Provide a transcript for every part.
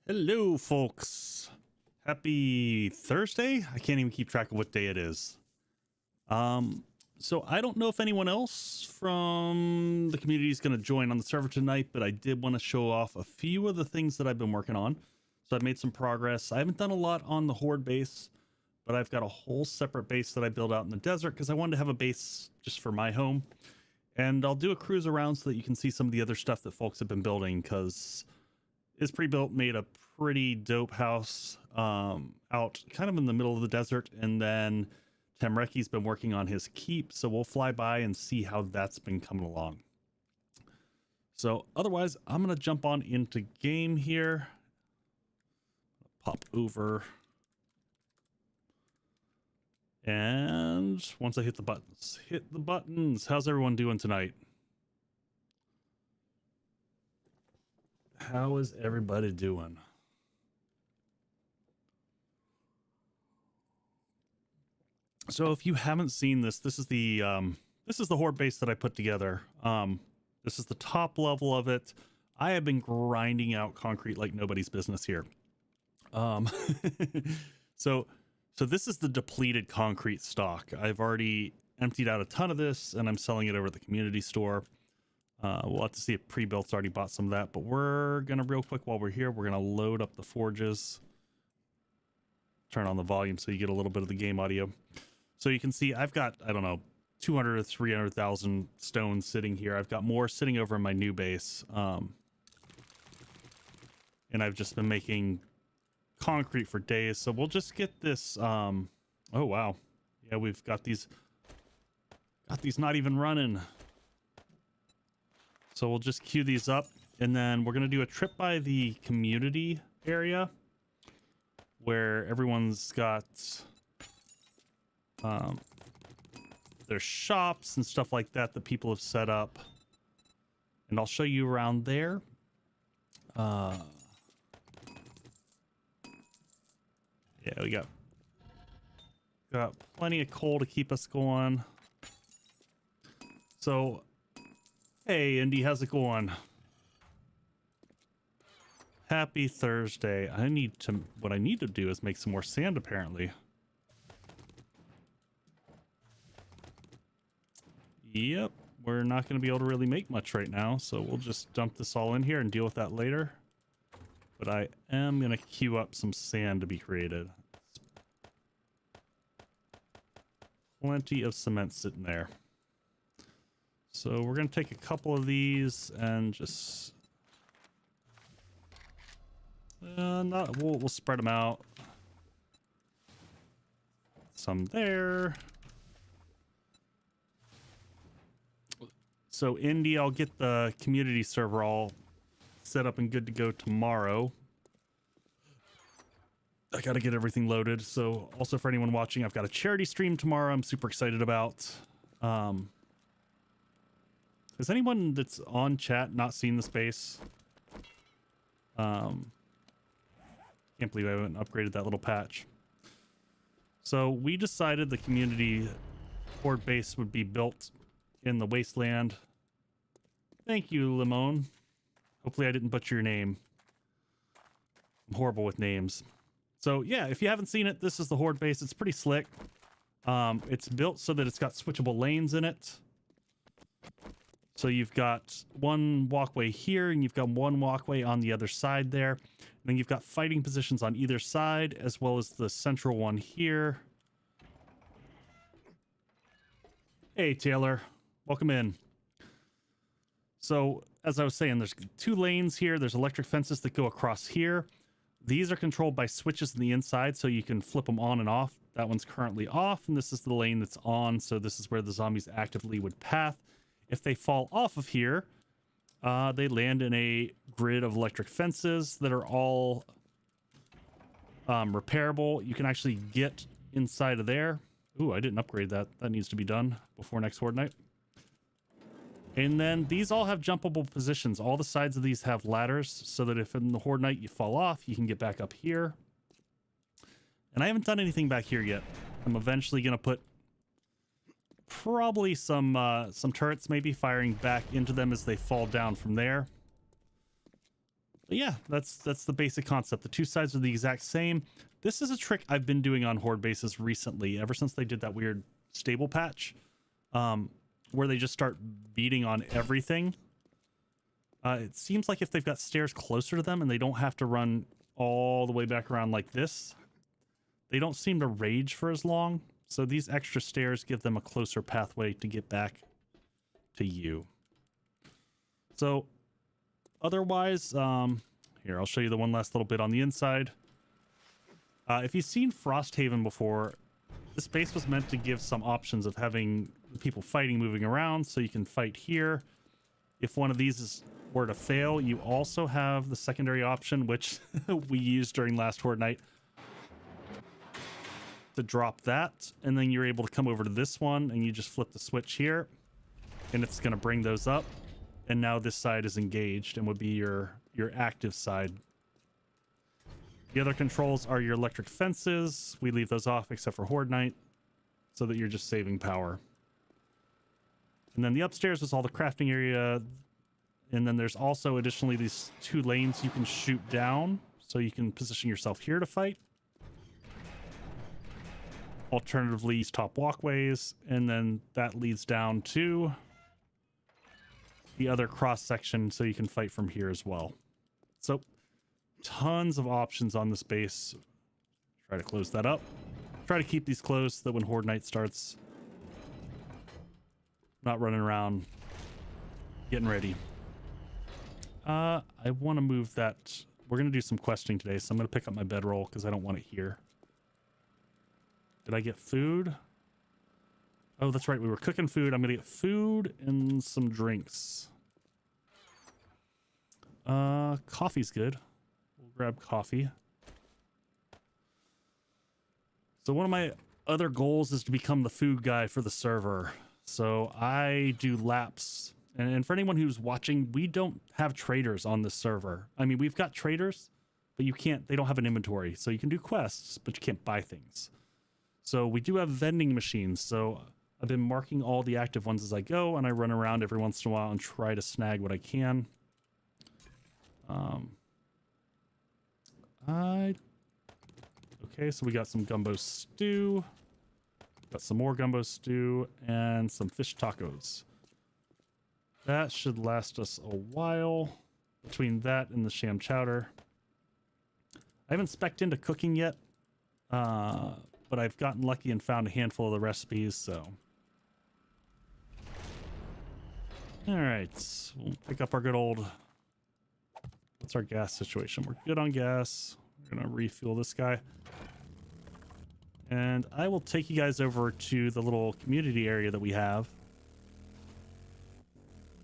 Hello, folks. Happy Thursday. I can't even keep track of what day it is. So I don't know if anyone else from the community is going to join on the server tonight, but I did want to show off a few of the things that I've been working on. So I've made some progress. I haven't done a lot on the Horde base, but I've got a whole separate base that I built out in the desert because I wanted to have a base just for my home. And I'll do a cruise around so that you can see some of the other stuff that folks have been building, because it's pre-built, made a pretty dope house out kind of in the middle of the desert. And then Tamreki's been working on his keep, so we'll fly by and see how that's been coming along. So otherwise, I'm going to jump on into game here. Pop over. And once I hit the buttons, How's everyone doing tonight? How is everybody doing? So if you haven't seen this, this is the Horde base that I put together. This is the top level of it. I have been grinding out concrete like nobody's business here. So this is the depleted concrete stock. I've already emptied out a ton of this and I'm selling it over at the community store. We'll have to see if pre-built's already bought some of that, but we're gonna real quick while we're here, we're gonna load up the forges. Turn on the volume so you get a little bit of the game audio. So you can see I've got, I don't know, 200 to 300,000 stones sitting here. I've got more sitting over in my new base. And I've just been making concrete for days. So we'll just get this. Oh, wow. Yeah, we've got these not even running. So we'll just queue these up. And then we're going to do a trip by the community area where everyone's got their shops and stuff like that that people have set up, and I'll show you around there. Yeah, we got plenty of coal to keep us going. So hey Indy, how's it going? Happy Thursday. What I need to do is make some more sand, apparently. Yep, we're not going to be able to really make much right now, so we'll just dump this all in here and deal with that later. But I am going to queue up some sand to be created. Plenty of cement sitting there. So we're going to take a couple of these and just... we'll spread them out. Some there. So Indy, I'll get the community server all set up and good to go tomorrow. I got to get everything loaded. So also for anyone watching, I've got a charity stream tomorrow I'm super excited about. Has anyone that's on chat not seen the space? Can't believe I haven't upgraded that little patch. So we decided the community Horde base would be built in the wasteland. Thank you, Limon. Hopefully I didn't butcher your name. I'm horrible with names. So yeah, if you haven't seen it, this is the Horde base. It's pretty slick. It's built so that it's got switchable lanes in it. So you've got one walkway here and you've got one walkway on the other side there. And then you've got fighting positions on either side, as well as the central one here. Hey, Taylor. Welcome in. So, as I was saying, there's two lanes here. There's electric fences that go across here. These are controlled by switches on the inside, so you can flip them on and off. That one's currently off, and this is the lane that's on, so this is where the zombies actively would path. If they fall off of here, they land in a grid of electric fences that are all repairable. You can actually get inside of there. Ooh, I didn't upgrade that. That needs to be done before next Horde night. And then these all have jumpable positions. All the sides of these have ladders so that if in the Horde night you fall off, you can get back up here. And I haven't done anything back here yet. I'm eventually going to put probably some turrets maybe firing back into them as they fall down from there. But yeah, that's the basic concept. The two sides are the exact same. This is a trick I've been doing on Horde bases recently, ever since they did that weird stable patch, where they just start beating on everything. It seems like if they've got stairs closer to them and they don't have to run all the way back around like this, they don't seem to rage for as long. So these extra stairs give them a closer pathway to get back to you. So otherwise, here, I'll show you the one last little bit on the inside. If you've seen Frosthaven before, this base was meant to give some options of having people fighting moving around, so you can fight here. If one of these were to fail, you also have the secondary option, which we used during last Horde night, to drop that, and then you're able to come over to this one and you just flip the switch here and it's going to bring those up, and now this side is engaged and would be your active side. The other controls are your electric fences. We leave those off except for Horde night, so that you're just saving power. And then the upstairs is all the crafting area. And then there's also additionally these 2 lanes you can shoot down, so you can position yourself here to fight. Alternatively, these top walkways, and then that leads down to the other cross section, so you can fight from here as well. So tons of options on this base. Try to close that up. Try to keep these closed so that when Horde night starts, not running around getting ready. I want to move that. We're going to do some questing today, so I'm going to pick up my bedroll because I don't want it here. Did I get food? Oh, that's right. We were cooking food. I'm going to get food and some drinks. Coffee's good. We'll grab coffee. So one of my other goals is to become the food guy for the server. So I do laps. And for anyone who's watching, we don't have traders on this server. I mean, we've got traders, but they don't have an inventory. So you can do quests, but you can't buy things. So we do have vending machines. So I've been marking all the active ones as I go, and I run around every once in a while and try to snag what I can. Okay, so we got some gumbo stew. Got some more gumbo stew and some fish tacos. That should last us a while between that and the sham chowder. I haven't spec'd into cooking yet, but I've gotten lucky and found a handful of the recipes, so. All right, we'll pick up our good old, what's our gas situation? We're good on gas. We're gonna refuel this guy. And I will take you guys over to the little community area that we have.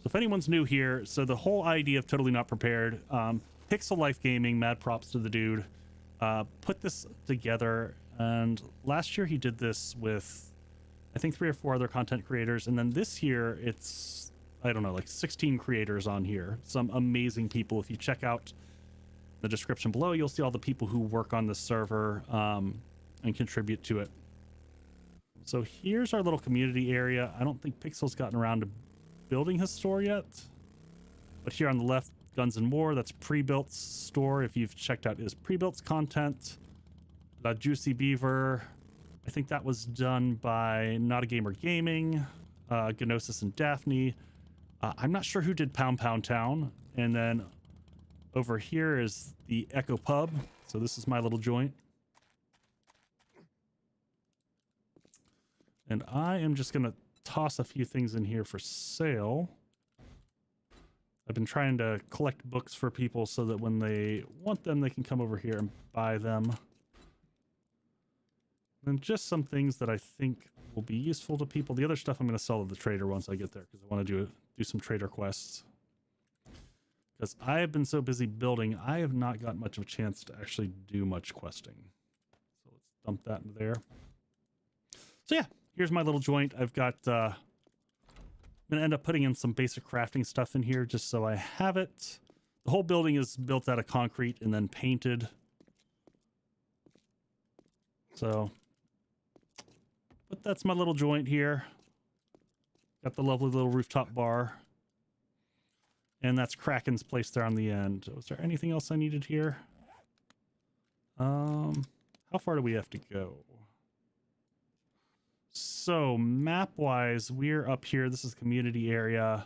So if anyone's new here, so the whole idea of Totally Not Prepared, Pixel Life Gaming, mad props to the dude, put this together. And last year he did this with, I think, 3 or 4 other content creators. And then this year it's, I don't know, like 16 creators on here. Some amazing people. If you check out the description below, you'll see all the people who work on this server and contribute to it. So here's our little community area. I don't think Pixel's gotten around to building his store yet, but here on the left, Guns and More, that's pre-built store. If you've checked out his pre-built content, La Juicy Beaver, I think that was done by Not a Gamer Gaming, Gnosis and Daphne. I'm not sure who did Pound Pound Town. And then over here is the Echo Pub. So this is my little joint. And I am just going to toss a few things in here for sale. I've been trying to collect books for people so that when they want them, they can come over here and buy them. And just some things that I think will be useful to people. The other stuff I'm going to sell to the trader once I get there, because I want to do some trader quests. Because I have been so busy building, I have not got much of a chance to actually do much questing. So let's dump that into there. So yeah. Here's my little joint. I've got, I'm going to end up putting in some basic crafting stuff in here just so I have it. The whole building is built out of concrete and then painted. So, but that's my little joint here. Got the lovely little rooftop bar. And that's Kraken's place there on the end. Was there anything else I needed here? How far do we have to go? So map-wise, we're up here. This is the community area.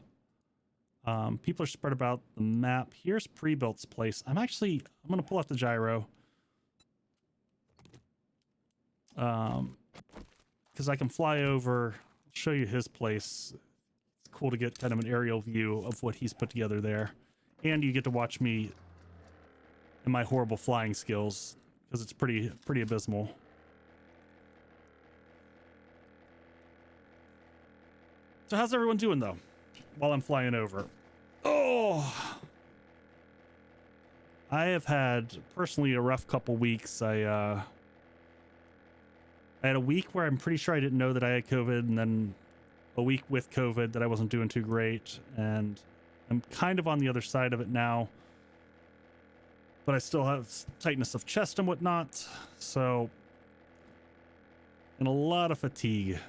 People are spread about the map. Here's Pre-Built's place. I'm going to pull out the gyro. Because I can fly over, show you his place. It's cool to get kind of an aerial view of what he's put together there. And you get to watch me and my horrible flying skills, because it's pretty abysmal. So how's everyone doing, though, while I'm flying over? Oh! I have had, personally, a rough couple weeks. I had a week where I'm pretty sure I didn't know that I had COVID, and then a week with COVID that I wasn't doing too great, and I'm kind of on the other side of it now, but I still have tightness of chest and whatnot, so, and a lot of fatigue.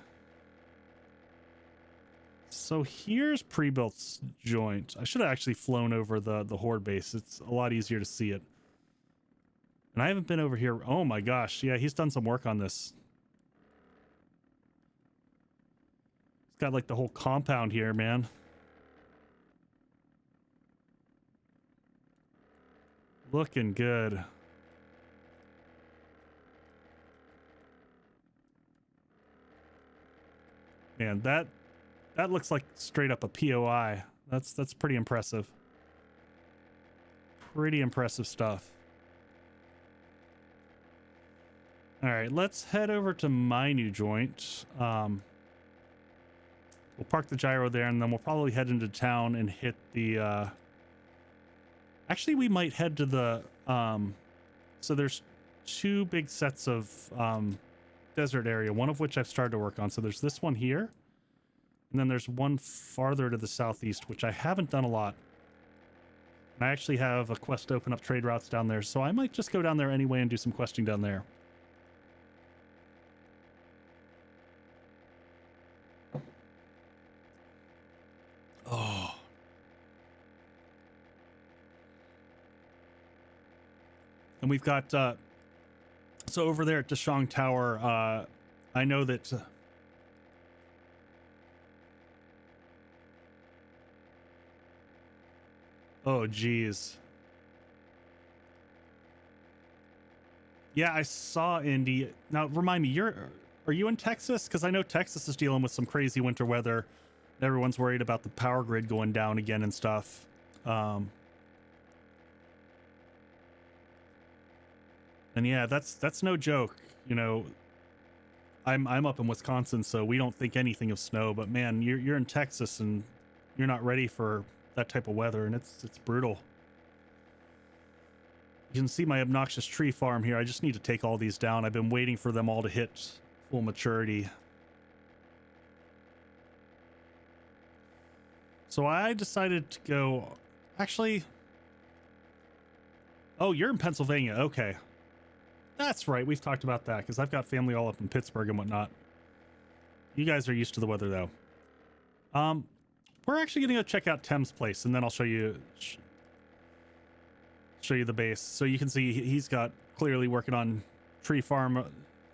So here's Pre-Built's joint. I should have actually flown over the Horde base. It's a lot easier to see it. And I haven't been over here. Oh my gosh. Yeah, he's done some work on this. It's got like the whole compound here, man. Looking good. Man, that looks like straight up a POI. That's pretty impressive. Pretty impressive stuff. All right, let's head over to my new joint. We'll park the gyro there, and then we'll probably head into town and hit the... Actually, we might head to the... So there's two big sets of desert area, one of which I've started to work on. So there's this one here, and then there's one farther to the southeast, which I haven't done a lot. And I actually have a quest to open up trade routes down there, so I might just go down there anyway and do some questing down there. Oh. And we've got, so over there at Dashong Tower, I know that... oh, geez. Yeah, I saw Indy. Now, remind me, are you in Texas? Because I know Texas is dealing with some crazy winter weather. Everyone's worried about the power grid going down again and stuff. And yeah, that's no joke. You know, I'm up in Wisconsin, so we don't think anything of snow. But man, you're in Texas and you're not ready for that type of weather, and it's brutal. You can see my obnoxious tree farm here. I just need to take all these down. I've been waiting for them all to hit full maturity. So I decided to go... Actually... Oh, you're in Pennsylvania. Okay. That's right. We've talked about that, because I've got family all up in Pittsburgh and whatnot. You guys are used to the weather, though. We're actually going to go check out Tem's place, and then I'll show you the base. So you can see he's got clearly working on tree farm,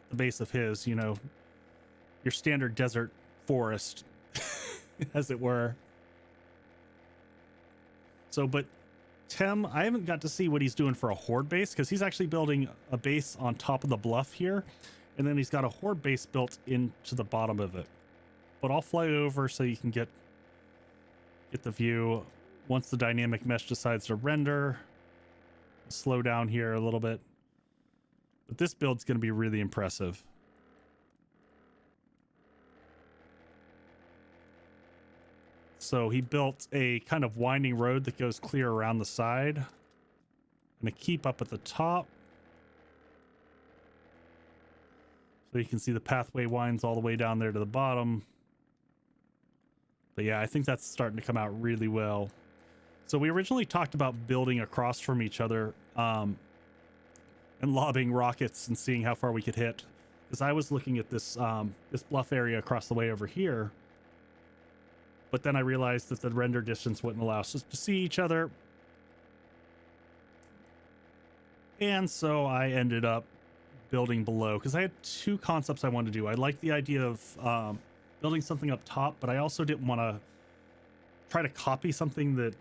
the base of his, you know, your standard desert forest, as it were. So, but Tem, I haven't got to see what he's doing for a Horde base, because he's actually building a base on top of the bluff here, and then he's got a Horde base built into the bottom of it. But I'll fly over so you can get the view once the dynamic mesh decides to render. Slow down here a little bit. But this build's going to be really impressive. So he built a kind of winding road that goes clear around the side and a keep up at the top. So you can see the pathway winds all the way down there to the bottom. But yeah, I think that's starting to come out really well. So we originally talked about building across from each other and lobbing rockets and seeing how far we could hit. Because I was looking at this this bluff area across the way over here. but then I realized that the render distance wouldn't allow us to see each other. And so I ended up building below because I had two concepts I wanted to do. I liked the idea of building something up top, but I also didn't want to try to copy something that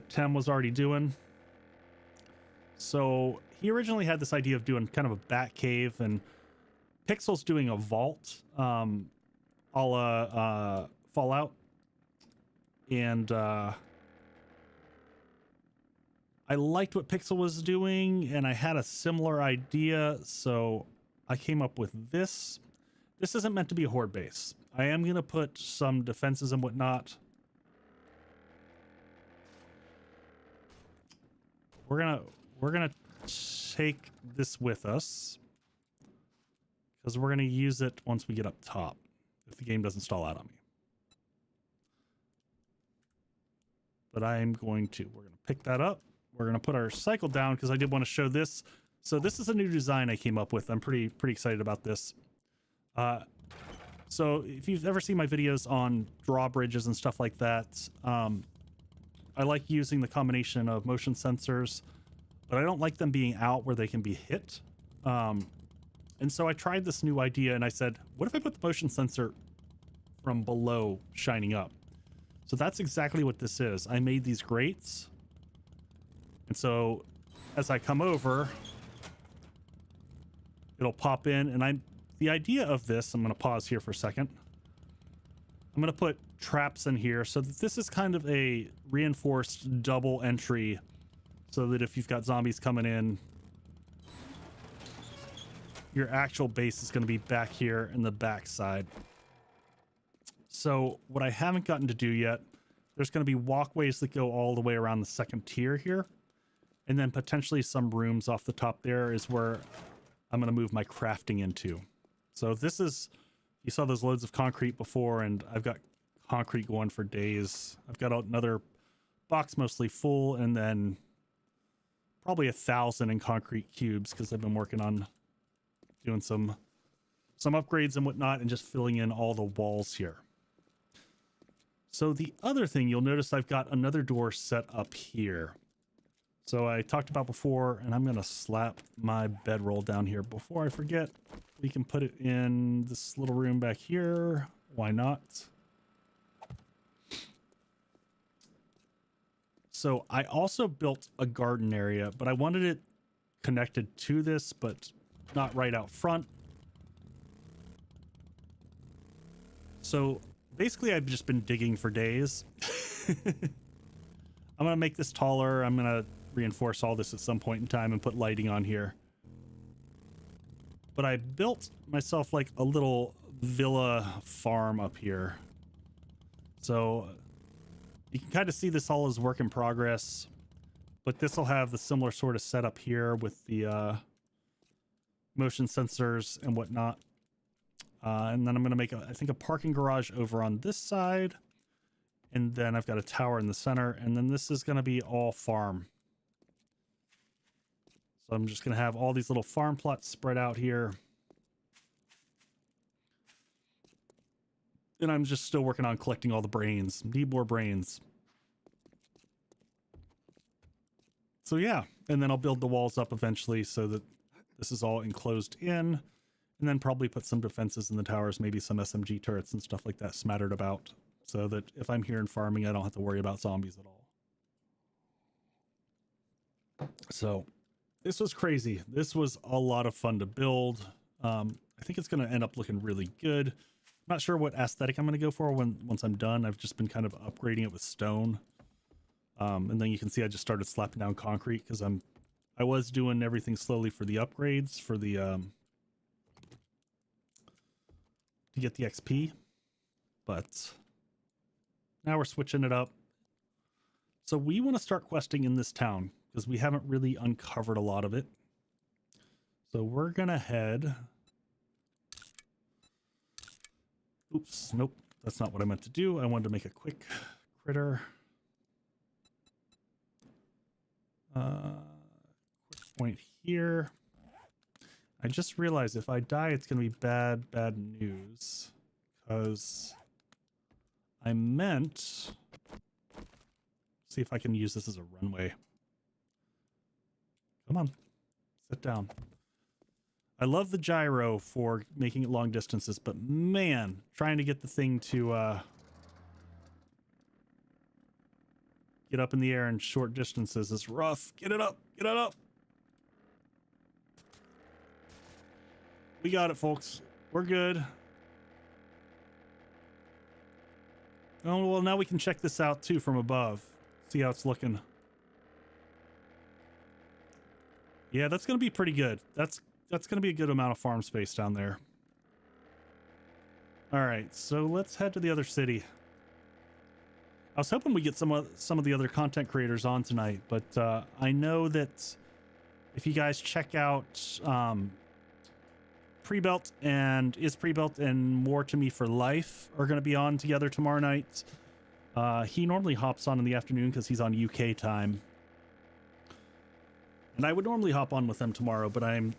Tim was already doing. So he originally had this idea of doing kind of a bat cave, and Pixel's doing a vault a la Fallout. And I liked what Pixel was doing, and I had a similar idea, so I came up with this. This isn't meant to be a Horde base. I am going to put some defenses and whatnot. We're gonna take this with us because we're gonna use it once we get up top, if the game doesn't stall out on me. But we're gonna pick that up. We're gonna put our cycle down because I did want to show this. So this is a new design I came up with. I'm pretty excited about this. So if you've ever seen my videos on drawbridges and stuff like that, I like using the combination of motion sensors, but I don't like them being out where they can be hit. And so I tried this new idea and I said, what if I put the motion sensor from below shining up? So that's exactly what this is. I made these grates. And so as I come over, it'll pop in, and the idea of this, I'm going to pause here for a second. I'm going to put traps in here so that this is kind of a reinforced double entry, so that if you've got zombies coming in, your actual base is going to be back here in the back side. So what I haven't gotten to do yet, there's going to be walkways that go all the way around the second tier here, and then potentially some rooms off the top there is where I'm going to move my crafting into. So this is, you saw those loads of concrete before, and I've got concrete going for days. I've got another box mostly full, and then probably 1,000 in concrete cubes because I've been working on doing some upgrades and whatnot and just filling in all the walls here. So the other thing you'll notice, I've got another door set up here. So I talked about before, and I'm going to slap my bedroll down here before I forget. We can put it in this little room back here. Why not? So I also built a garden area, but I wanted it connected to this, but not right out front. So basically I've just been digging for days. I'm going to make this taller. I'm going to reinforce all this at some point in time and put lighting on here. But I built myself like a little villa farm up here. So you can kind of see this all as work in progress, but this will have the similar sort of setup here with the motion sensors and whatnot. And then I'm going to make, I think, a parking garage over on this side. And then I've got a tower in the center. And then this is going to be all farm. So I'm just going to have all these little farm plots spread out here. And I'm just still working on collecting all the brains. Need more brains. So yeah, and then I'll build the walls up eventually so that this is all enclosed in. And then probably put some defenses in the towers, maybe some SMG turrets and stuff like that smattered about, so that if I'm here and farming, I don't have to worry about zombies at all. So this was crazy. This was a lot of fun to build. I think it's going to end up looking really good. I'm not sure what aesthetic I'm going to go for once I'm done. I've just been kind of upgrading it with stone. And then you can see I just started slapping down concrete because I was doing everything slowly for the upgrades for the to get the XP, but now we're switching it up. So we want to start questing in this town because we haven't really uncovered a lot of it. So we're gonna head. Oops, nope, that's not what I meant to do. I wanted to make a quick critter. Quick point here. I just realized if I die, it's going to be bad news, because I meant... See if I can use this as a runway. Come on. Sit down. I love the gyro for making it long distances, but man, trying to get the thing to get up in the air in short distances is rough. Get it up. Get it up. We got it, folks. We're good. Oh, well, now we can check this out, too, from above. See how it's looking. Yeah, that's going to be pretty good. That's going to be a good amount of farm space down there. All right, so let's head to the other city. I was hoping we get some of the other content creators on tonight, but I know that if you guys check out Pre-Built and Is Pre-Built and More to Me for Life are going to be on together tomorrow night. He normally hops on in the afternoon because he's on UK time. And I would normally hop on with them tomorrow, but I'm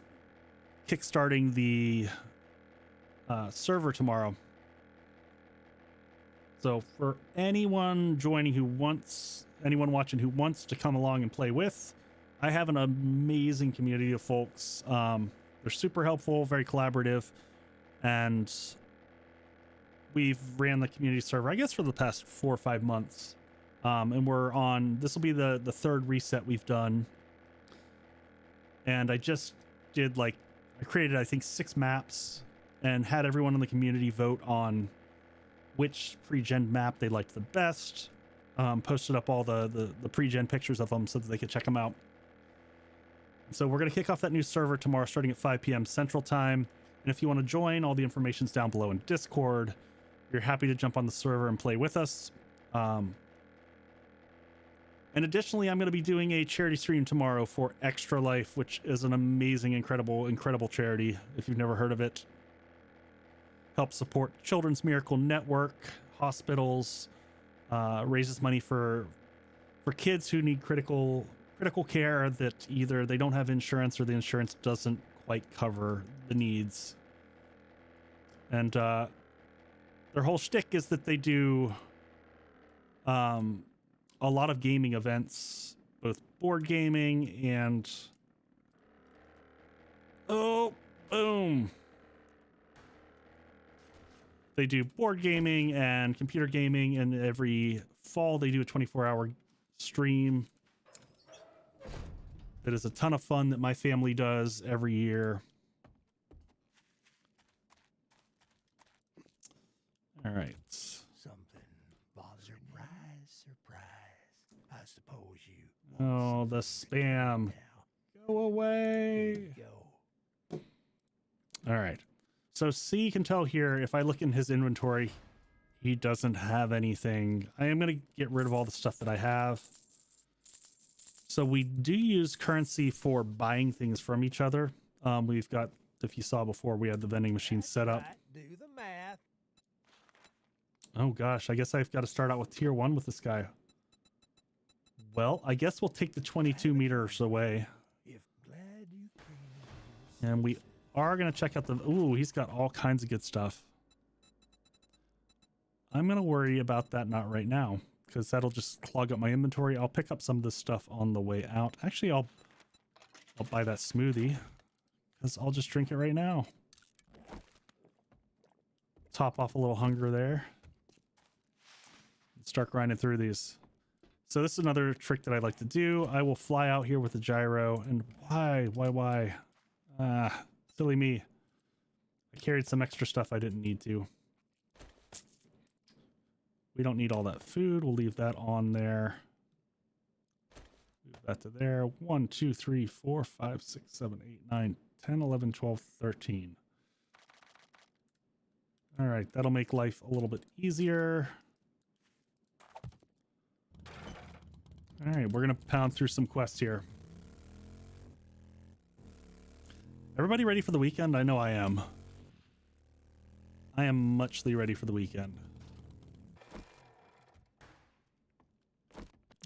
kickstarting the server tomorrow. So for anyone joining who wants, anyone watching who wants to come along and play with, I have an amazing community of folks. They're super helpful, very collaborative, and we've ran the community server, I guess, for the past 4 or 5 months. And we're on, this will be the third reset we've done. And I just did I created, I think, 6 maps and had everyone in the community vote on which pre-gen map they liked the best. Posted up all the pre-gen pictures of them so that they could check them out. So we're going to kick off that new server tomorrow starting at 5 p.m. Central Time. And if you want to join, all the information's down below in Discord. You're happy to jump on the server and play with us. And additionally, I'm going to be doing a charity stream tomorrow for Extra Life, which is an amazing, incredible charity. If you've never heard of it, helps support Children's Miracle Network, hospitals, raises money for kids who need critical care that either they don't have insurance or the insurance doesn't quite cover the needs. And their whole shtick is that they do a lot of gaming events, both board gaming and boom. They do board gaming and computer gaming, and every fall they do a 24-hour stream. It is a ton of fun that my family does every year. All right. Something bothers you. Surprise. I suppose you. Oh, the spam. Now. Go away. Go. All right. So C can tell here, if I look in his inventory, he doesn't have anything. I am going to get rid of all the stuff that I have. So we do use currency for buying things from each other. We've got, if you saw before, we had the vending machine set up. Right. Do the math. Oh gosh, I guess I've got to start out with tier 1 with this guy. Well, I guess we'll take the 22 meters away. If glad you came. And we are going to check out the... Ooh, he's got all kinds of good stuff. I'm going to worry about that not right now, because that'll just clog up my inventory. I'll pick up some of this stuff on the way out. Actually, I'll buy that smoothie, because I'll just drink it right now. Top off a little hunger there. Start grinding through these. So this is another trick that I like to do. I will fly out here with the gyro, and why? Silly me. I carried some extra stuff I didn't need to. We don't need all that food. We'll leave that on there. Move that to there. 1, 2, 3, 4, 5, 6, 7, 8, 9, 10, 11, 12, 13. All right, that'll make life a little bit easier. All right, we're going to pound through some quests here. Everybody ready for the weekend? I know I am. I am muchly ready for the weekend.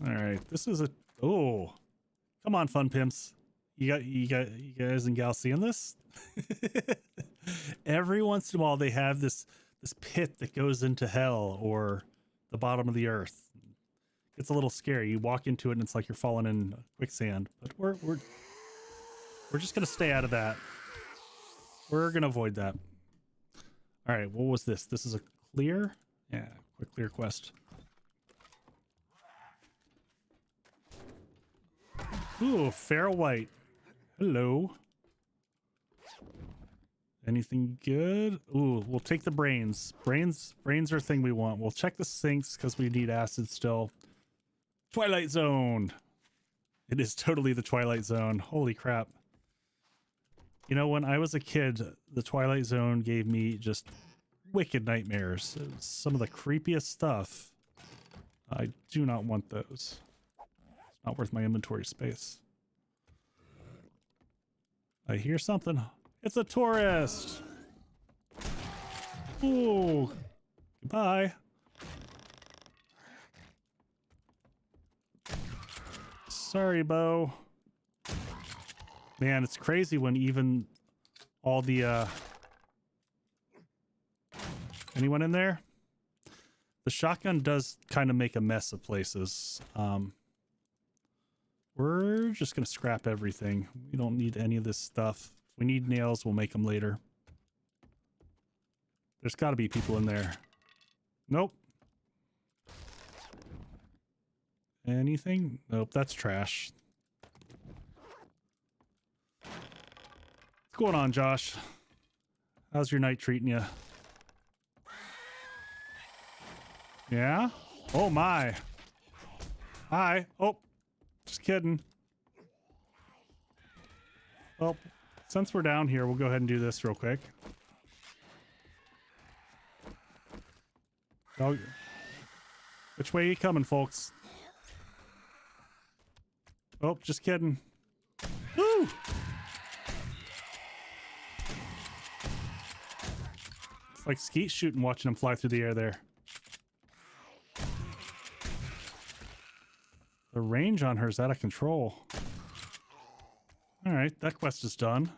All right, this is a... Oh, come on, fun pimps. You guys and gals seeing this? Every once in a while, they have this pit that goes into hell, or the bottom of the earth. It's a little scary. You walk into it and it's like you're falling in quicksand. But we're just gonna stay out of that. We're gonna avoid that. All right, what was this? This is a clear? Yeah, quick clear quest. Ooh, fair white. Hello. Anything good? Ooh, we'll take the brains. Brains are a thing we want. We'll check the sinks because we need acid still. Twilight Zone. It is totally the Twilight Zone. Holy crap. You know, when I was a kid, the Twilight Zone gave me just wicked nightmares. It was some of the creepiest stuff. I do not want those. It's not worth my inventory space. I hear something. It's a tourist. Ooh. Goodbye. Sorry, Bo. Man, it's crazy when even all the anyone in there? The shotgun does kind of make a mess of places. We're just gonna scrap everything. We don't need any of this stuff. If we need nails, we'll make them later. There's got to be people in there. Nope. Anything? Nope, that's trash. What's going on, Josh? How's your night treating you? Yeah? Oh my. Hi. Oh, just kidding. Well, since we're down here, we'll go ahead and do this real quick. Oh, which way are you coming, folks? Oh, just kidding. Woo! It's like skeet shooting watching him fly through the air there. The range on her is out of control. All right, that quest is done.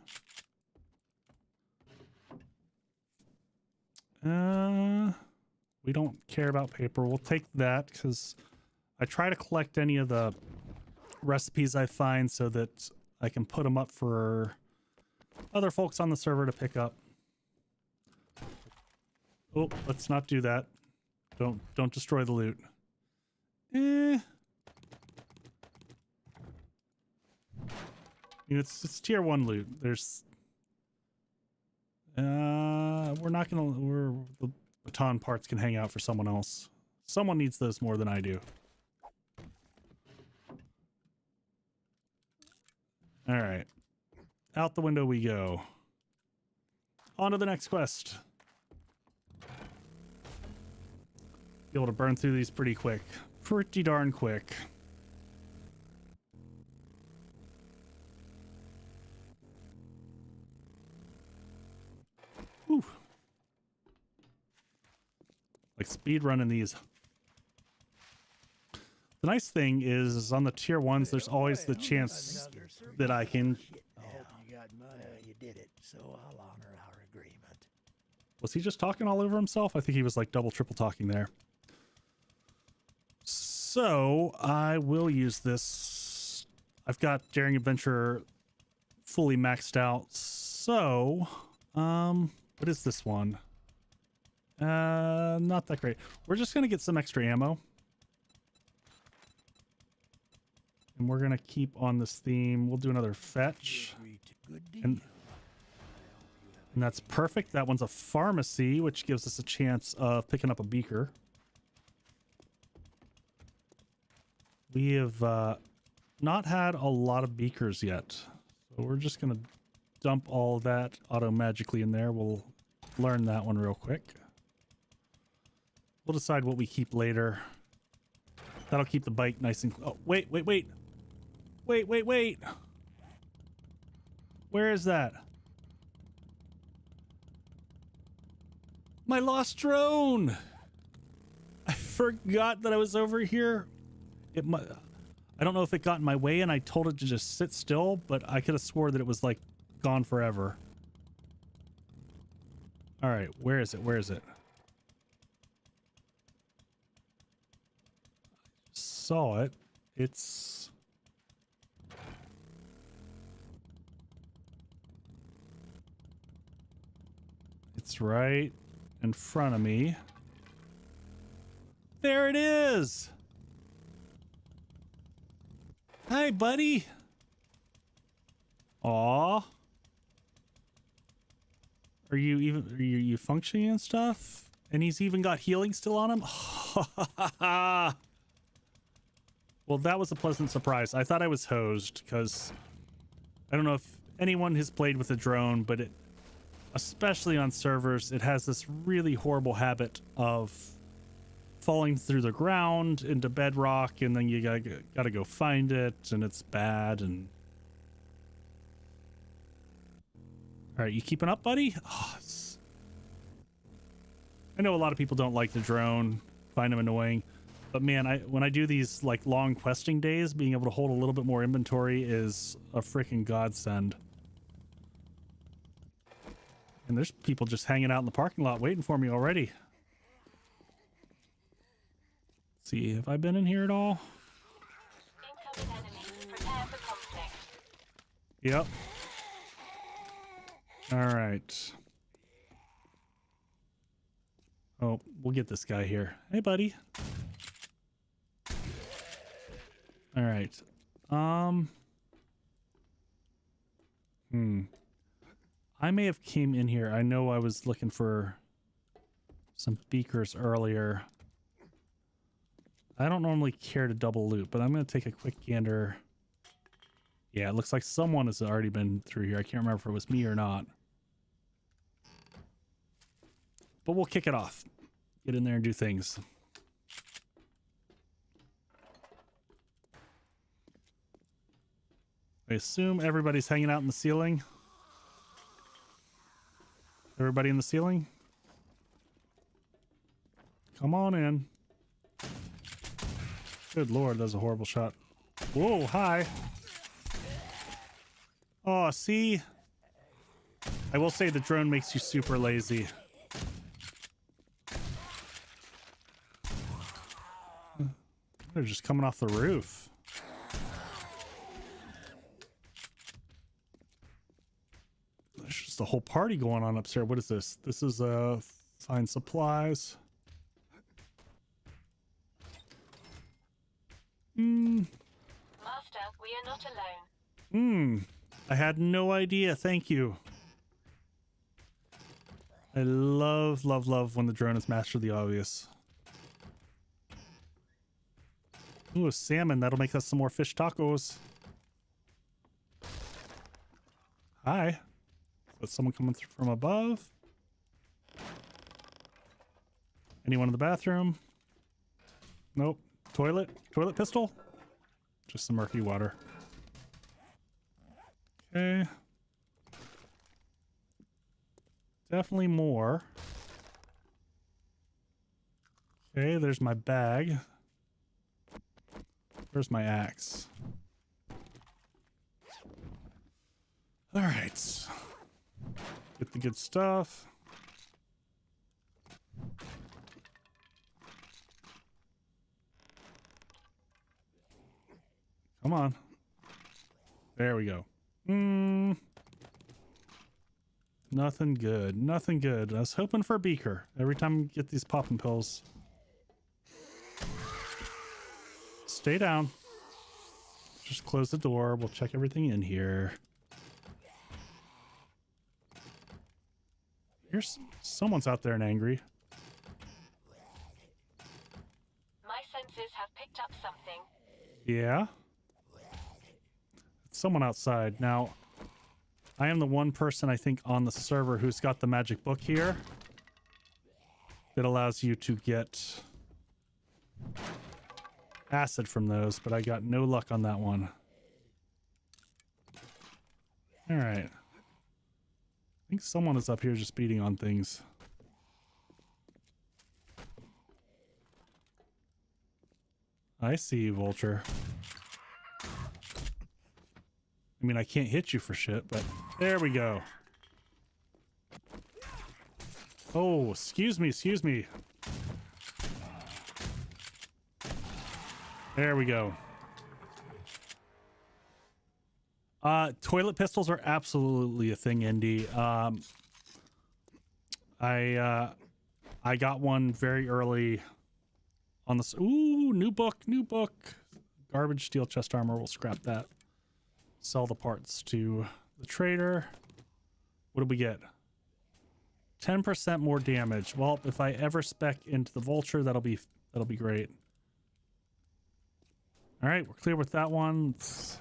We don't care about paper. We'll take that because I try to collect any of the recipes I find so that I can put them up for other folks on the server to pick up. Oh, let's not do that. Don't destroy the loot. It's tier 1 loot. There's we're not gonna the baton parts can hang out for someone else. Someone needs those more than I do. All right, out the window we go. On to the next quest. Be able to burn through these pretty quick. Pretty darn quick. Whew. Like speed running these. The nice thing is on the tier 1s, there's always the chance that I can. I hope you got money. You did it, so I'll honor our agreement. Was he just talking all over himself? I think he was like double, triple talking there. So I will use this. I've got Daring Adventure fully maxed out. So, what is this one? Not that great. We're just gonna get some extra ammo. And we're gonna keep on this theme. We'll do another fetch. And that's perfect. That one's a pharmacy, which gives us a chance of picking up a beaker. We have not had a lot of beakers yet. So we're just gonna dump all that auto-magically in there. We'll learn that one real quick. We'll decide what we keep later. That'll keep the bike nice and... Oh, wait. Wait. Where is that? My lost drone! I forgot that I was over here. I don't know if it got in my way and I told it to just sit still, but I could have swore that it was like gone forever. All right, where is it? saw it. It's right in front of me. There it is. Hi, buddy. Aw. Are you functioning and stuff? And he's even got healing still on him? Well, that was a pleasant surprise. I thought I was hosed because I don't know if anyone has played with a drone, but it, especially on servers, it has this really horrible habit of falling through the ground into bedrock, and then you gotta go find it, and it's bad. And all right, you keeping up, buddy? Oh, I know a lot of people don't like the drone, find them annoying, but man, when I do these like long questing days, being able to hold a little bit more inventory is a freaking godsend. And there's people just hanging out in the parking lot waiting for me already. Let's see, have I been in here at all? Incoming enemy. Prepare for conflict. Yep. All right. Oh, we'll get this guy here. Hey, buddy. All right. I may have came in here. I know I was looking for some beakers earlier. I don't normally care to double loot, but I'm going to take a quick gander. Yeah, it looks like someone has already been through here. I can't remember if it was me or not. But we'll kick it off. Get in there and do things. I assume everybody's hanging out in the ceiling. Everybody in the ceiling? Come on in. Good lord, that was a horrible shot. Whoa, hi. Oh, see? I will say the drone makes you super lazy. They're just coming off the roof. There's just a whole party going on upstairs. What is this? This is find supplies. Master, we are not alone. I had no idea. Thank you. I love, love, love when the drone has mastered the obvious. Ooh, a salmon. That'll make us some more fish tacos. Hi. Is someone coming through from above? Anyone in the bathroom? Nope. Toilet? Toilet pistol? Just some murky water. Okay. Definitely more. Okay, there's my bag. Where's my axe? All right. Get the good stuff. Come on. There we go. Nothing good. Nothing good. I was hoping for a beaker. Every time I get these popping pills. Stay down. Just close the door. We'll check everything in here. Here's someone's out there and angry. My senses have picked up something. Yeah. It's someone outside. Now, I am the one person I think on the server who's got the magic book here that allows you to get acid from those, but I got no luck on that one. All right. I think someone is up here just beating on things. I see you, Vulture. I mean, I can't hit you for shit, but there we go. Oh, excuse me, excuse me. There we go. Toilet pistols are absolutely a thing, Indy. I got one very early on this. Ooh, new book. Garbage steel chest armor. We'll scrap that. Sell the parts to the trader. What did we get? 10% more damage. Well, if I ever spec into the vulture, that'll be great. All right, we're clear with that one. Let's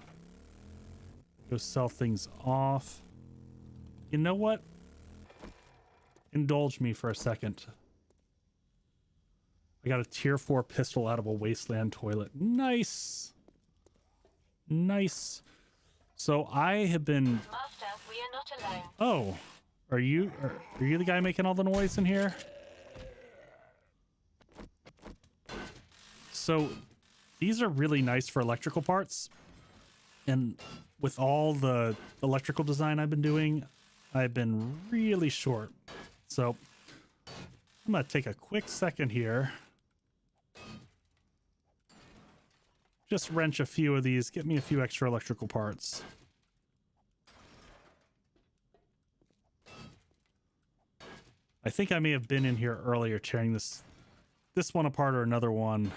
go sell things off. You know what? Indulge me for a second. I got a tier 4 pistol out of a wasteland toilet. Nice. Nice. So I have been... Master, we are not alone. Oh, are you the guy making all the noise in here? So these are really nice for electrical parts. And with all the electrical design I've been doing, I've been really short. So I'm going to take a quick second here. Just wrench a few of these, get me a few extra electrical parts. I think I may have been in here earlier tearing this one apart or another one.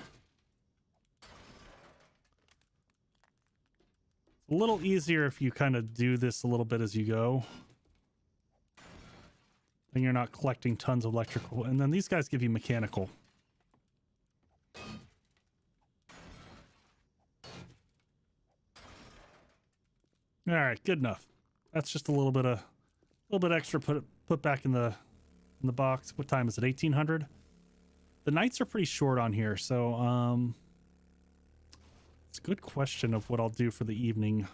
It's a little easier if you kind of do this a little bit as you go. And you're not collecting tons of electrical. And then these guys give you mechanical. All right, good enough. That's just a little bit extra put back in the box. What time is it? 1800. The nights are pretty short on here, so it's a good question of what I'll do for the evening.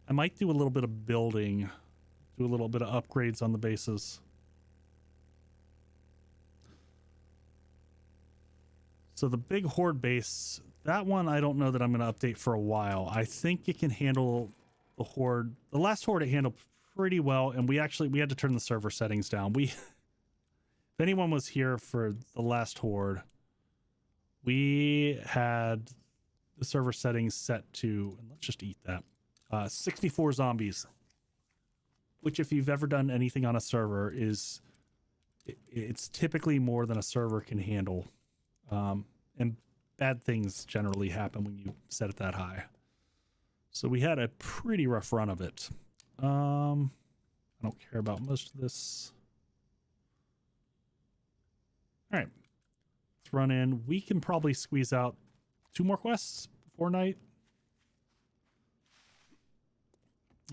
I might do a little bit of building, do a little bit of upgrades on the bases. So the big Horde base, that one I don't know that I'm going to update for a while. I think it can handle the Horde. The last Horde it handled pretty well, and we had to turn the server settings down. If anyone was here for the last Horde, we had the server settings set to, and let's just eat that, 64 zombies, which if you've ever done anything on a server it's typically more than a server can handle. And bad things generally happen when you set it that high. So we had a pretty rough run of it. I don't care about most of this. All right, let's run in. We can probably squeeze out 2 more quests before night.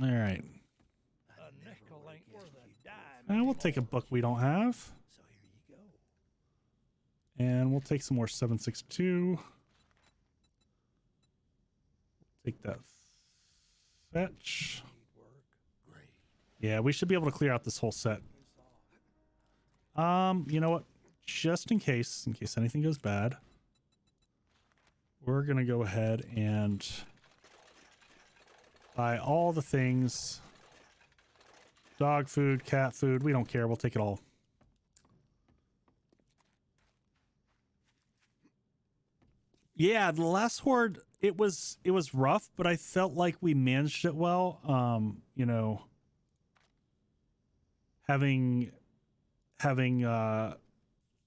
All right. A nickel ain't worth a dime. And we'll take a book we don't have. So here you go. And we'll take some more 762. Take that fetch. Great. Yeah, we should be able to clear out this whole set. You know what? Just in case anything goes bad, we're gonna go ahead and buy all the things. Dog food, cat food, we don't care. We'll take it all. Yeah, the last Horde, it was rough, but I felt like we managed it well. You know, having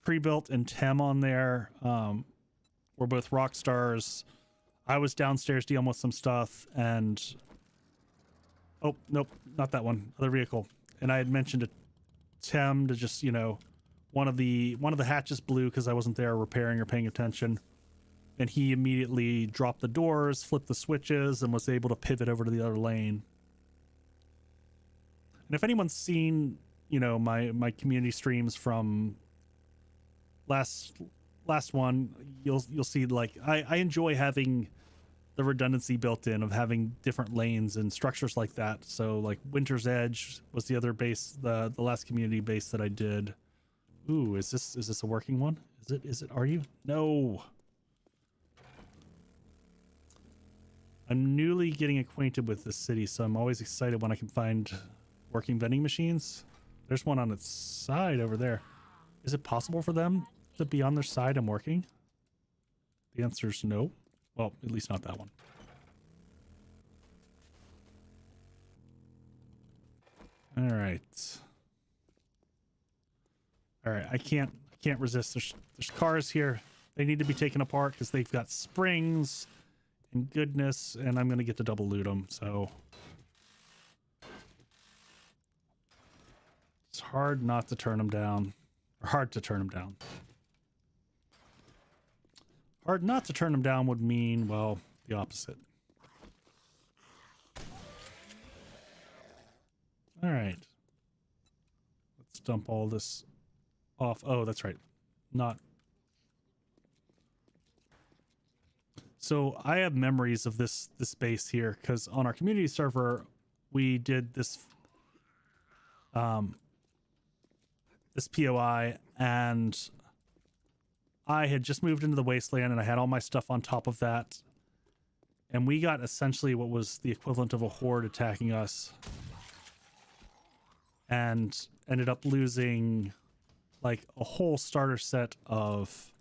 pre-built and Tem on there, we're both rock stars. I was downstairs dealing with some stuff, and oh nope, not that one, other vehicle. And I had mentioned to Tem to just, you know, one of the hatches blew because I wasn't there repairing or paying attention. And he immediately dropped the doors, flipped the switches, and was able to pivot over to the other lane. And if anyone's seen, you know, my community streams from last one, you'll see, like, I enjoy having the redundancy built in of having different lanes and structures like that. So like Winter's Edge was the other base, the last community base that I did. Ooh, is this a working one? Is it, are you? No. I'm newly getting acquainted with this city, so I'm always excited when I can find working vending machines. There's one on its side over there. Is it possible for them to be on their side and working? The answer is no. Well, at least not that one. All right. All right, I can't resist. There's cars here. They need to be taken apart because they've got springs and goodness, and I'm gonna get to double loot them. So it's hard not to turn them down, or hard to turn them down. Hard not to turn them down would mean, well, the opposite. All right. Let's dump all this off. Oh, that's right. Not. So I have memories of this base here because on our community server, we did this this POI, and I had just moved into the wasteland and I had all my stuff on top of that. And we got essentially what was the equivalent of a horde attacking us, and ended up losing like a whole starter set of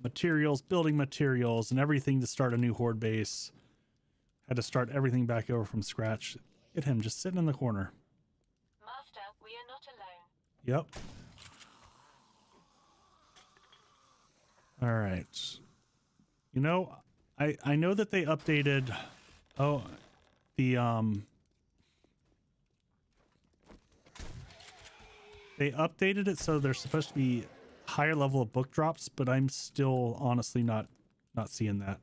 materials, building materials, and everything to start a new horde base. Had to start everything back over from scratch. Look at him just sitting in the corner. Master, we are not alone. Yep. All right. You know, I know that they updated they updated it so there's supposed to be higher level of book drops, but I'm still honestly not seeing that.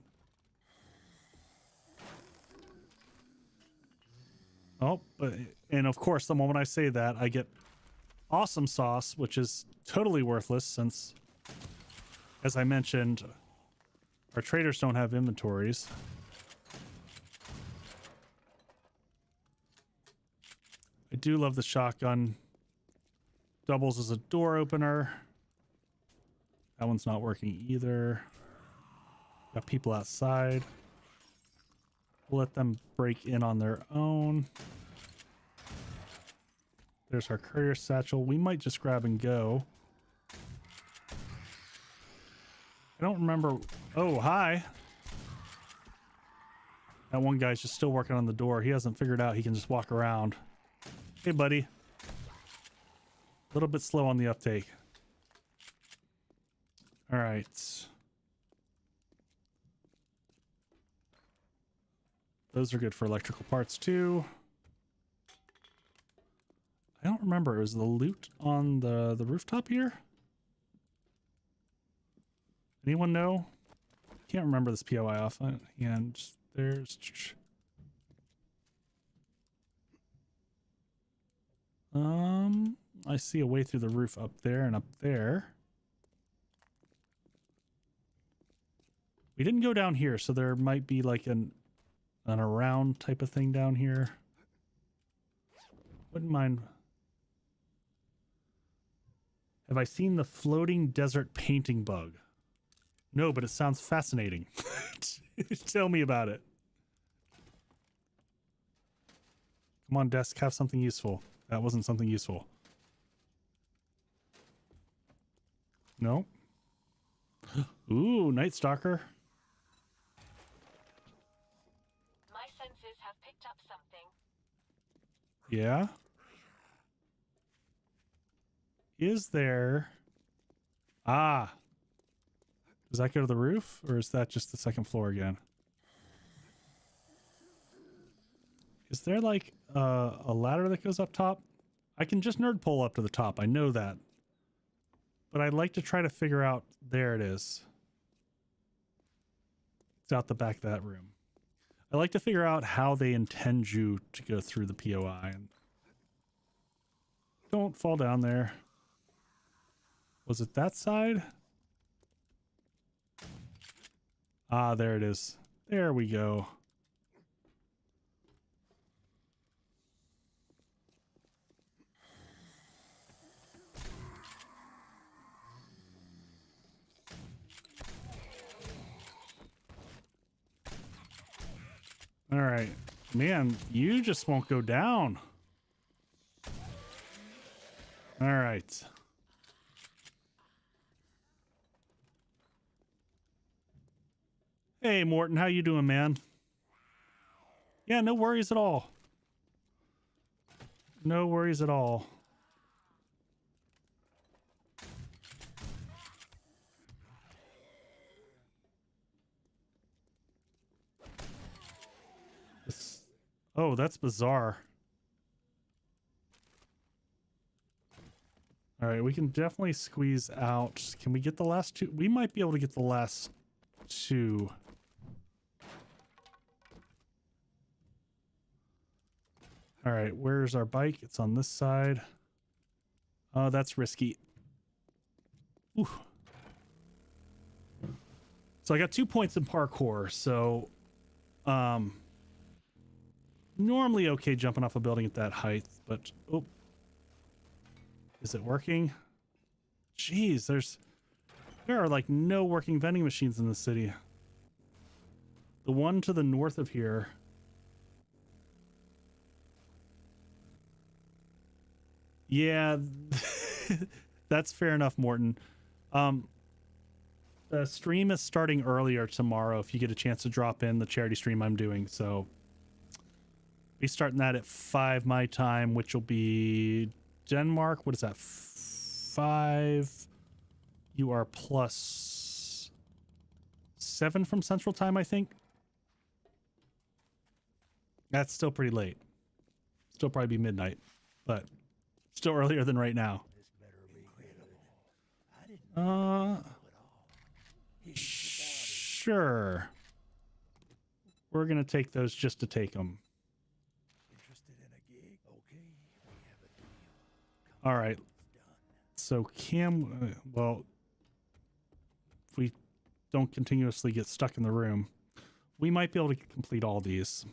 Oh, and of course, the moment I say that, I get awesome sauce, which is totally worthless since, as I mentioned, our traders don't have inventories. I do love the shotgun. Doubles as a door opener. That one's not working either. Got people outside. We'll let them break in on their own. There's our courier satchel. We might just grab and go. I don't remember. Oh, hi. That one guy's just still working on the door. He hasn't figured out he can just walk around. Hey, buddy. A little bit slow on the uptake. All right. Those are good for electrical parts too. I don't remember. Is the loot on the rooftop here? Anyone know? Can't remember this POI off. And there's... I see a way through the roof up there and up there. We didn't go down here, so there might be like an around type of thing down here. Wouldn't mind. Have I seen the floating desert painting bug? No, but it sounds fascinating. Tell me about it. Come on, desk, have something useful. That wasn't something useful. No. Ooh, Night Stalker. My senses have picked up something. Yeah. Is there... Ah. Does that go to the roof, or is that just the second floor again? Is there like a ladder that goes up top? I can just nerd pull up to the top. I know that. But I'd like to try to figure out... There it is. It's out the back of that room. I like to figure out how they intend you to go through the POI. And don't fall down there. Was it that side? Ah, there it is. There we go. All right, man, you just won't go down. All right. Hey, Morton, how you doing, man? Yeah, no worries at all. No worries at all. Oh, that's bizarre. All right, we can definitely squeeze out. Can we get the last two? We might be able to get the last two. All right, where's our bike? It's on this side. Oh, that's risky. Ooh. So I got 2 points in parkour, so normally okay jumping off a building at that height, but oh. Is it working? Jeez, there are like no working vending machines in the city. The one to the north of here. Yeah, that's fair enough, Morton. The stream is starting earlier tomorrow if you get a chance to drop in the charity stream I'm doing. So be starting that at 5 my time, which will be Denmark. What is that? 5. You are plus 7 from Central Time, I think. That's still pretty late. Still probably be midnight, but still earlier than right now. Sure. We're gonna take those just to take them. Interested in a gig? Okay, we have a deal. All right. So Cam, well, if we don't continuously get stuck in the room, we might be able to complete all these,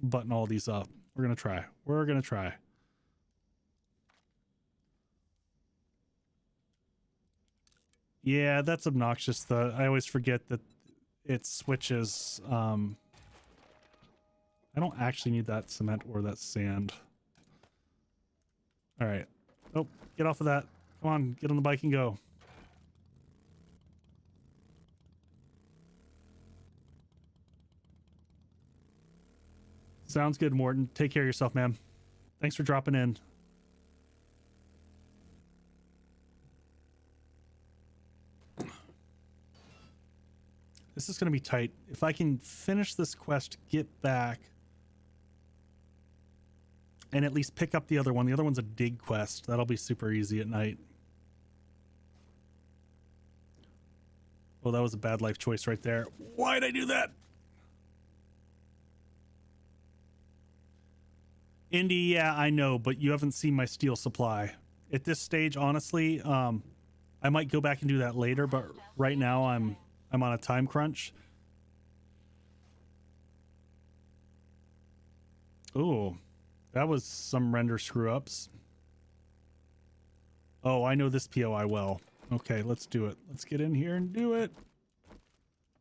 button all these up. We're gonna try. We're gonna try. Yeah, that's obnoxious. I always forget that it switches. I don't actually need that cement or that sand. All right. Oh, get off of that. Come on, get on the bike and go. Sounds good, Morton. Take care of yourself, man. Thanks for dropping in. This is going to be tight. If I can finish this quest, get back, and at least pick up the other one. The other one's a dig quest. That'll be super easy at night. Oh, that was a bad life choice right there. Why'd I do that? Indy, yeah, I know, but you haven't seen my steel supply. At this stage, honestly, I might go back and do that later, but right now I'm on a time crunch. Oh, that was some render screw ups. Oh, I know this POI well. Okay, let's do it. Let's get in here and do it.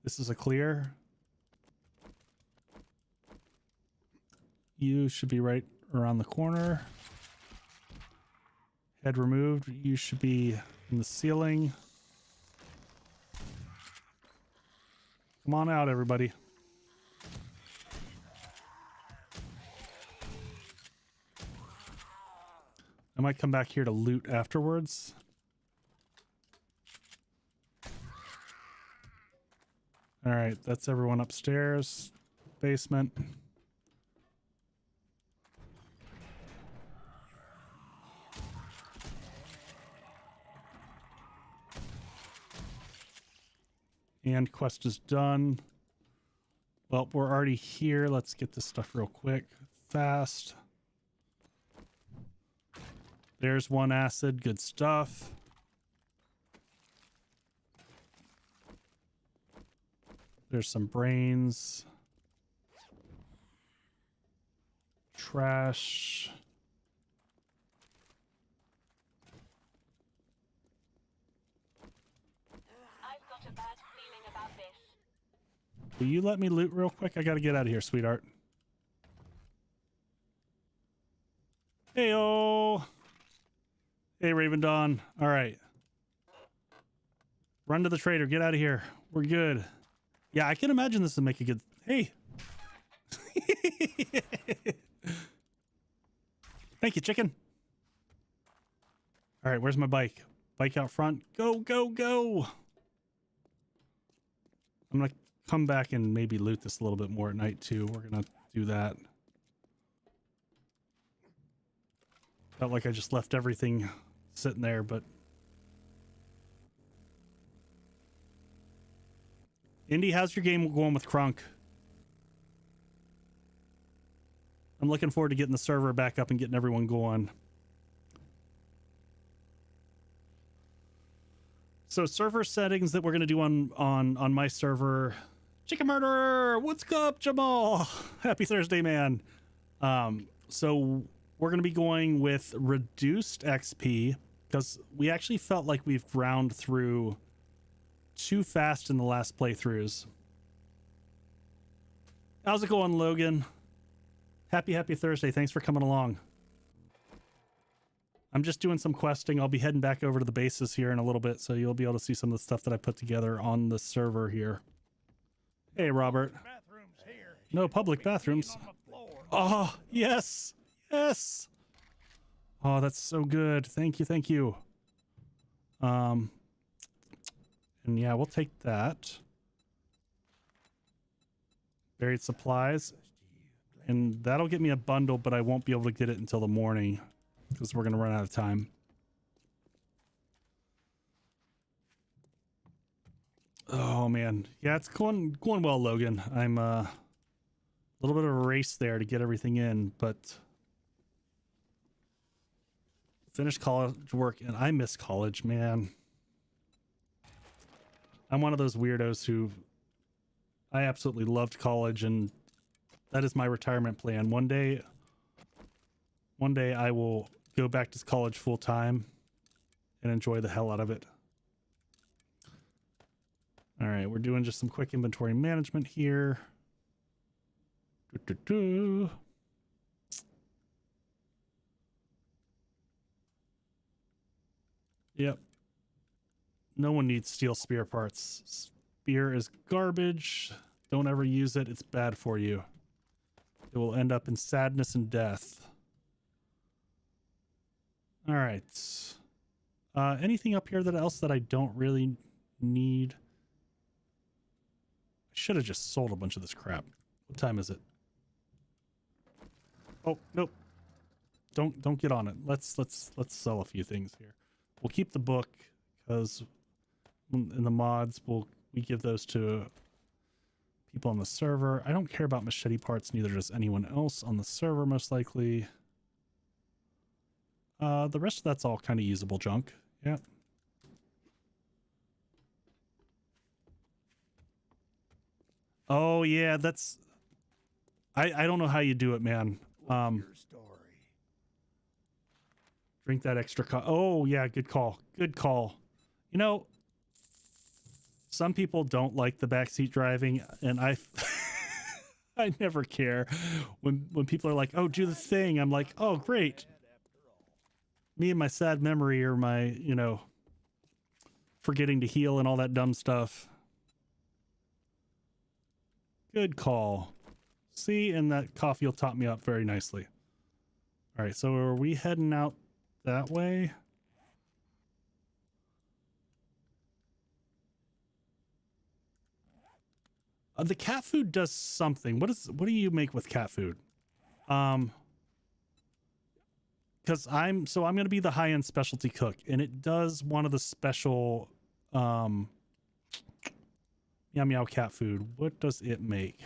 This is a clear. You should be right around the corner. Head removed. You should be in the ceiling. Come on out, everybody. I might come back here to loot afterwards. All right, that's everyone upstairs. Basement. And quest is done. Well, we're already here. Let's get this stuff real quick. Fast. There's one acid. Good stuff. There's some brains. Trash. I've got a bad feeling about this. Will you let me loot real quick? I gotta get out of here, sweetheart. Heyo. Hey, Raven Dawn. All right. Run to the trader. Get out of here. We're good. Yeah, I can imagine this would make a good... Hey! Thank you, chicken. All right, where's my bike? Bike out front. Go, go, go! I'm gonna come back and maybe loot this a little bit more at night, too. We're gonna do that. Felt like I just left everything sitting there, but... Indy, how's your game going with Crunk? I'm looking forward to getting the server back up and getting everyone going. So server settings that we're going to do on my server. Chicken Murderer, what's up, Jamal? Happy Thursday, man. So we're going to be going with reduced XP because we actually felt like we've ground through too fast in the last playthroughs. How's it going, Logan? Happy Thursday. Thanks for coming along. I'm just doing some questing. I'll be heading back over to the bases here in a little bit, so you'll be able to see some of the stuff that I put together on the server here. Hey, Robert. Bathrooms here. No public bathrooms. Oh, yes. Yes. Oh, that's so good. Thank you. Thank you. And yeah, we'll take that. Buried supplies. And that'll get me a bundle, but I won't be able to get it until the morning because we're going to run out of time. Oh, man. Yeah, it's going well, Logan. I'm a little bit of a race there to get everything in, but finished college work, and I miss college, man. I'm one of those weirdos who I absolutely loved college, and that is my retirement plan. One day I will go back to college full time and enjoy the hell out of it. All right, we're doing just some quick inventory management here. Yep. No one needs steel spear parts. Spear is garbage. Don't ever use it. It's bad for you. It will end up in sadness and death. All right. Anything up here else that I don't really need? I should have just sold a bunch of this crap. What time is it? Oh, nope. Don't get on it. Let's sell a few things here. We'll keep the book because in the mods we give those to people on the server. I don't care about machete parts, neither does anyone else on the server, most likely. The rest of that's all kind of usable junk. Yeah. Oh yeah, that's I don't know how you do it, man. Your story. Drink that extra oh yeah, good call. Good call. You know, some people don't like the backseat driving, and I never care when people are like, "Oh, do the thing." I'm like, "Oh, great." Me and my sad memory, or my, you know, forgetting to heal and all that dumb stuff. Good call. See, and that coffee will top me up very nicely. All right, so are we heading out that way? The cat food does something. What do you make with cat food? Because I'm going to be the high-end specialty cook, and it does one of the special meow meow cat food. What does it make?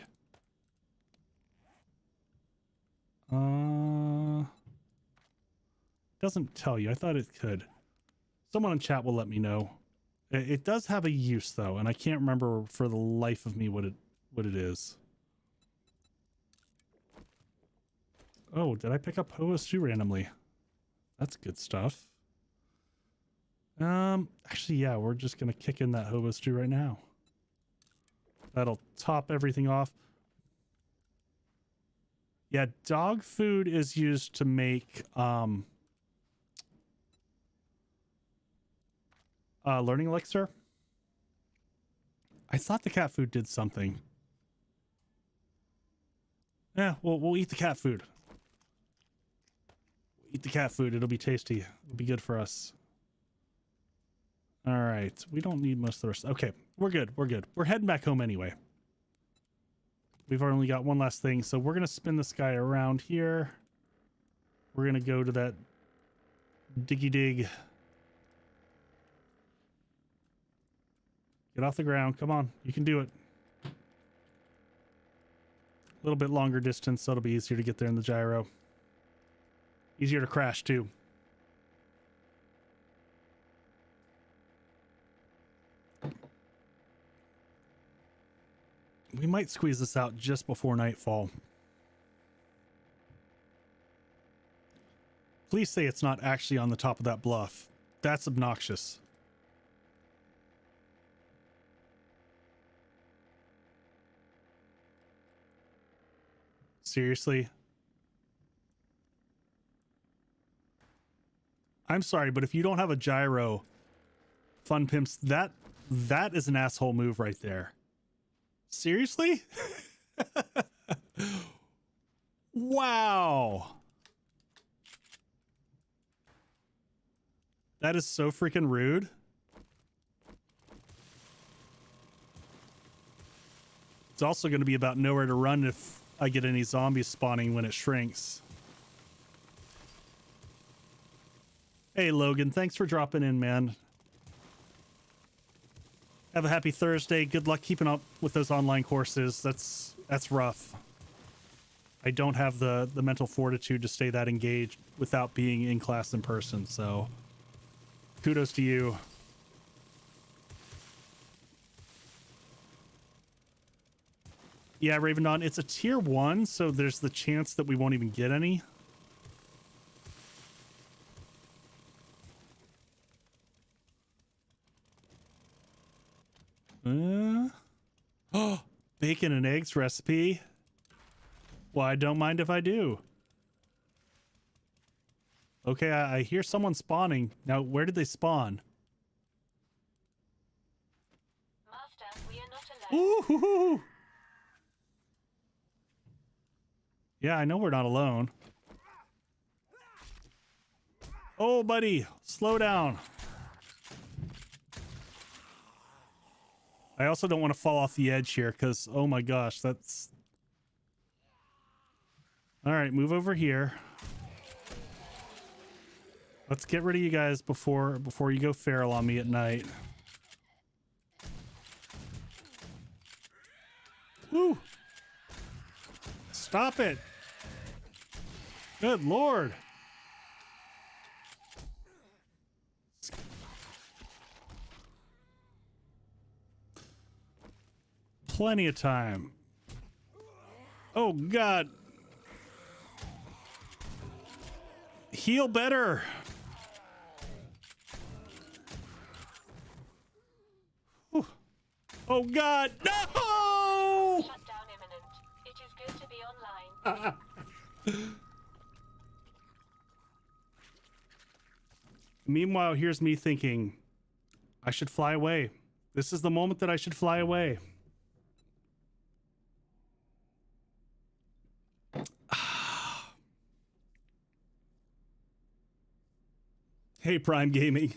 Doesn't tell you. I thought it could. Someone in chat will let me know. It does have a use though, and I can't remember for the life of me what it is. Oh, did I pick up Hoa stew randomly? That's good stuff. Actually, yeah, we're just gonna kick in that Hoa stew right now. That'll top everything off. Yeah, dog food is used to make learning elixir. I thought the cat food did something. Yeah, we'll eat the cat food. Eat the cat food. It'll be tasty. It'll be good for us. All right. We don't need most of the rest. Okay. We're good. We're good. We're heading back home anyway. We've only got one last thing. So we're going to spin this guy around here. We're going to go to that diggy dig. Get off the ground. Come on. You can do it. A little bit longer distance, so it'll be easier to get there in the gyro. Easier to crash, too. We might squeeze this out just before nightfall. Please say it's not actually on the top of that bluff. That's obnoxious. Seriously? I'm sorry, but if you don't have a gyro, Fun Pimps, that is an asshole move right there. Seriously? Wow. That is so freaking rude. It's also going to be about nowhere to run if I get any zombies spawning when it shrinks. Hey, Logan, thanks for dropping in, man. Have a happy Thursday. Good luck keeping up with those online courses. That's rough. I don't have the mental fortitude to stay that engaged without being in class in person, so kudos to you. Yeah, Raven Dawn, it's a tier 1, so there's the chance that we won't even get any. Oh, bacon and eggs recipe. Well, I don't mind if I do. Okay, I hear someone spawning. Now, where did they spawn? Master, we are not alone. Ooh! Yeah, I know we're not alone. Oh, buddy, slow down. I also don't want to fall off the edge here because, oh my gosh, that's... All right, move over here. Let's get rid of you guys before you go feral on me at night. Woo! Stop it! Good Lord! Plenty of time. Oh God. Heal better. Whew. Oh God, no! Shutdown imminent. It is good to be online. Meanwhile, here's me thinking, I should fly away. This is the moment that I should fly away. Hey, Prime Gaming.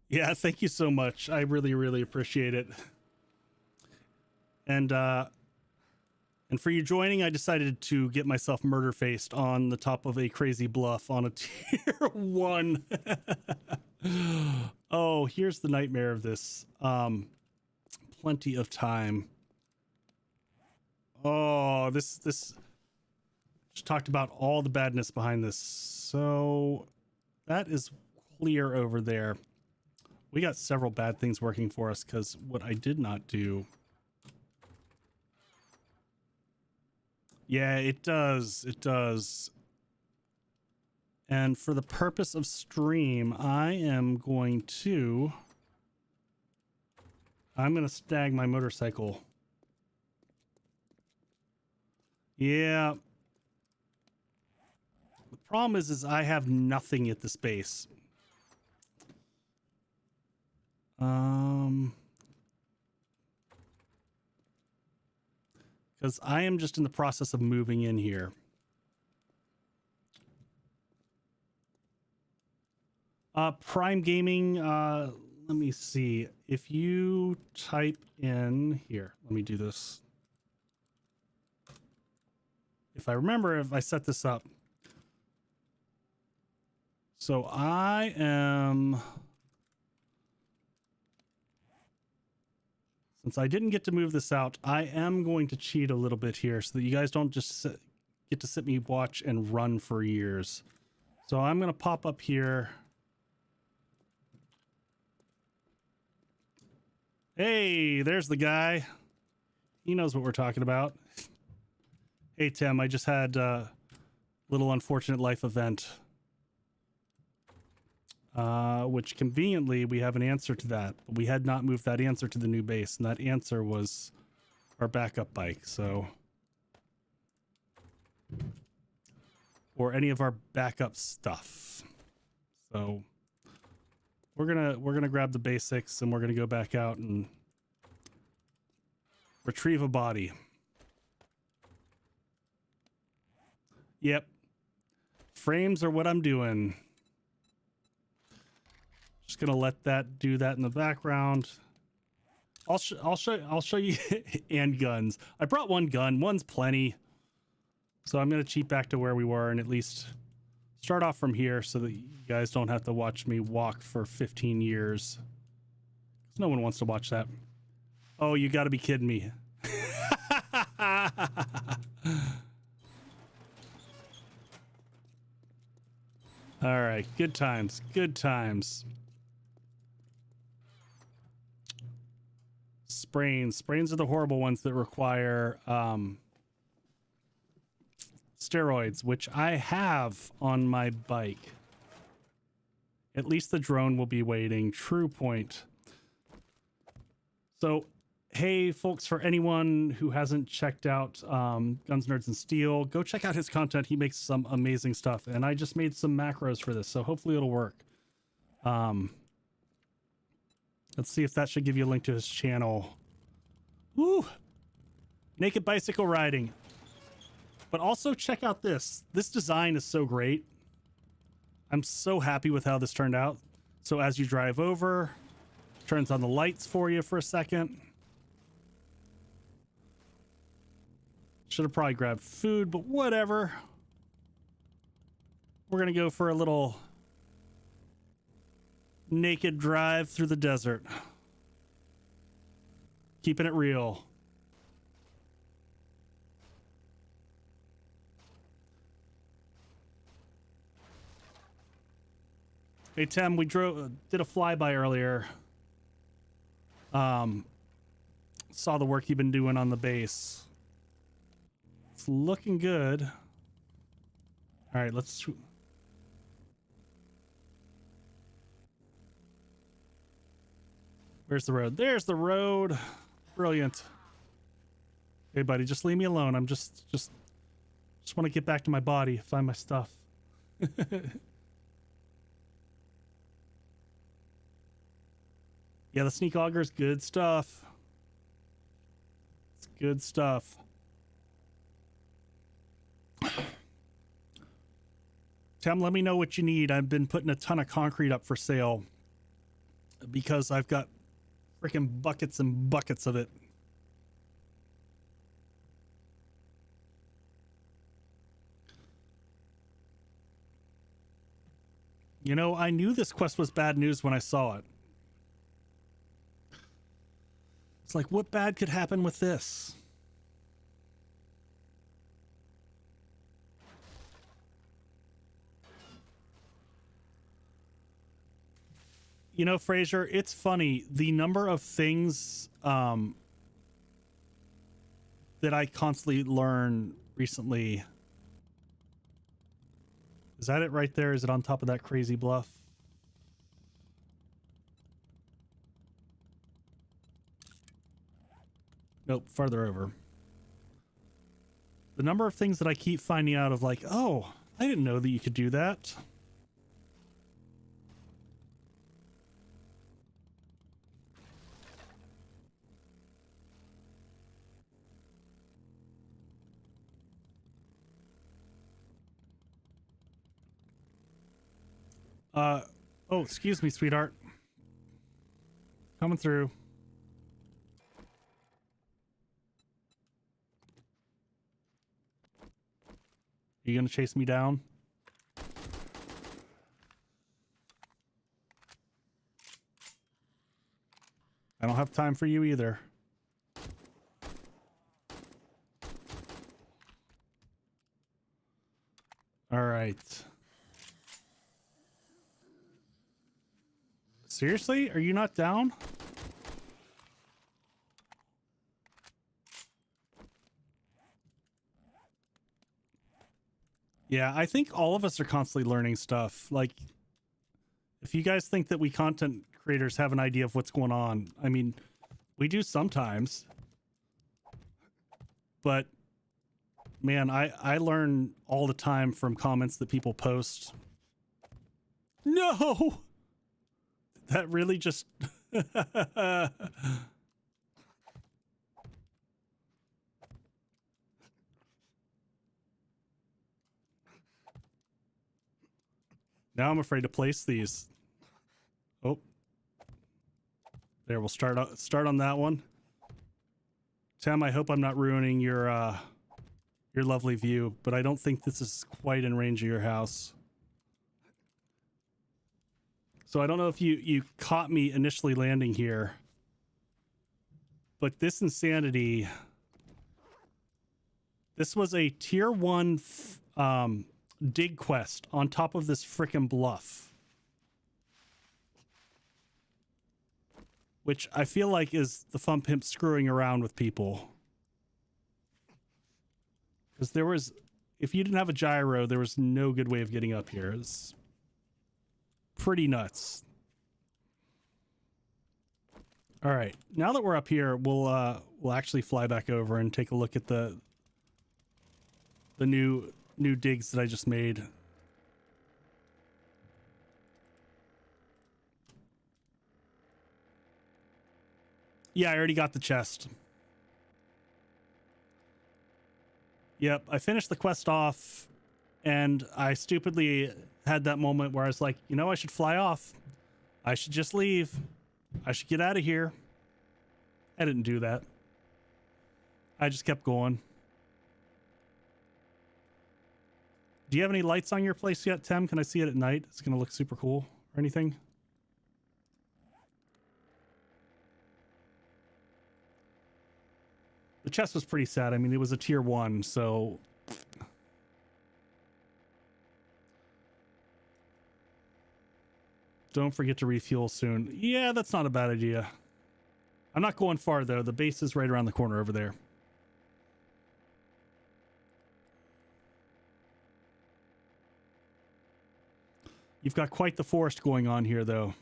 Yeah, thank you so much. I really, really appreciate it. And for you joining, I decided to get myself murder-faced on the top of a crazy bluff on a tier 1. Oh, here's the nightmare of this. Plenty of time. Oh, this just talked about all the badness behind this. So that is clear over there. We got several bad things working for us because what I did not do. Yeah, it does. It does. And for the purpose of stream, I'm going to snag my motorcycle. Yeah. The problem is I have nothing at this base. Because I am just in the process of moving in here. Prime Gaming, let me see. If you type in here, let me do this. If I remember, if I set this up. So I am, since I didn't get to move this out, I am going to cheat a little bit here so that you guys don't just get to sit me watch and run for years. So I'm going to pop up here. Hey, there's the guy. He knows what we're talking about. Hey, Tim, I just had a little unfortunate life event. Which conveniently we have an answer to that. But we had not moved that answer to the new base, and that answer was our backup bike, so. Or any of our backup stuff. So we're gonna grab the basics and we're gonna go back out and retrieve a body. Yep. Frames are what I'm doing. Just gonna let that do that in the background. I'll show you and guns. I brought one gun, one's plenty. So I'm gonna cheat back to where we were and at least start off from here so that you guys don't have to watch me walk for 15 years. No one wants to watch that. Oh, you gotta be kidding me. All right, good times, good times. Sprains are the horrible ones that require steroids, which I have on my bike. At least the drone will be waiting. True point. So, hey, folks, for anyone who hasn't checked out Guns, Nerds, and Steel, go check out his content. He makes some amazing stuff, and I just made some macros for this, so hopefully it'll work. Let's see if that should give you a link to his channel. Woo! Naked bicycle riding. But also check out this. This design is so great. I'm so happy with how this turned out. So as you drive over, turns on the lights for you for a second. Should have probably grabbed food, but whatever. We're gonna go for a little naked drive through the desert. Keeping it real. Hey Tim, we did a flyby earlier. Saw the work you've been doing on the base. It's looking good. All right, let's. Where's the road? There's the road. Brilliant. Hey, buddy, just leave me alone. I'm just want to get back to my body, find my stuff. Yeah, the sneak auger is good stuff. It's good stuff. Tim, let me know what you need. I've been putting a ton of concrete up for sale because I've got freaking buckets and buckets of it. You know, I knew this quest was bad news when I saw it. It's like, what bad could happen with this? You know, Fraser, it's funny. The number of things that I constantly learn recently. Is that it right there? Is it on top of that crazy bluff? Nope, farther over. The number of things that I keep finding out of, like, oh, I didn't know that you could do that. Oh, excuse me, sweetheart. Coming through. You gonna chase me down? I don't have time for you either. All right. Seriously? Are you not down? Yeah, I think all of us are constantly learning stuff. Like, if you guys think that we content creators have an idea of what's going on, I mean, we do sometimes. But, man, I learn all the time from comments that people post. No! That really just... Now I'm afraid to place these. Oh. There, we'll start on that one. Tim, I hope I'm not ruining your lovely view, but I don't think this is quite in range of your house. So I don't know if you caught me initially landing here, but this insanity, this was a tier 1 dig quest on top of this frickin' bluff, which I feel like is the fun pimp screwing around with people. Because there was, if you didn't have a gyro, there was no good way of getting up here. It's pretty nuts. All right, now that we're up here, we'll actually fly back over and take a look at the new digs that I just made. Yeah, I already got the chest. Yep, I finished the quest off, and I stupidly had that moment where I was like, you know, I should fly off. I should just leave. I should get out of here. I didn't do that. I just kept going. Do you have any lights on your place yet, Tim? Can I see it at night? It's going to look super cool or anything. The chest was pretty sad. I mean, it was a tier 1, so... Don't forget to refuel soon. Yeah, that's not a bad idea. I'm not going far, though. The base is right around the corner over there. You've got quite the forest going on here, though.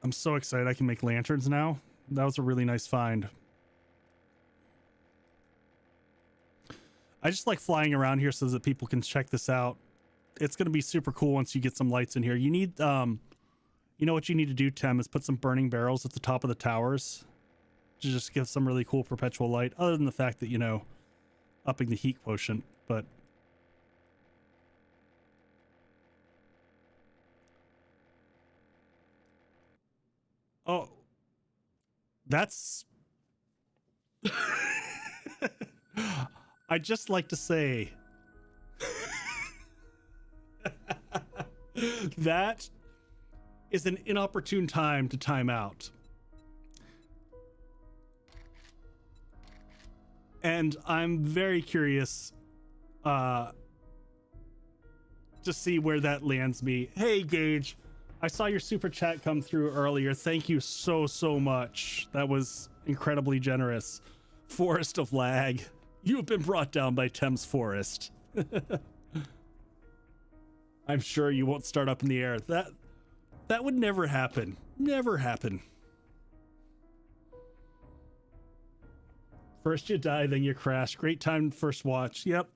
I'm so excited I can make lanterns now. That was a really nice find. I just like flying around here so that people can check this out. It's going to be super cool once you get some lights in here. You need, you know what you need to do, Tim, is put some burning barrels at the top of the towers to just give some really cool perpetual light, other than the fact that, you know, upping the heat quotient, but... Oh, that's... I'd just like to say that is an inopportune time to time out. And I'm very curious to see where that lands me. Hey, Gage, I saw your super chat come through earlier. Thank you so much. That was incredibly generous. Forest of Lag. You have been brought down by Thames Forest. I'm sure you won't start up in the air. That would never happen. Never happen. First you die, then you crash. Great time first watch. Yep.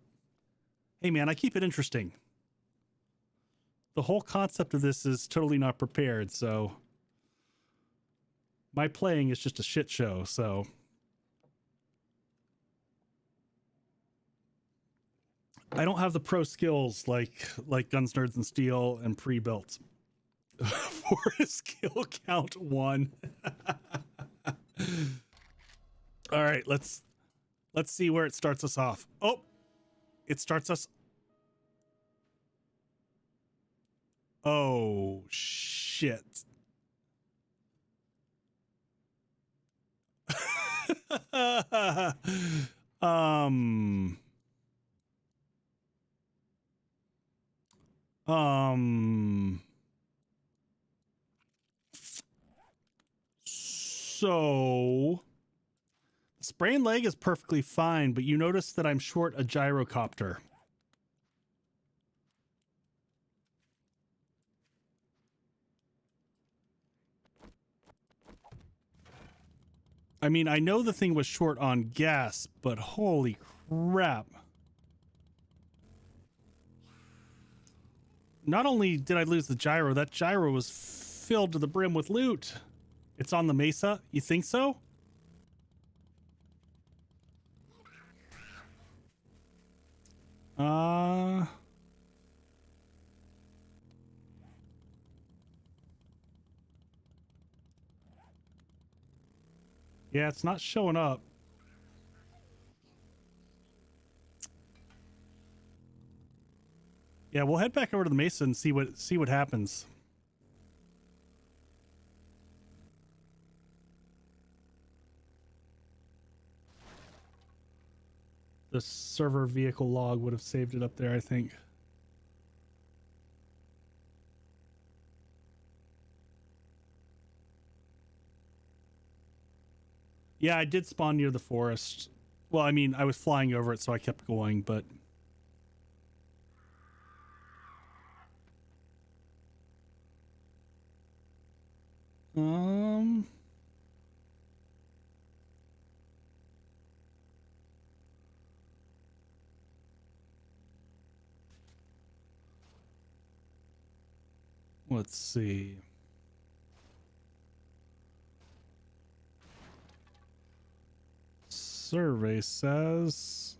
Hey man, I keep it interesting. The whole concept of this is totally not prepared, so my playing is just a shit show, so I don't have the pro skills like Guns, Nerds, and Steel and pre-built for a skill count 1. All right, let's see where it starts us off. Oh, it starts us. Oh shit. um so the sprained leg is perfectly fine, but you notice that I'm short a gyrocopter. I mean, I know the thing was short on gas, but holy crap. Not only did I lose the gyro, that gyro was filled to the brim with loot. It's on the mesa. You think so? Yeah, it's not showing up. Yeah, we'll head back over to the mesa and see what happens. The server vehicle log would have saved it up there, I think. Yeah, I did spawn near the forest. Well, I mean, I was flying over it, so I kept going, but... Let's see. Survey says...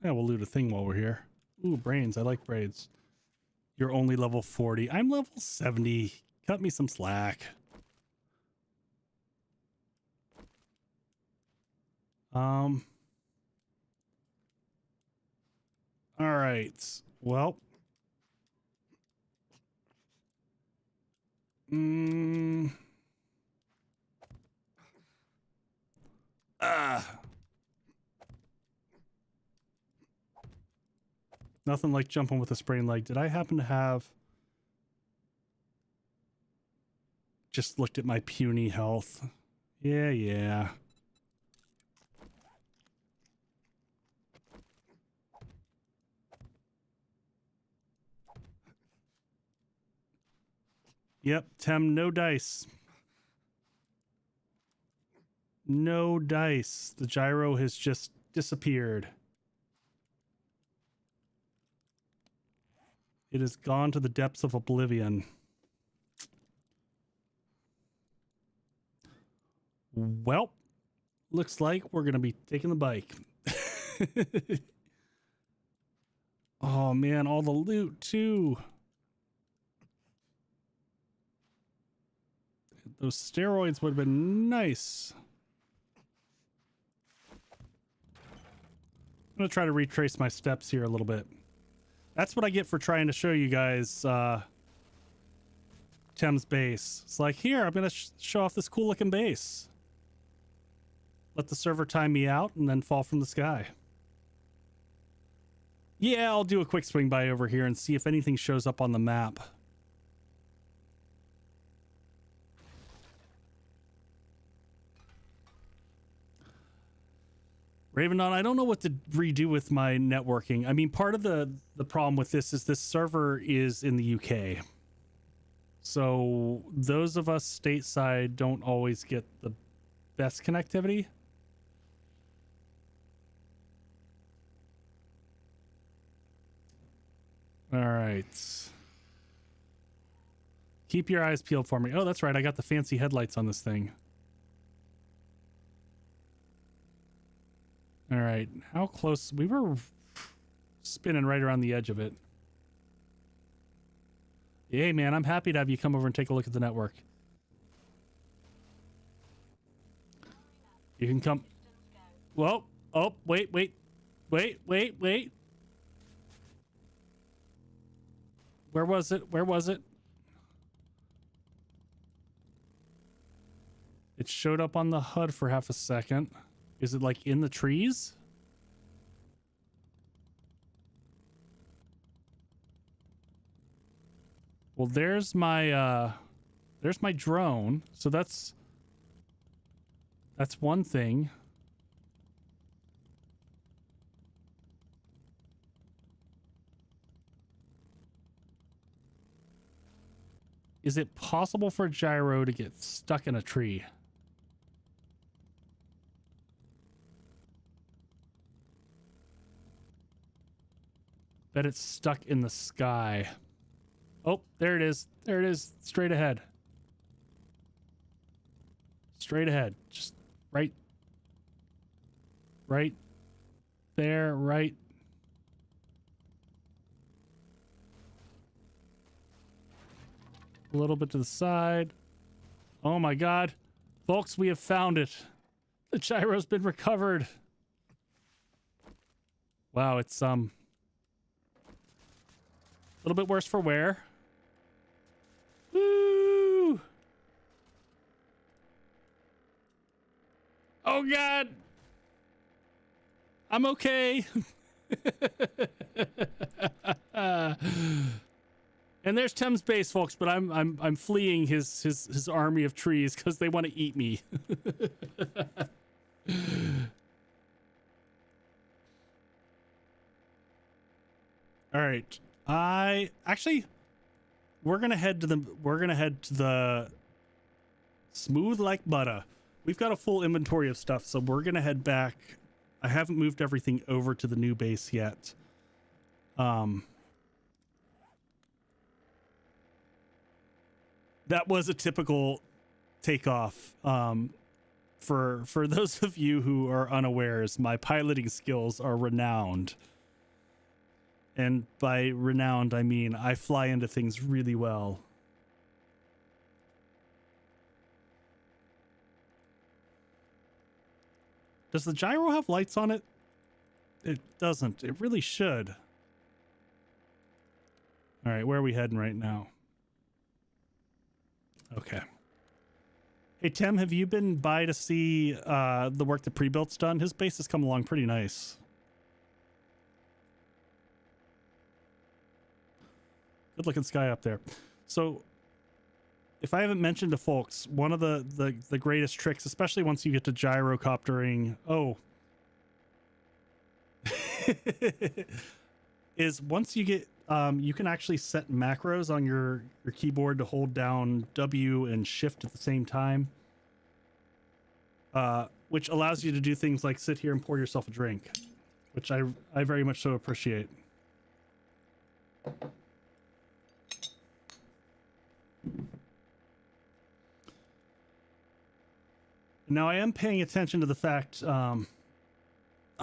Yeah, we'll loot a thing while we're here. Ooh, brains. I like braids. You're only level 40. I'm level 70. Cut me some slack. All right. Well. Nothing like jumping with a sprained leg. Did I happen to have... Just looked at my puny health. Yeah. Yep, Tem, no dice. No dice. The gyro has just disappeared. It has gone to the depths of oblivion. Well, looks like we're going to be taking the bike. Oh man, all the loot too. Those steroids would have been nice. I'm going to try to retrace my steps here a little bit. That's what I get for trying to show you guys Tem's base. It's like, here, I'm going to show off this cool looking base. Let the server time me out and then fall from the sky. Yeah, I'll do a quick swing by over here and see if anything shows up on the map. Ravenon, I don't know what to redo with my networking. I mean, part of the problem with this is this server is in the UK. So those of us stateside don't always get the best connectivity. All right. Keep your eyes peeled for me. Oh, that's right. I got the fancy headlights on this thing. All right, how close? We were spinning right around the edge of it. Hey, man, I'm happy to have you come over and take a look at the network. You can come. Whoa. Oh, wait. Where was it? It showed up on the HUD for half a second. Is it like in the trees? Well, there's my drone. So that's one thing. Is it possible for a gyro to get stuck in a tree? Bet it's stuck in the sky. Oh, there it is. There it is. Straight ahead. Straight ahead. Just right there, right. A little bit to the side. Oh my God. Folks, we have found it. The gyro's been recovered. Wow, it's a little bit worse for wear. Woo! Oh God. I'm okay. And there's Tem's base, folks, but I'm fleeing his army of trees because they want to eat me. All right. We're gonna head to the smooth like butter. We've got a full inventory of stuff, so we're gonna head back. I haven't moved everything over to the new base yet. That was a typical takeoff. For those of you who are unawares, my piloting skills are renowned. And by renowned, I mean I fly into things really well. Does the gyro have lights on it? It doesn't. It really should. All right, where are we heading right now? Okay. Hey, Tim, have you been by to see the work that Pre-Built's done? His base has come along pretty nice. Good looking sky up there. So if I haven't mentioned to folks, one of the greatest tricks, especially once you get to gyrocoptering, is once you get, you can actually set macros on your keyboard to hold down W and Shift at the same time, which allows you to do things like sit here and pour yourself a drink, which I very much so appreciate. Now I am paying attention to the fact, I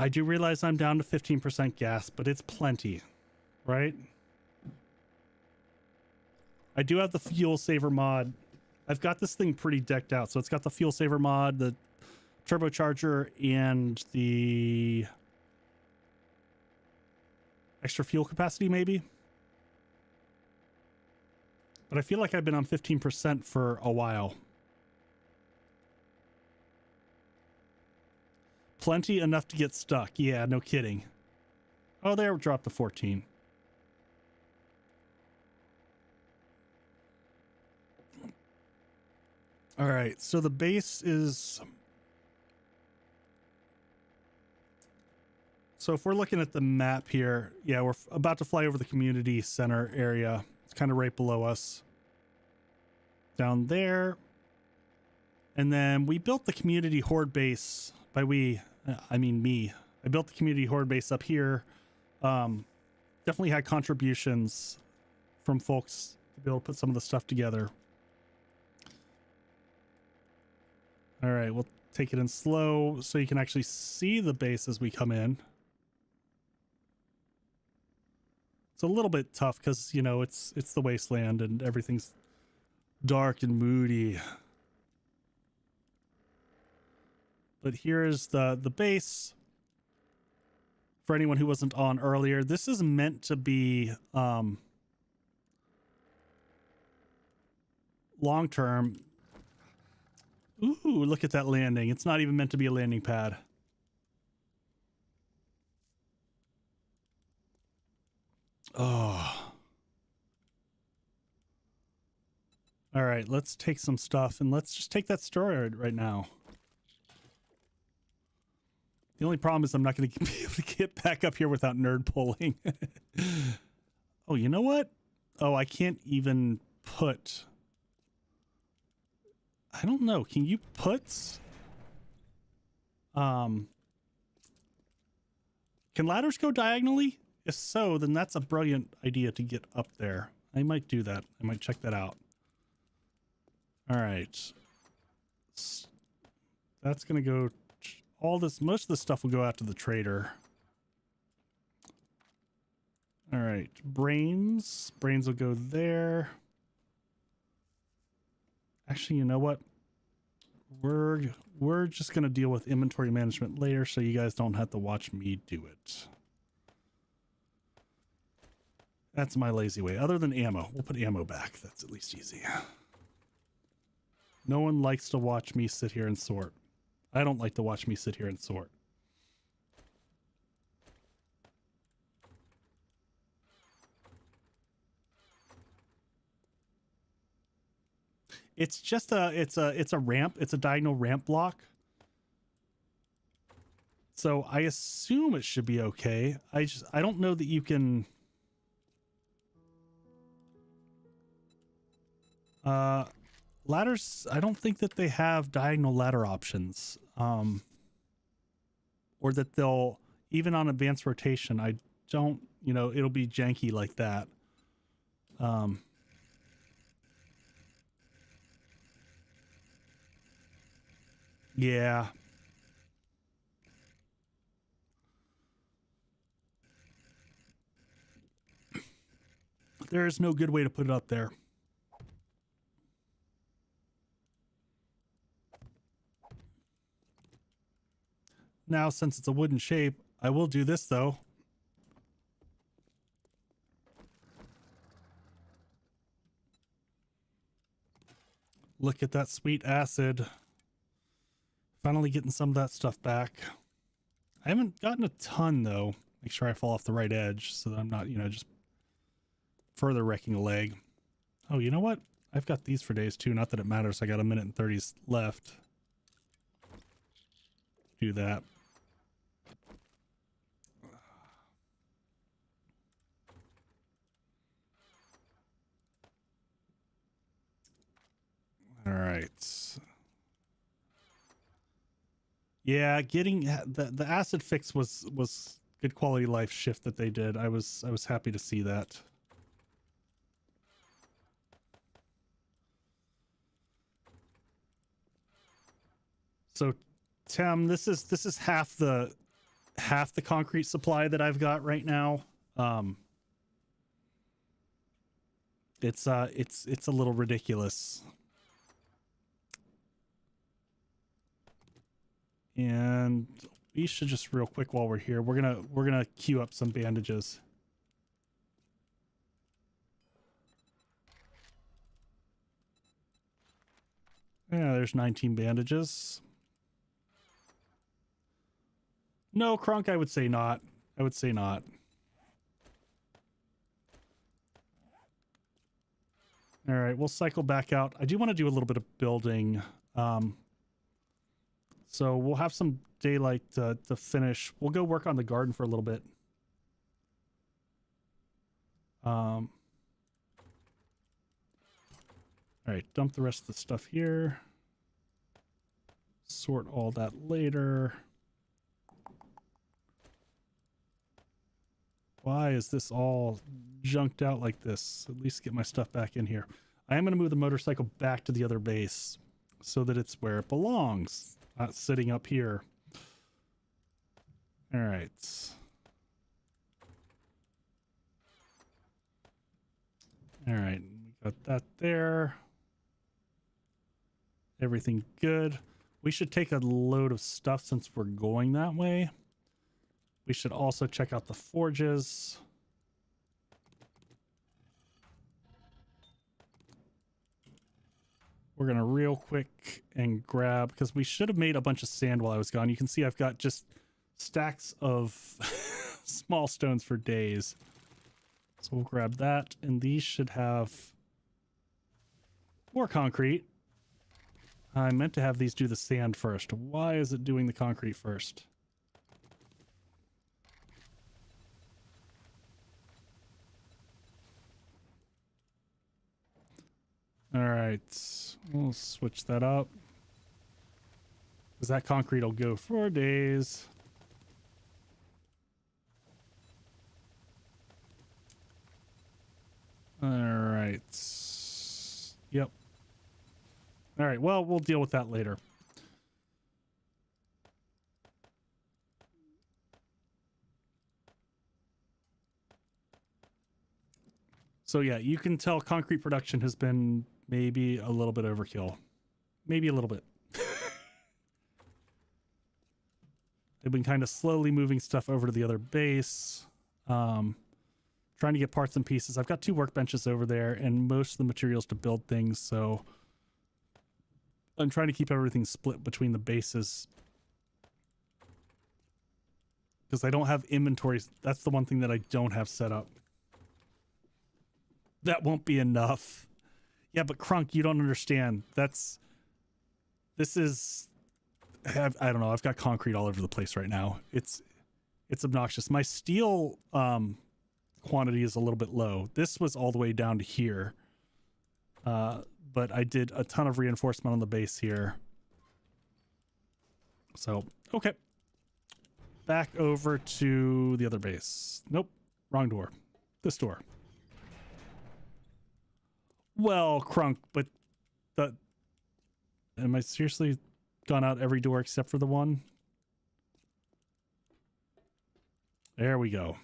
do realize I'm down to 15% gas, but it's plenty, right? I do have the fuel saver mod. I've got this thing pretty decked out. So it's got the fuel saver mod, the turbocharger, and the extra fuel capacity maybe. But I feel like I've been on 15% for a while. Plenty enough to get stuck. Yeah, no kidding. Oh, there, dropped to 14. All right, so the base is... So if we're looking at the map here, yeah, we're about to fly over the community center area. It's kind of right below us. Down there. And then we built the community horde base. By we, I mean me. I built the community horde base up here. Definitely had contributions from folks to be able to put some of the stuff together. All right, well, take it in slow so you can actually see the base as we come in. It's a little bit tough because, you know, it's the wasteland and everything's dark and moody. But here is the base. For anyone who wasn't on earlier, this is meant to be long-term. Ooh, look at that landing. It's not even meant to be a landing pad. Oh. All right, let's take some stuff and let's just take that storage right now. The only problem is I'm not going to be able to get back up here without nerd pulling. Oh, you know what? Oh, I can't even put... I don't know. Can you put... Can ladders go diagonally? If so, then that's a brilliant idea to get up there. I might do that. I might check that out. All right. That's going to go... most of the stuff will go out to the trader. All right, brains will go there. Actually, you know what? We're just gonna deal with inventory management later, so you guys don't have to watch me do it. That's my lazy way. Other than ammo, we'll put ammo back. That's at least easy. No one likes to watch me sit here and sort. I don't like to watch me sit here and sort. It's just it's a ramp. It's a diagonal ramp block. So I assume it should be okay. I don't know that you can ladders. I don't think that they have diagonal ladder options. Or that they'll, even on advanced rotation, I don't, you know, it'll be janky like that. Yeah. There is no good way to put it up there. Now, since it's a wooden shape, I will do this though. Look at that sweet acid. Finally getting some of that stuff back. I haven't gotten a ton though. Make sure I fall off the right edge so that I'm not, you know, just further wrecking a leg. Oh, you know what? I've got these for days too. Not that it matters. I got a minute and 30s left. Do that. All right. Yeah, getting the acid fix was good quality life shift that they did. I was happy to see that. So, Tim, this is half the concrete supply that I've got right now. It's a little ridiculous. And we should just real quick while we're here, we're gonna queue up some bandages. Yeah, there's 19 bandages. No, Krunk, I would say not. I would say not. All right, we'll cycle back out. I do want to do a little bit of building. So we'll have some daylight to finish. We'll go work on the garden for a little bit. All right, dump the rest of the stuff here. Sort all that later. Why is this all junked out like this? At least get my stuff back in here. I am going to move the motorcycle back to the other base so that it's where it belongs. not sitting up here. All right. All right, we got that there. Everything good. We should take a load of stuff since we're going that way. We should also check out the forges. We're going to real quick and grab, because we should have made a bunch of sand while I was gone. You can see I've got just stacks of small stones for days. So we'll grab that, and these should have more concrete. I meant to have these do the sand first. Why is it doing the concrete first? All right, we'll switch that up. Because that concrete will go for days. All right. Yep. All right, well, we'll deal with that later. So yeah, you can tell concrete production has been maybe a little bit overkill. Maybe a little bit. They've been kind of slowly moving stuff over to the other base. Trying to get parts and pieces. I've got 2 workbenches over there and most of the materials to build things, so I'm trying to keep everything split between the bases. Because I don't have inventories. That's the one thing that I don't have set up. That won't be enough. Yeah, but Crunk, you don't understand. This is... I don't know. I've got concrete all over the place right now. It's obnoxious. My steel quantity is a little bit low. This was all the way down to here. But I did a ton of reinforcement on the base here. So, okay. Back over to the other base. Nope. Wrong door. This door. Well, Crunk, but am I seriously gone out every door except for the one? There we go.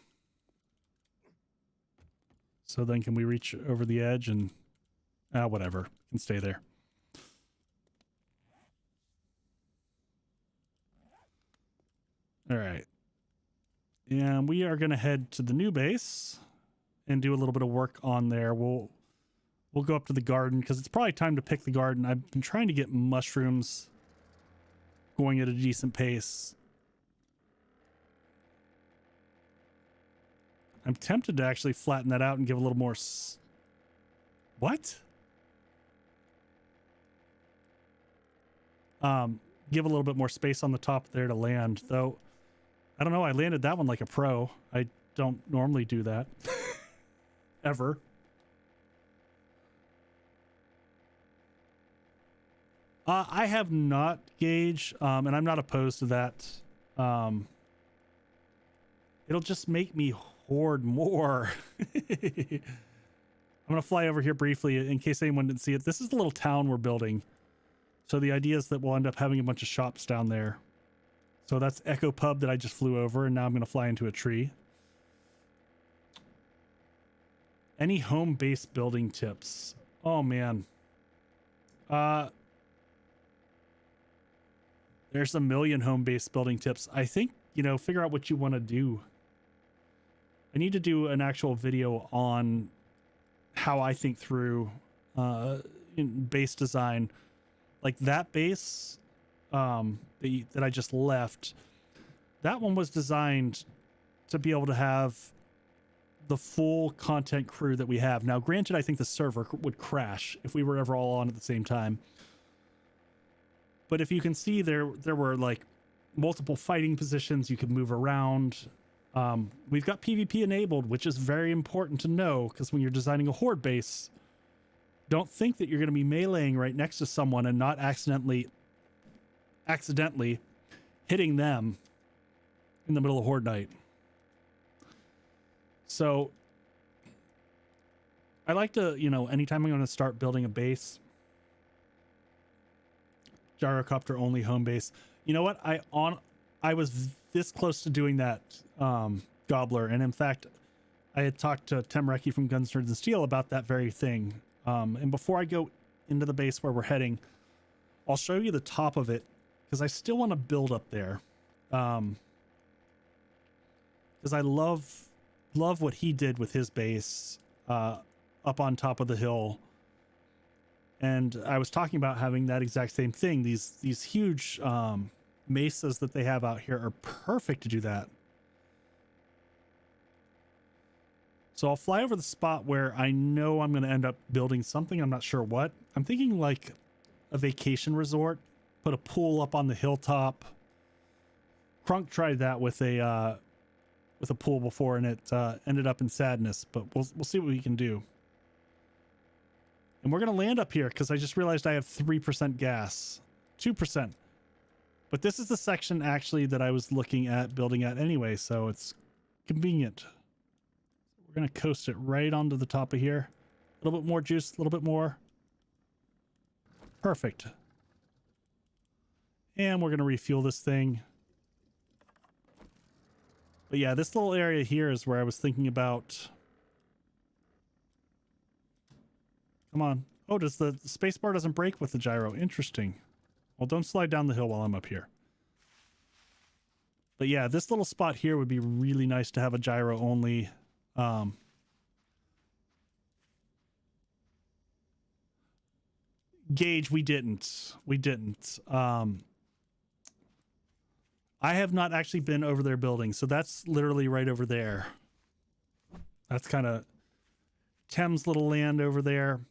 So then can we reach over the edge and whatever, can stay there. All right. And we are going to head to the new base and do a little bit of work on there. We'll go up to the garden because it's probably time to pick the garden. I've been trying to get mushrooms going at a decent pace. I'm tempted to actually flatten that out and give a little more... What? Give a little bit more space on the top there to land, though. I don't know. I landed that one like a pro. I don't normally do that. Ever. I have not, Gage, and I'm not opposed to that. It'll just make me hoard more. I'm going to fly over here briefly in case anyone didn't see it. This is the little town we're building. So the idea is that we'll end up having a bunch of shops down there. So that's Echo Pub that I just flew over, and now I'm going to fly into a tree. Any home-based building tips? Oh, man. There's a million home-based building tips. I think, figure out what you want to do. I need to do an actual video on how I think through base design. Like that base that I just left, that one was designed to be able to have the full content crew that we have. Now, granted, I think the server would crash if we were ever all on at the same time. But if you can see, there were like multiple fighting positions. You could move around. We've got PvP enabled, which is very important to know because when you're designing a horde base, don't think that you're going to be meleeing right next to someone and not accidentally hitting them in the middle of horde night. So I like to, anytime I'm going to start building a base, gyrocopter only home base. You know what? I was this close to doing that, Gobbler, and in fact, I had talked to Tim Recchi from Guns, Nerds, and Steel about that very thing. And before I go into the base where we're heading, I'll show you the top of it because I still want to build up there. Because I love what he did with his base up on top of the hill. And I was talking about having that exact same thing. These huge mesas that they have out here are perfect to do that. So I'll fly over the spot where I know I'm going to end up building something. I'm not sure what. I'm thinking like a vacation resort. Put a pool up on the hilltop. Crunk tried that with a pool before, and it ended up in sadness. But we'll see what we can do. And we're going to land up here because I just realized I have 3% gas. 2%. But this is the section actually that I was looking at building at anyway, so it's convenient. We're going to coast it right onto the top of here. A little bit more juice, a little bit more. Perfect. And we're going to refuel this thing. But yeah, this little area here is where I was thinking about. Come on. Oh, does the space bar doesn't break with the gyro. Interesting. Well, don't slide down the hill while I'm up here. But yeah, this little spot here would be really nice to have a gyro only. Gauge, we didn't. I have not actually been over their building, so that's literally right over there. That's kind of Thames little land over there.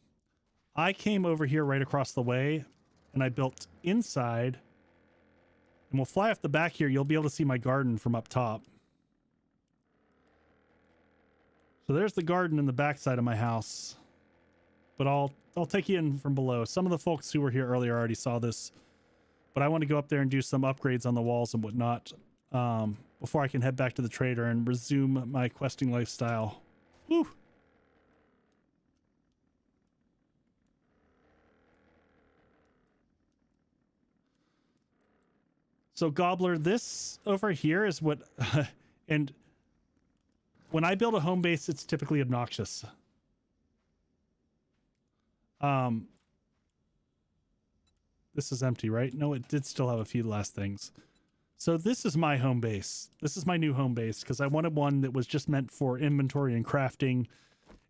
I came over here right across the way, and I built inside. And we'll fly off the back here. You'll be able to see my garden from up top. So there's the garden in the backside of my house. But I'll take you in from below. Some of the folks who were here earlier already saw this. But I want to go up there and do some upgrades on the walls and whatnot before I can head back to the trader and resume my questing lifestyle. Woo! So Gobbler, this over here is what, and when I build a home base, it's typically obnoxious. This is empty, right? No, it did still have a few last things. So this is my home base. This is my new home base because I wanted one that was just meant for inventory and crafting,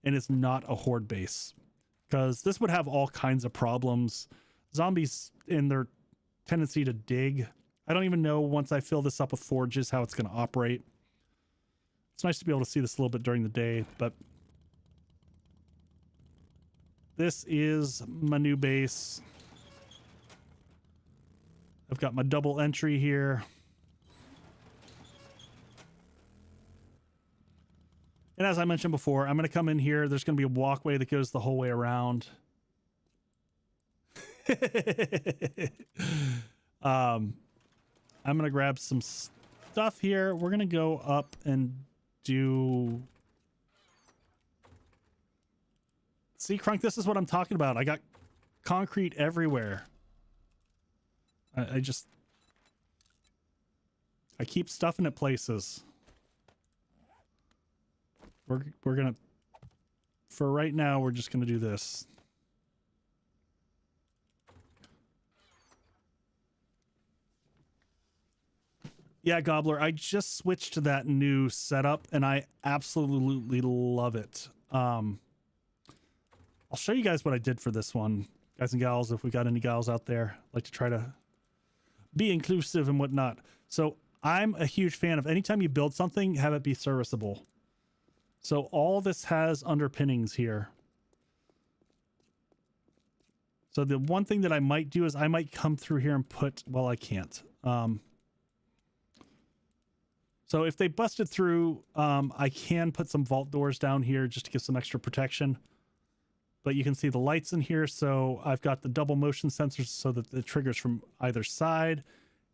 and it's not a horde base because this would have all kinds of problems. Zombies in their tendency to dig. I don't even know once I fill this up with forges how it's going to operate. It's nice to be able to see this a little bit during the day, but this is my new base. I've got my double entry here. And as I mentioned before, I'm going to come in here. There's going to be a walkway that goes the whole way around. I'm going to grab some stuff here. We're going to go up and do... See, Crunk, this is what I'm talking about. I got concrete everywhere. I keep stuffing it places. We're going to... For right now, we're just going to do this. Yeah, Gobbler, I just switched to that new setup, and I absolutely love it. I'll show you guys what I did for this one, guys and gals, if we got any gals out there. I'd like to try to be inclusive and whatnot. So I'm a huge fan of anytime you build something, have it be serviceable. So all this has underpinnings here. So the one thing that I might do is I might come through here and put, well, I can't. So if they busted through, I can put some vault doors down here just to give some extra protection. But you can see the lights in here. So I've got the double motion sensors so that it triggers from either side.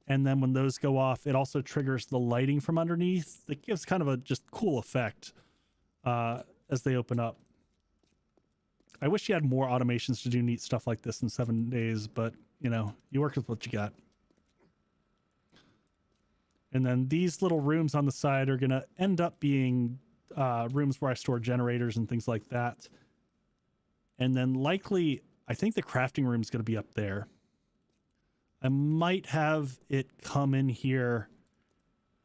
And then when those go off, it also triggers the lighting from underneath. It gives kind of a just cool effect as they open up. I wish you had more automations to do neat stuff like this in 7 days, but you know, you work with what you got. And then these little rooms on the side are going to end up being rooms where I store generators and things like that. And then likely, I think the crafting room is going to be up there. I might have it come in here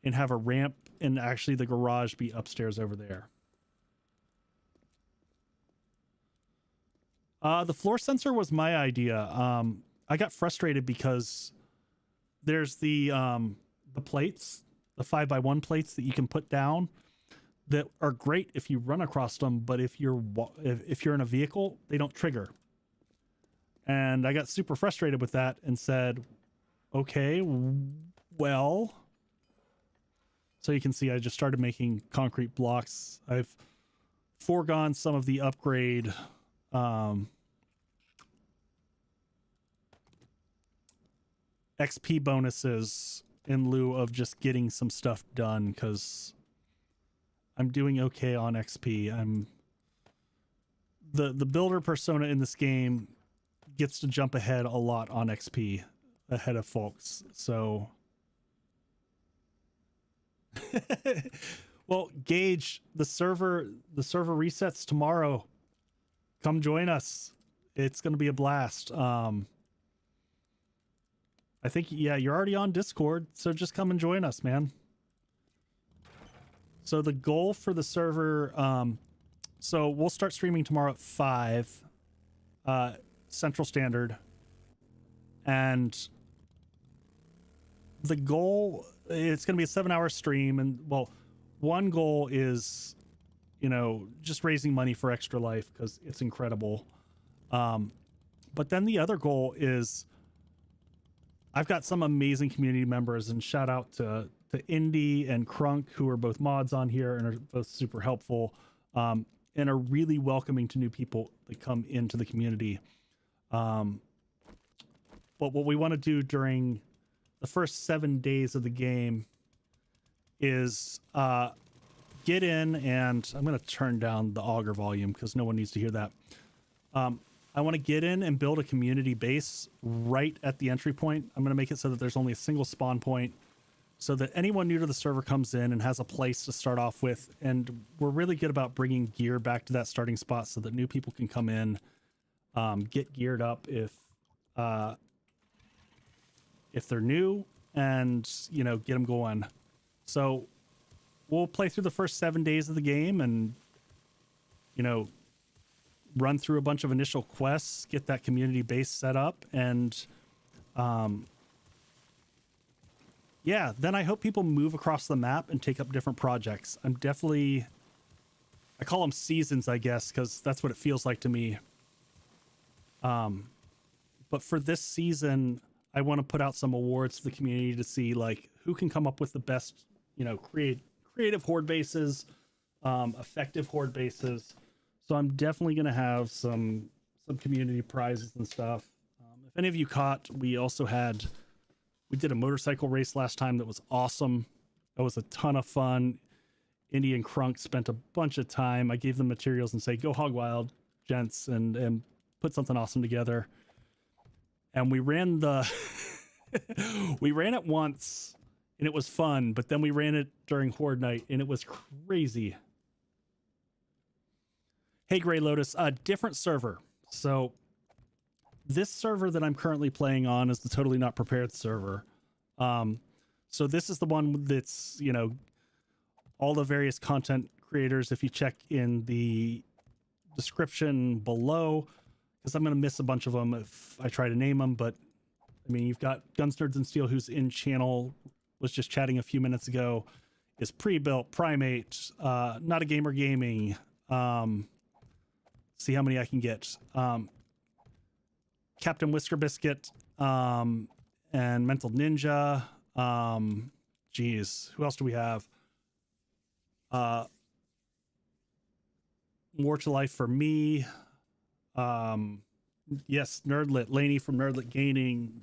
and have a ramp and actually the garage be upstairs over there. The floor sensor was my idea. I got frustrated because there's the plates, the 5x1 plates that you can put down that are great if you run across them, but if you're in a vehicle, they don't trigger. And I got super frustrated with that and said, okay, well, so you can see I just started making concrete blocks. I've foregone some of the upgrade XP bonuses in lieu of just getting some stuff done because I'm doing okay on XP. I'm the builder persona in this game gets to jump ahead a lot on XP ahead of folks. So well, Gage, the server resets tomorrow. Come join us. It's going to be a blast. I think, yeah, you're already on Discord, so just come and join us, man. So the goal for the server, so we'll start streaming tomorrow at 5 Central Standard. And the goal, it's going to be a 7-hour stream. And, well, one goal is, you know, just raising money for Extra Life because it's incredible. But then the other goal is I've got some amazing community members, and shout out to Indy and Crunk, who are both mods on here and are both super helpful, and are really welcoming to new people that come into the community. But what we want to do during the first 7 days of the game is get in, and I'm going to turn down the auger volume because no one needs to hear that. I want to get in and build a community base right at the entry point. I'm going to make it so that there's only a single spawn point so that anyone new to the server comes in and has a place to start off with. And we're really good about bringing gear back to that starting spot so that new people can come in, get geared up if they're new, and, you know, get them going. So we'll play through the first 7 days of the game and, you know, run through a bunch of initial quests, get that community base set up, and yeah, then I hope people move across the map and take up different projects. I call them seasons, I guess, because that's what it feels like to me. But for this season, I want to put out some awards to the community to see, like, who can come up with the best, you know, creative horde bases, effective horde bases. So I'm definitely going to have some community prizes and stuff. If any of you caught, we did a motorcycle race last time that was awesome. That was a ton of fun. Indy and Crunk spent a bunch of time. I gave them materials and say, go hog wild, gents, and put something awesome together. And we ran we ran it once and it was fun, but then we ran it during Horde night and it was crazy. Hey, Gray Lotus, different server. So this server that I'm currently playing on is the Totally Not Prepared server. So this is the one that's, you know, all the various content creators, if you check in the description below, because I'm going to miss a bunch of them if I try to name them. But, I mean, you've got Guns, Nerds, and Steel, who's in channel, was just chatting a few minutes ago, is Pre-Built, Primate, Not a Gamer Gaming, see how many I can get. Captain Whisker Biscuit, and Mental Ninja. Geez, who else do we have? More to Life for me. Yes, Nerdlit, Laney from Nerdlit Gaming,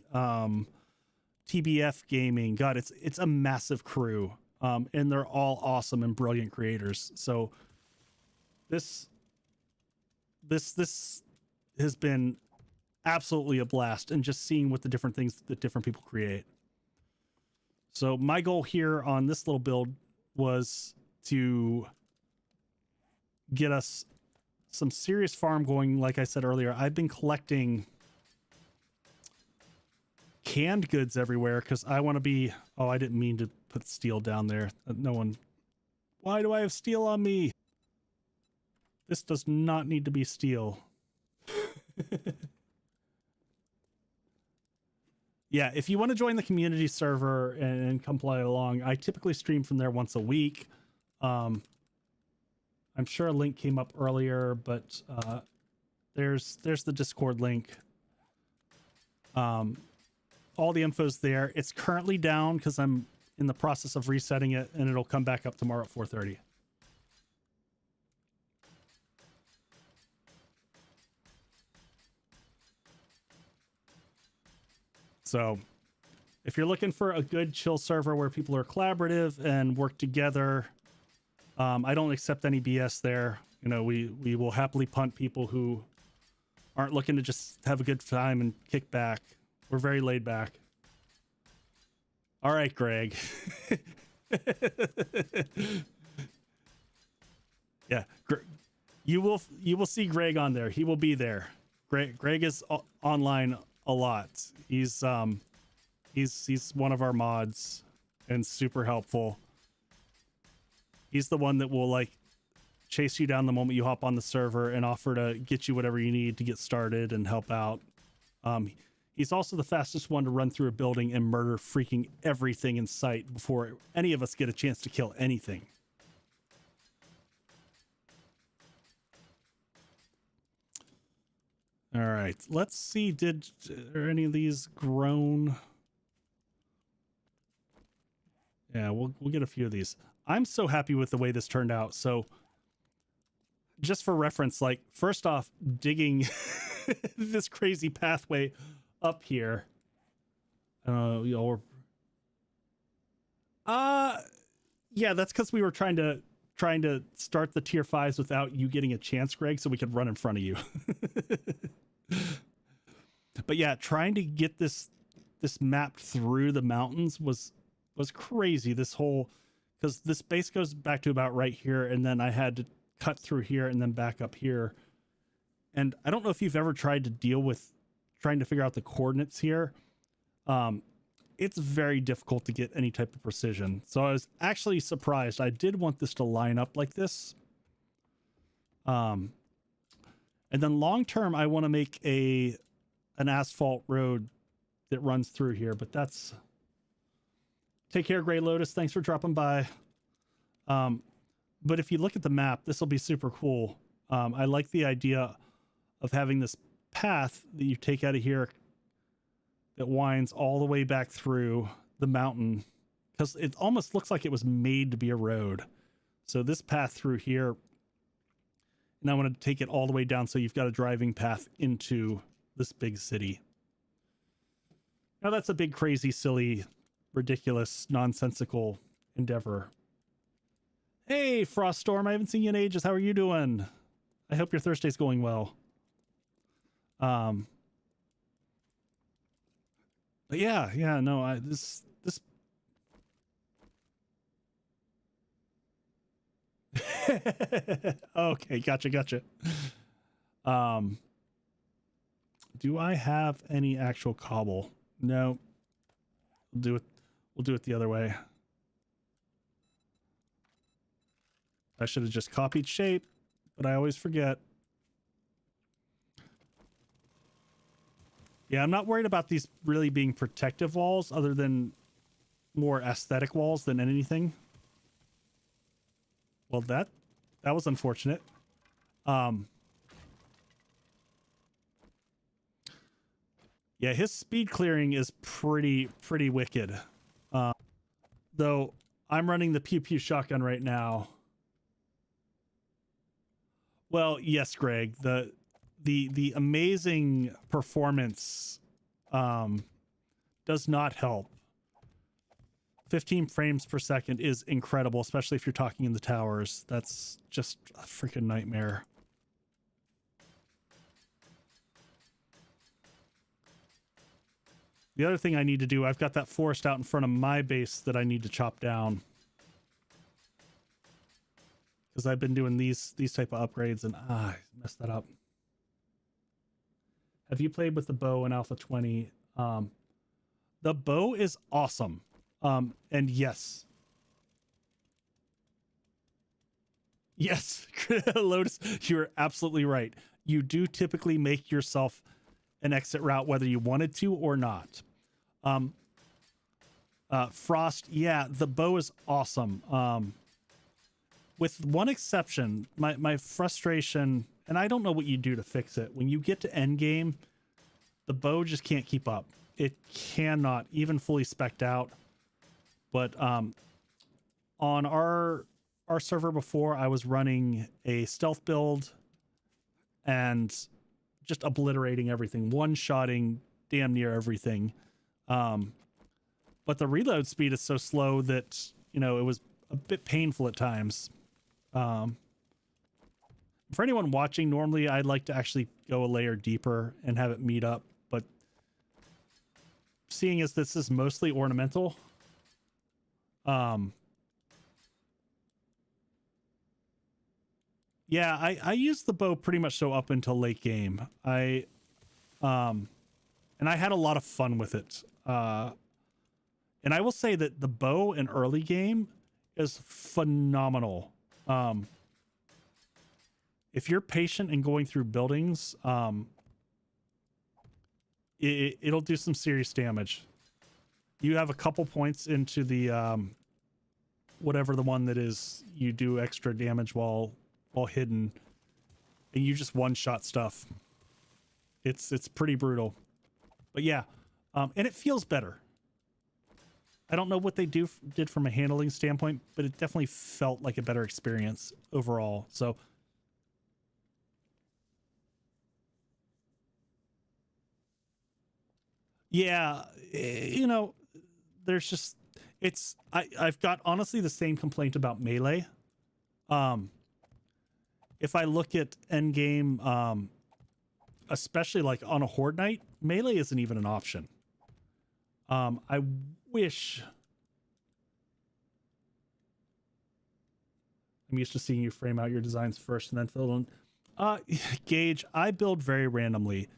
TBF Gaming. God, it's a massive crew. And they're all awesome and brilliant creators. So this has been absolutely a blast, and just seeing what the different things that different people create. So my goal here on this little build was to get us some serious farm going. Like I said earlier, I've been collecting canned goods everywhere because I want to be... Oh, I didn't mean to put steel down there. No one... Why do I have steel on me? This does not need to be steel. Yeah, if you want to join the community server and come play along, I typically stream from there once a week. I'm sure a link came up earlier, but there's the Discord link. All the info's there. It's currently down because I'm in the process of resetting it, and it'll come back up tomorrow at 4:30. So if you're looking for a good chill server where people are collaborative and work together, I don't accept any BS there. You know, we will happily punt people who aren't looking to just have a good time and kick back. We're very laid back. All right, Greg. Yeah, you will see Greg on there. He will be there. Greg is online a lot. He's one of our mods and super helpful. He's the one that will like chase you down the moment you hop on the server and offer to get you whatever you need to get started and help out. He's also the fastest one to run through a building and murder freaking everything in sight before any of us get a chance to kill anything. All right, let's see. Are any of these grown? Yeah, we'll get a few of these. I'm so happy with the way this turned out. So just for reference, like first off, digging this crazy pathway up here. Yeah, that's because we were trying to start the tier 5s without you getting a chance, Greg, so we could run in front of you. But yeah, trying to get this mapped through the mountains was crazy. This whole, because this base goes back to about right here, and then I had to cut through here and then back up here. And I don't know if you've ever tried to deal with trying to figure out the coordinates here. It's very difficult to get any type of precision. So I was actually surprised. I did want this to line up like this. And then long term, I want to make an asphalt road that runs through here, but that's... Take care, Gray Lotus. Thanks for dropping by. But if you look at the map, this will be super cool. I like the idea of having this path that you take out of here that winds all the way back through the mountain, because it almost looks like it was made to be a road. So this path through here, and I want to take it all the way down so you've got a driving path into this big city. Now that's a big, crazy, silly, ridiculous, nonsensical endeavor. Hey, Froststorm, I haven't seen you in ages. How are you doing? I hope your Thursday's going well. But yeah, no, this okay, gotcha. Do I have any actual cobble? No. We'll do it the other way. I should have just copied shape, but I always forget. Yeah, I'm not worried about these really being protective walls, other than more aesthetic walls than anything. Well, that was unfortunate. Yeah, his speed clearing is pretty wicked. Though I'm running the pew pew shotgun right now. Well, yes, Greg, the amazing performance does not help. 15 frames per second is incredible, especially if you're talking in the towers. That's just a freaking nightmare. The other thing I need to do, I've got that forest out in front of my base that I need to chop down. Because I've been doing these type of upgrades and I messed that up. Have you played with the bow in Alpha 20? The bow is awesome. And yes. Yes, Lotus, you're absolutely right. You do typically make yourself an exit route whether you wanted to or not. Frost, yeah, the bow is awesome. With one exception, my frustration, and I don't know what you do to fix it. When you get to end game, the bow just can't keep up. It cannot, even fully spec'd out. But on our server before, I was running a stealth build and just obliterating everything, one-shotting damn near everything. But the reload speed is so slow that, you know, it was a bit painful at times. For anyone watching, normally I'd like to actually go a layer deeper and have it meet up, but seeing as this is mostly ornamental, yeah, I used the bow pretty much so up until late game. And I had a lot of fun with it. And I will say that the bow in early game is phenomenal. If you're patient in going through buildings, it'll do some serious damage. You have a couple points into the whatever the one that is, you do extra damage while hidden, and you just one-shot stuff. It's pretty brutal, but yeah, and it feels better. I don't know what they did from a handling standpoint, but it definitely felt like a better experience overall. So yeah, you know, there's just, I've got honestly the same complaint about melee. If I look at endgame, especially like on a horde night, melee isn't even an option. I wish, I'm used to seeing you frame out your designs first and then fill in. Gage, I build very randomly.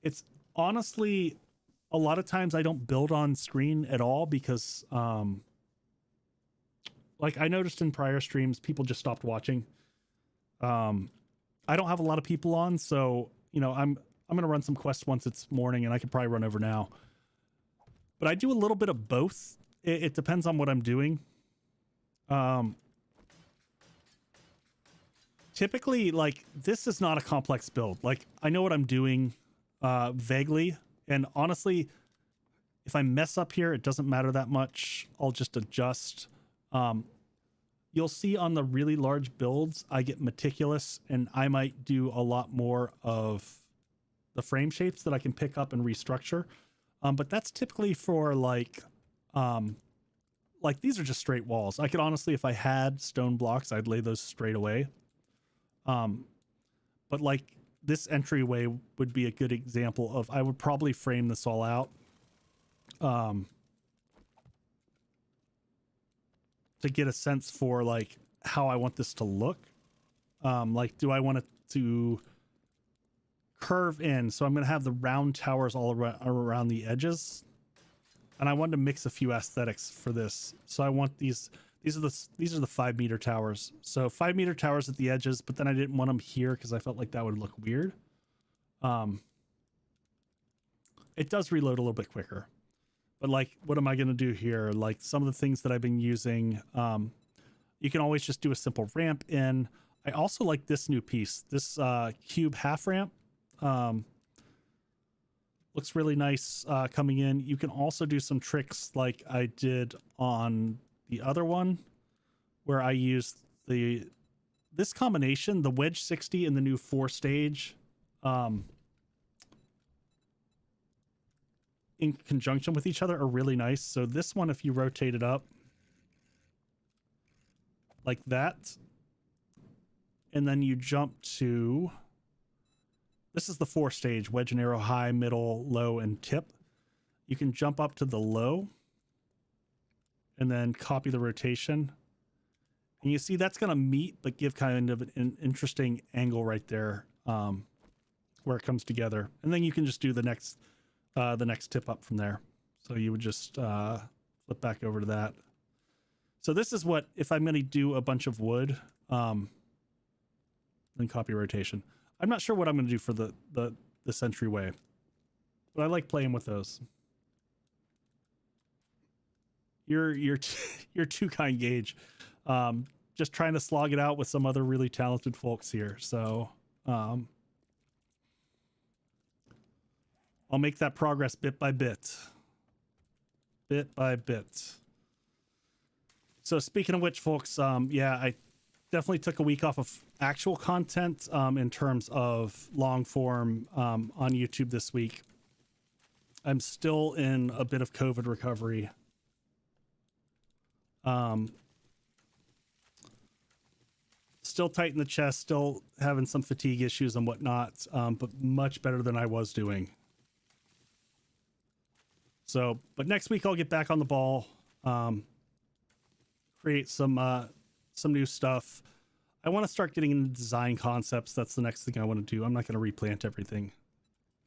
It's honestly, a lot of times I don't build on screen at all because, like I noticed in prior streams, people just stopped watching. I don't have a lot of people on, so, you know, I'm going to run some quests once it's morning, and I could probably run over now. But I do a little bit of both. It depends on what I'm doing. Typically, like, this is not a complex build. Like, I know what I'm doing vaguely, and honestly, if I mess up here, it doesn't matter that much. I'll just adjust. You'll see on the really large builds, I get meticulous, and I might do a lot more of the frame shapes that I can pick up and restructure. But that's typically for like these are just straight walls. I could honestly, if I had stone blocks, I'd lay those straight away. But like this entryway would be a good example of, I would probably frame this all out. To get a sense for like how I want this to look. Like, do I want it to curve in? So I'm going to have the round towers all around the edges. And I wanted to mix a few aesthetics for this. So I want these are the 5 meter towers. So 5 meter towers at the edges, but then I didn't want them here because I felt like that would look weird. It does reload a little bit quicker. But like, what am I going to do here? Like some of the things that I've been using, you can always just do a simple ramp in. I also like this new piece, this cube half ramp. Looks really nice coming in. You can also do some tricks like I did on the other one, where I used this combination, the Wedge 60 and the new 4-stage. In conjunction with each other are really nice. So this one, if you rotate it up like that, and then you jump to this is the 4-stage: wedge and arrow, high, middle, low, and tip. You can jump up to the low and then copy the rotation. And you see that's going to meet, but give kind of an interesting angle right there, where it comes together. And then you can just do the next tip up from there. So you would just flip back over to that. So this is what, if I'm going to do a bunch of wood, then copy rotation. I'm not sure what I'm going to do for this entryway, but I like playing with those. You're too kind, Gage. Just trying to slog it out with some other really talented folks here. So I'll make that progress bit by bit. Bit by bit. So speaking of which, folks, yeah, I definitely took a week off of actual content in terms of long form on YouTube this week. I'm still in a bit of COVID recovery. Still tight in the chest, still having some fatigue issues and whatnot, but much better than I was doing. So, but next week I'll get back on the ball, create some new stuff. I want to start getting into design concepts. That's the next thing I want to do. I'm not going to replant everything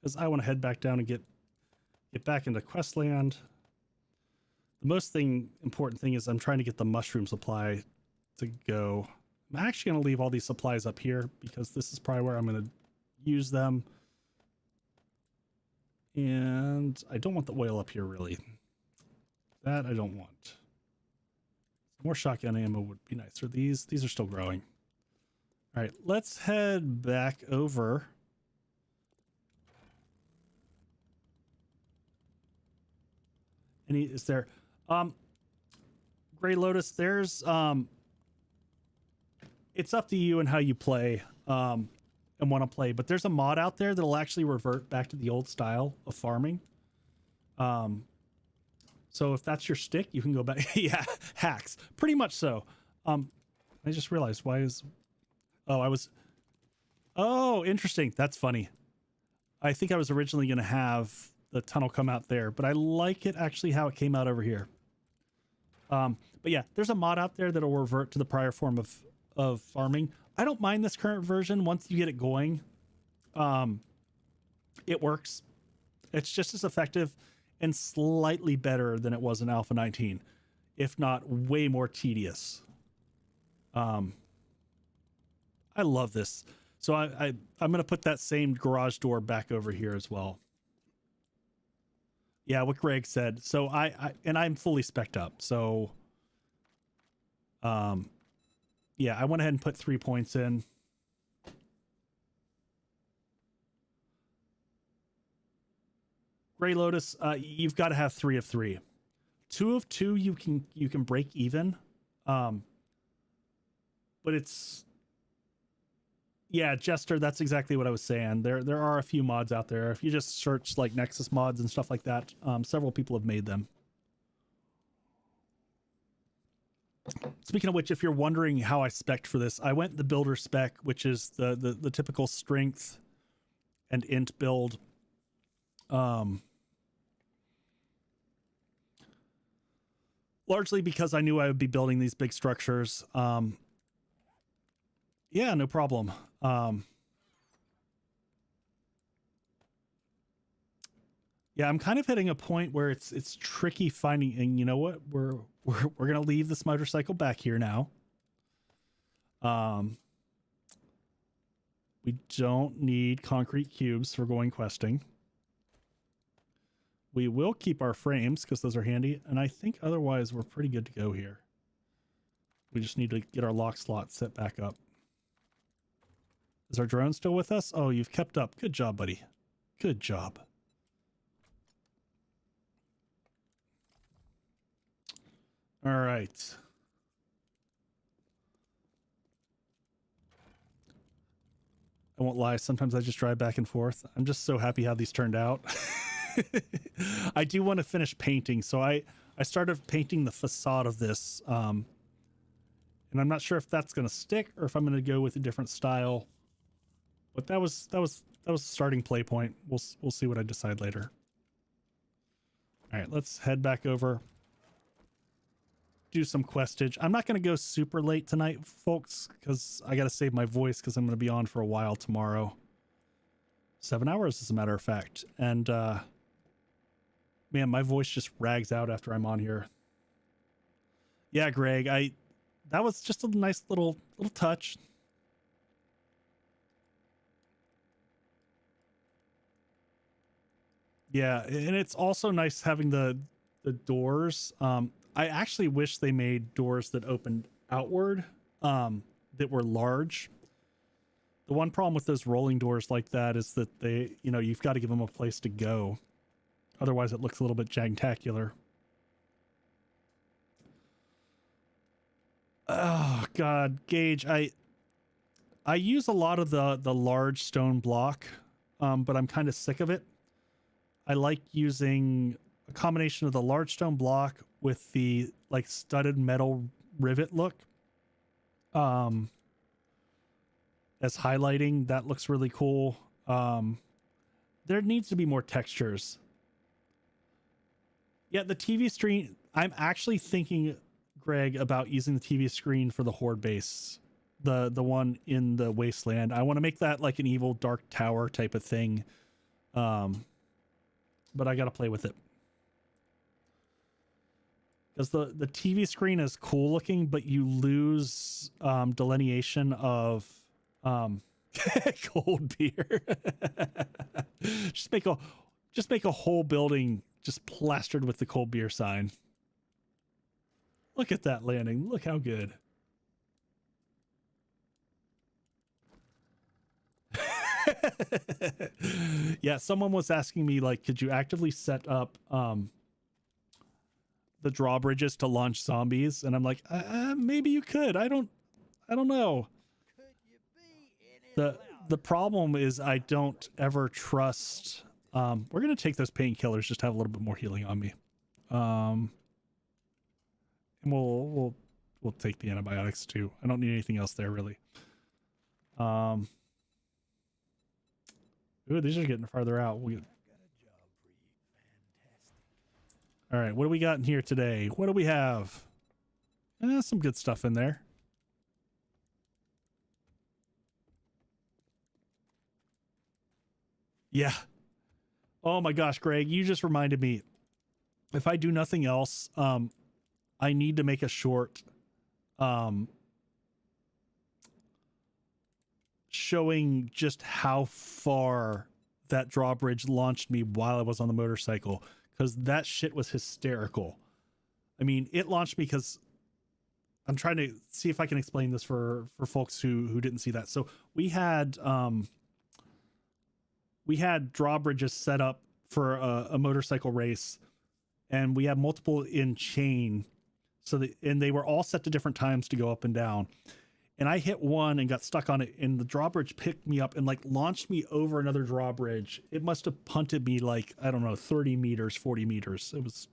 because I want to head back down and get back into Questland. The most important thing is I'm trying to get the mushroom supply to go. I'm actually going to leave all these supplies up here because this is probably where I'm going to use them. And I don't want the oil up here, really. That I don't want. More shotgun ammo would be nicer. These are still growing. All right, let's head back over. Is there Gray Lotus, there's it's up to you and how you play and want to play, but there's a mod out there that'll actually revert back to the old style of farming. So if that's your stick, you can go back. Yeah, hacks, pretty much so. I just realized oh, interesting. That's funny. I think I was originally going to have the tunnel come out there, but I like it actually how it came out over here. But yeah, there's a mod out there that'll revert to the prior form of farming. I don't mind this current version. Once you get it going, it works. It's just as effective and slightly better than it was in Alpha 19, if not way more tedious. I love this. So I'm going to put that same garage door back over here as well. Yeah, what Greg said. So I'm fully spec'd up. So, yeah, I went ahead and put 3 points in. Gray Lotus, you've got to have 3 of 3. 2 of 2, you can break even. But it's, yeah, Jester, that's exactly what I was saying. There are a few mods out there. If you just search like Nexus mods and stuff like that, several people have made them. Speaking of which, if you're wondering how I spec'd for this, I went the builder spec, which is the typical strength and int build. Largely because I knew I would be building these big structures. Yeah, no problem. Yeah, I'm kind of hitting a point where it's tricky finding, and you know what? We're gonna leave this motorcycle back here now. We don't need concrete cubes for going questing. We will keep our frames because those are handy, and I think otherwise we're pretty good to go here. We just need to get our lock slot set back up. Is our drone still with us? Oh, you've kept up. Good job, buddy. Good job. All right. I won't lie. Sometimes I just drive back and forth. I'm just so happy how these turned out. I do want to finish painting. So I started painting the facade of this. And I'm not sure if that's going to stick or if I'm going to go with a different style. But that was that was the starting play point. We'll see what I decide later. All right, let's head back over. Do some questage. I'm not going to go super late tonight, folks, because I got to save my voice because I'm going to be on for a while tomorrow. 7 hours, as a matter of fact. And, man, my voice just rags out after I'm on here. Yeah, Greg, that was just a nice little touch. Yeah, and it's also nice having the doors. I actually wish they made doors that opened outward, that were large. The one problem with those rolling doors like that is that they, you've got to give them a place to go. Otherwise, it looks a little bit jagtacular. Oh God, Gage, I use a lot of the large stone block, but I'm kind of sick of it. I like using a combination of the large stone block with the like studded metal rivet look. As highlighting, that looks really cool. There needs to be more textures. Yeah, the TV screen, I'm actually thinking, Greg, about using the TV screen for the Horde base, the one in the wasteland. I want to make that like an evil dark tower type of thing. But I got to play with it. Because the TV screen is cool looking, but you lose delineation of cold beer. just make a whole building just plastered with the cold beer sign. Look at that landing. Look how good. Yeah, someone was asking me, like, could you actively set up the drawbridges to launch zombies? And I'm like, maybe you could. I don't know. The problem is I don't ever trust. We're gonna take those painkillers just to have a little bit more healing on me. And we'll take the antibiotics too. I don't need anything else there really. Ooh, these are getting farther out. All right, what do we got in here today? What do we have? Some good stuff in there. Yeah. Oh my gosh, Greg, you just reminded me. If I do nothing else, I need to make a short showing just how far that drawbridge launched me while I was on the motorcycle, because that shit was hysterical. I mean, it launched me because I'm trying to see if I can explain this for folks who didn't see that. So we had drawbridges set up for a motorcycle race, and we had multiple in chain. And they were all set to different times to go up and down. And I hit one and got stuck on it, and the drawbridge picked me up and like launched me over another drawbridge. It must have punted me like, I don't know, 30 meters, 40 meters. It was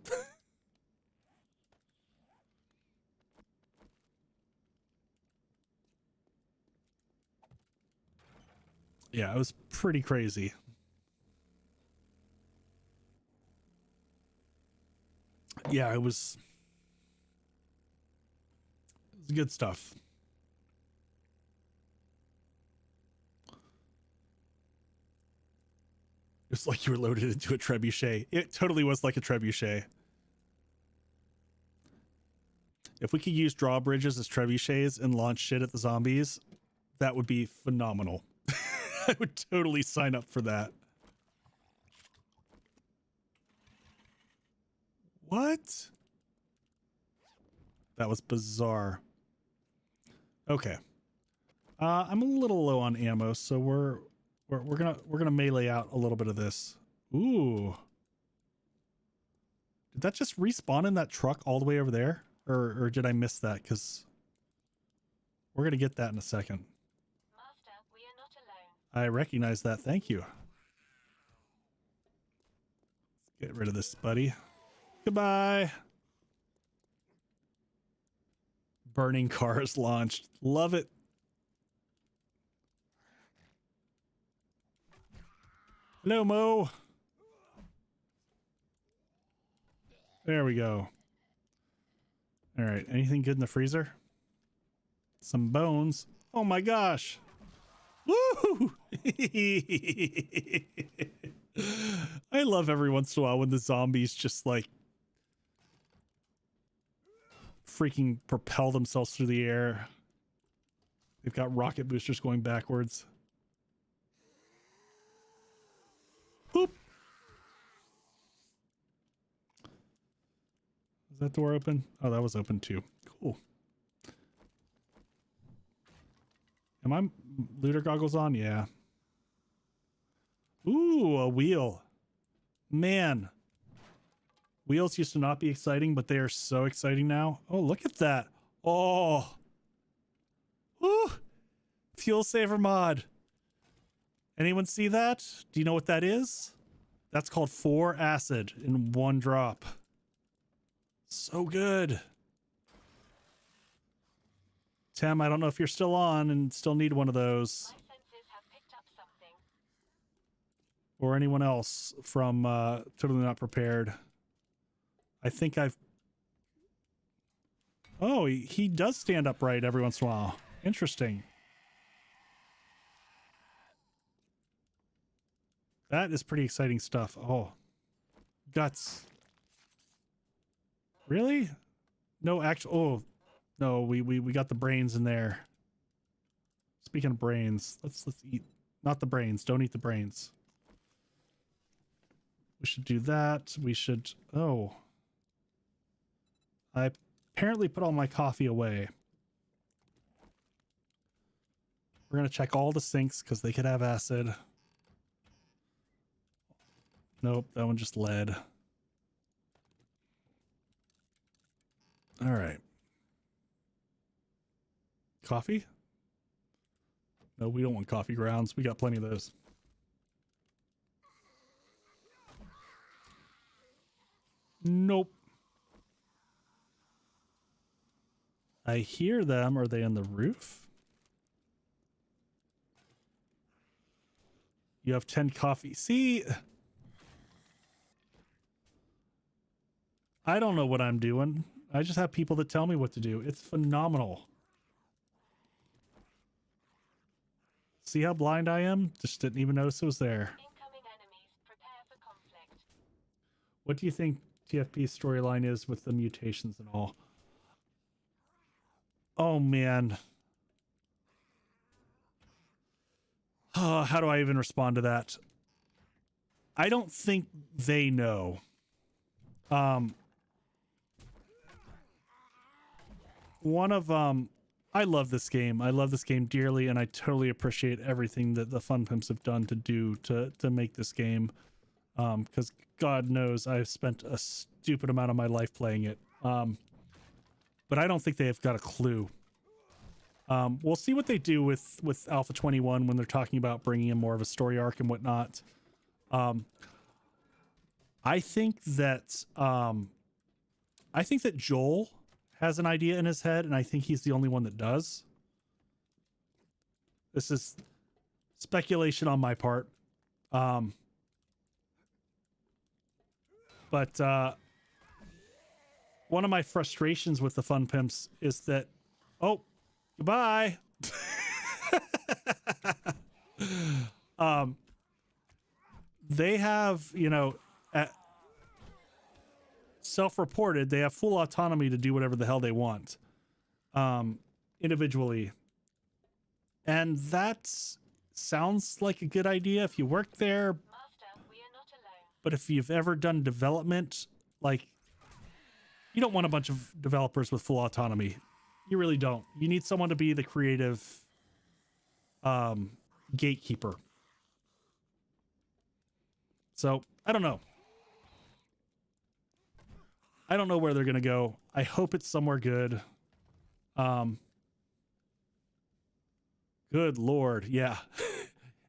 yeah, it was pretty crazy. Yeah, it was good stuff. It's like you were loaded into a trebuchet. It totally was like a trebuchet. If we could use drawbridges as trebuchets and launch shit at the zombies, that would be phenomenal. I would totally sign up for that. What? That was bizarre. Okay. I'm a little low on ammo, so we're gonna melee out a little bit of this. Ooh. Did that just respawn in that truck all the way over there? Or did I miss that? Because we're gonna get that in a second. Master, we are not alone. I recognize that. Thank you. Let's get rid of this, buddy. Goodbye. Burning cars launched. Love it. Hello, Mo. There we go. All right. Anything good in the freezer? Some bones. Oh my gosh. Woo! I love every once in a while when the zombies just like freaking propel themselves through the air. They've got rocket boosters going backwards. Boop. Is that door open? Oh, that was open too. Cool. Am I looter goggles on? Yeah. Ooh, a wheel. Man. Wheels used to not be exciting, but they are so exciting now. Oh, look at that. Oh. Woo. Fuel saver mod. Anyone see that? Do you know what that is? That's called 4 acid in 1 drop. So good. Tim, I don't know if you're still on and still need one of those. My senses have picked up something. Or anyone else from Totally Not Prepared. I think I've... Oh, he does stand upright every once in a while. Interesting. That is pretty exciting stuff. Oh. Guts. Really? No actual... Oh. No, we got the brains in there. Speaking of brains, let's eat... Not the brains. Don't eat the brains. We should do that. We should... Oh. I apparently put all my coffee away. We're going to check all the sinks because they could have acid. Nope, that one just lead. All right. Coffee? No, we don't want coffee grounds. We got plenty of those. Nope. I hear them. Are they on the roof? You have 10 coffee. See? I don't know what I'm doing. I just have people that tell me what to do. It's phenomenal. See how blind I am? Just didn't even notice it was there. Incoming enemies. Prepare for conflict. What do you think TFP's storyline is with the mutations and all? Oh, man. How do I even respond to that? I don't think they know. I love this game. I love this game dearly, and I totally appreciate everything that the Fun Pimps have done to do to make this game. Because God knows I've spent a stupid amount of my life playing it. But I don't think they have got a clue. We'll see what they do with Alpha 21 when they're talking about bringing in more of a story arc and whatnot. I think that Joel has an idea in his head, and I think he's the only one that does. This is speculation on my part. But one of my frustrations with the Fun Pimps is that... Oh, goodbye! They have, you know... self-reported, they have full autonomy to do whatever the hell they want individually, and that sounds like a good idea if you work there. Master, we are not alone. But if you've ever done development, like, you don't want a bunch of developers with full autonomy. You really don't. You need someone to be the creative gatekeeper. So I don't know. I don't know where they're going to go. I hope it's somewhere good. Good Lord. Yeah.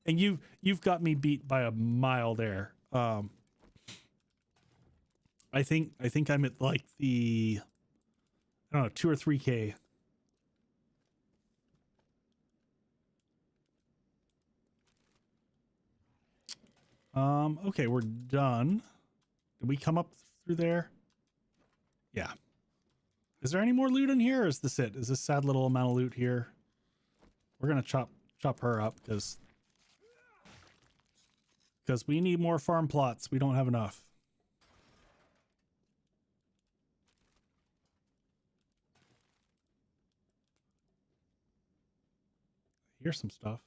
And you've got me beat by a mile there. I think I'm at like the, I don't know, 2 or 3K. Okay, we're done. Did we come up through there? Yeah. Is there any more loot in here, or is this it? Is this sad little amount of loot here? We're gonna chop her up because we need more farm plots. We don't have enough. Here's some stuff.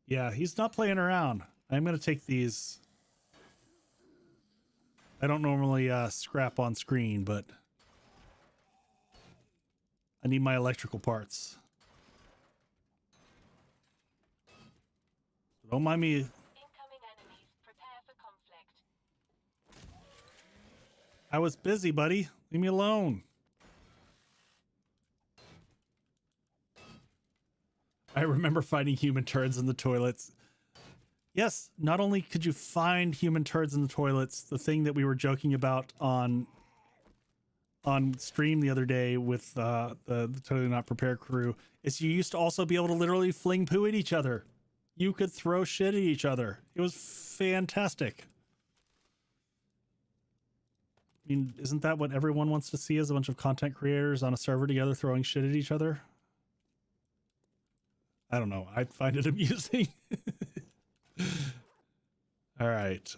Yeah, he's not playing around. I'm gonna take these. I don't normally scrap on screen, but I need my electrical parts. Don't mind me. Incoming enemies. Prepare for conflict. I was busy, buddy. Leave me alone. I remember finding human turds in the toilets. Yes, not only could you find human turds in the toilets, the thing that we were joking about on stream the other day with the Totally Not Prepared crew is you used to also be able to literally fling poo at each other. You could throw shit at each other. It was fantastic. I mean, isn't that what everyone wants to see, as a bunch of content creators on a server together throwing shit at each other? I don't know. I find it amusing. All right.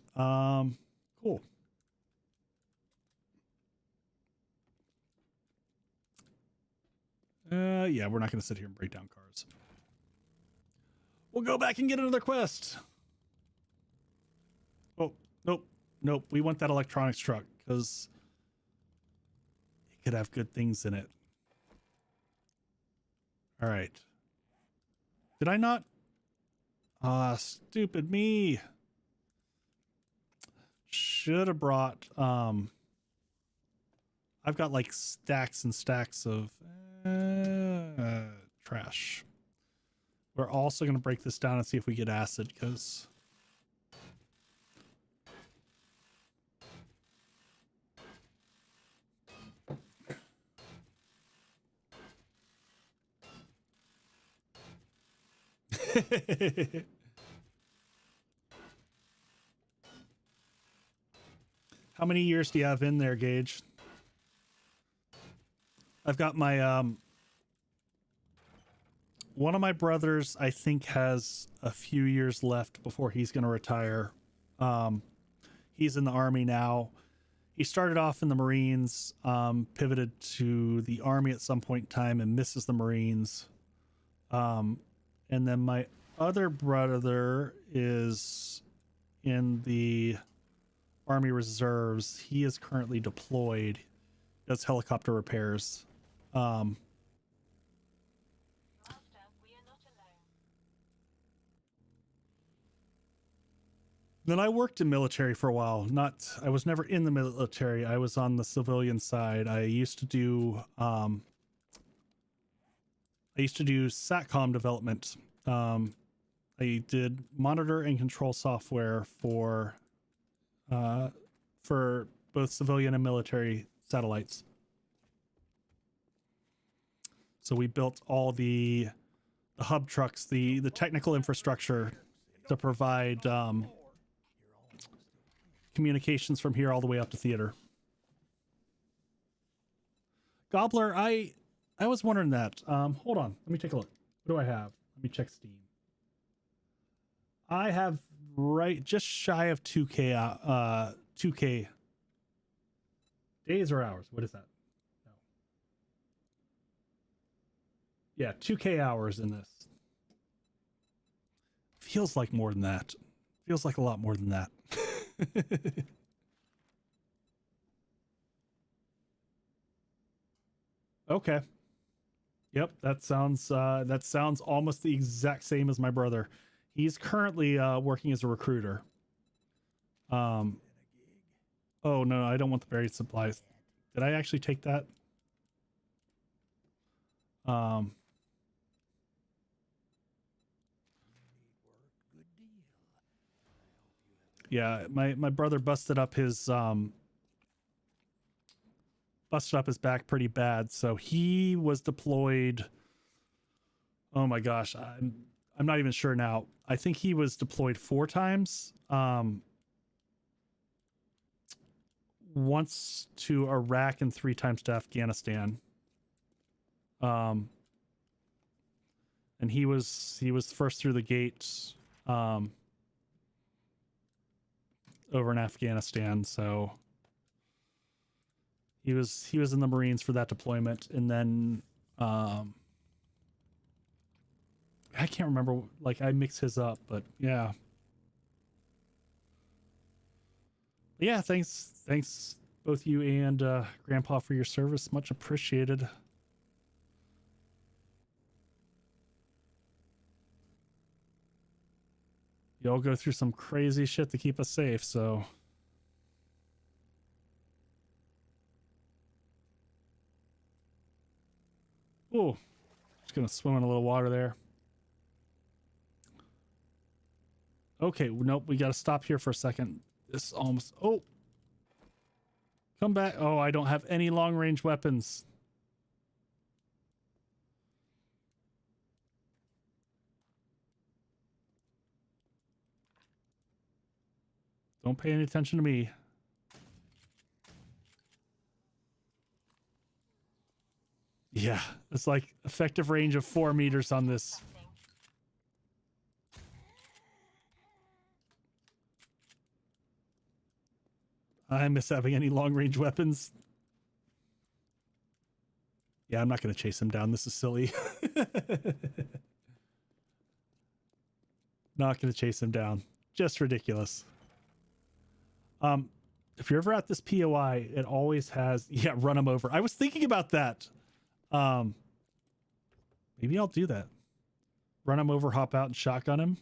Cool. Yeah, we're not going to sit here and break down cars. We'll go back and get another quest. Oh, nope. We want that electronics truck because it could have good things in it. All right. Did I not? Ah, stupid me. Should have brought, I've got like stacks and stacks of trash. We're also going to break this down and see if we get acid, because how many years do you have in there, Gage? I've got my one of my brothers, I think, has a few years left before he's going to retire. He's in the Army now. He started off in the Marines, pivoted to the Army at some point in time and misses the Marines. And then my other brother is in the Army Reserves. He is currently deployed, does helicopter repairs. Then I worked in military for a while. I was never in the military. I was on the civilian side. I used to do SATCOM development. I did monitor and control software for both civilian and military satellites. So we built all the hub trucks, the technical infrastructure to provide communications from here all the way up to theater. Gobbler, I was wondering that. Hold on, let me take a look. What do I have? Let me check Steam. I have just shy of 2K 2K days or hours. What is that? No. Yeah, 2K hours in this. Feels like more than that. Feels like a lot more than that. Okay. Yep, that sounds almost the exact same as my brother. He's currently working as a recruiter. Oh no, I don't want the buried supplies. Did I actually take that? Yeah, my brother busted up his back pretty bad, so he was deployed. Oh my gosh, I'm not even sure now. I think he was deployed 4 times. Once to Iraq and 3 times to Afghanistan. And he was first through the gates over in Afghanistan, so he was in the Marines for that deployment. And then I can't remember, like I mix his up, but yeah. Yeah, thanks both you and Grandpa for your service. Much appreciated. You all go through some crazy shit to keep us safe, so. Oh, just gonna swim in a little water there. Okay, nope, we gotta stop here for a second. This almost, oh. Come back. Oh, I don't have any long range weapons. Don't pay any attention to me. Yeah, it's like effective range of 4 meters on this. I miss having any long range weapons. Yeah, I'm not going to chase him down. This is silly. Not going to chase him down. Just ridiculous. If you're ever at this POI, it always has, yeah, run him over. I was thinking about that. Maybe I'll do that. Run him over, hop out and shotgun him.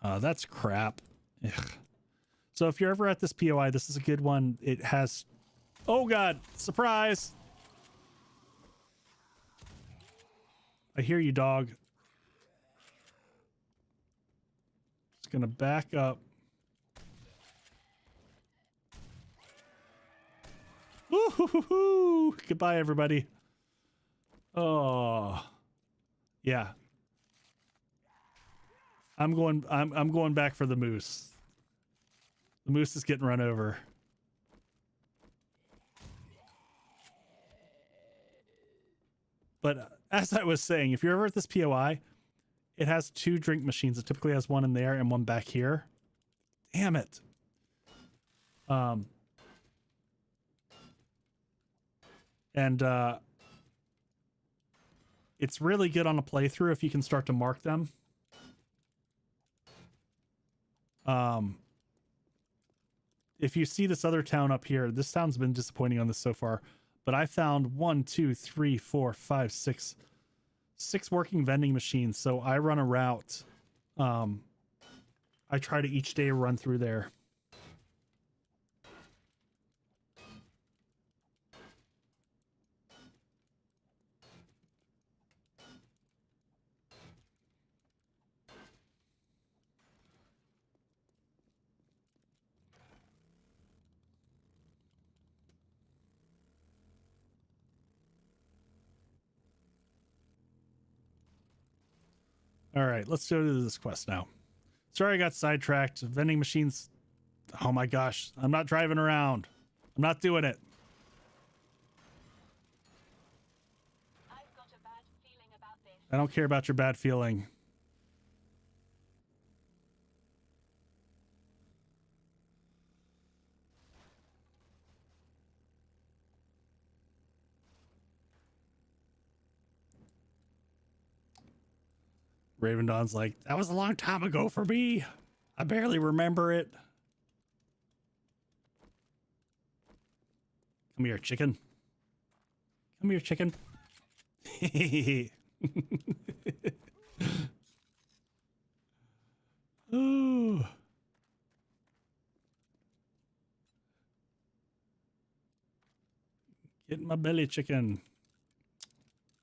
That's crap. Ugh. So if you're ever at this POI, this is a good one. It has, oh God, surprise. I hear you, dog. Just gonna back up. Woo-hoo-hoo-hoo. Goodbye, everybody. Oh, yeah. I'm going back for the moose. The moose is getting run over. But as I was saying, if you're ever at this POI, it has 2 drink machines. It typically has one in there and one back here. Damn it. And it's really good on a playthrough if you can start to mark them. If you see this other town up here, this town's been disappointing on this so far, but I found 1, 2, 3, 4, 5, 6 working vending machines. So I run a route. I try to each day run through there. All right, let's go to this quest now. Sorry, I got sidetracked. Vending machines. Oh my gosh, I'm not driving around. I'm not doing it. I've got a bad feeling about this. I don't care about your bad feeling. Raven Dawn's like, that was a long time ago for me. I barely remember it. Come here, chicken. Come here, chicken. Ooh. Get my belly, chicken.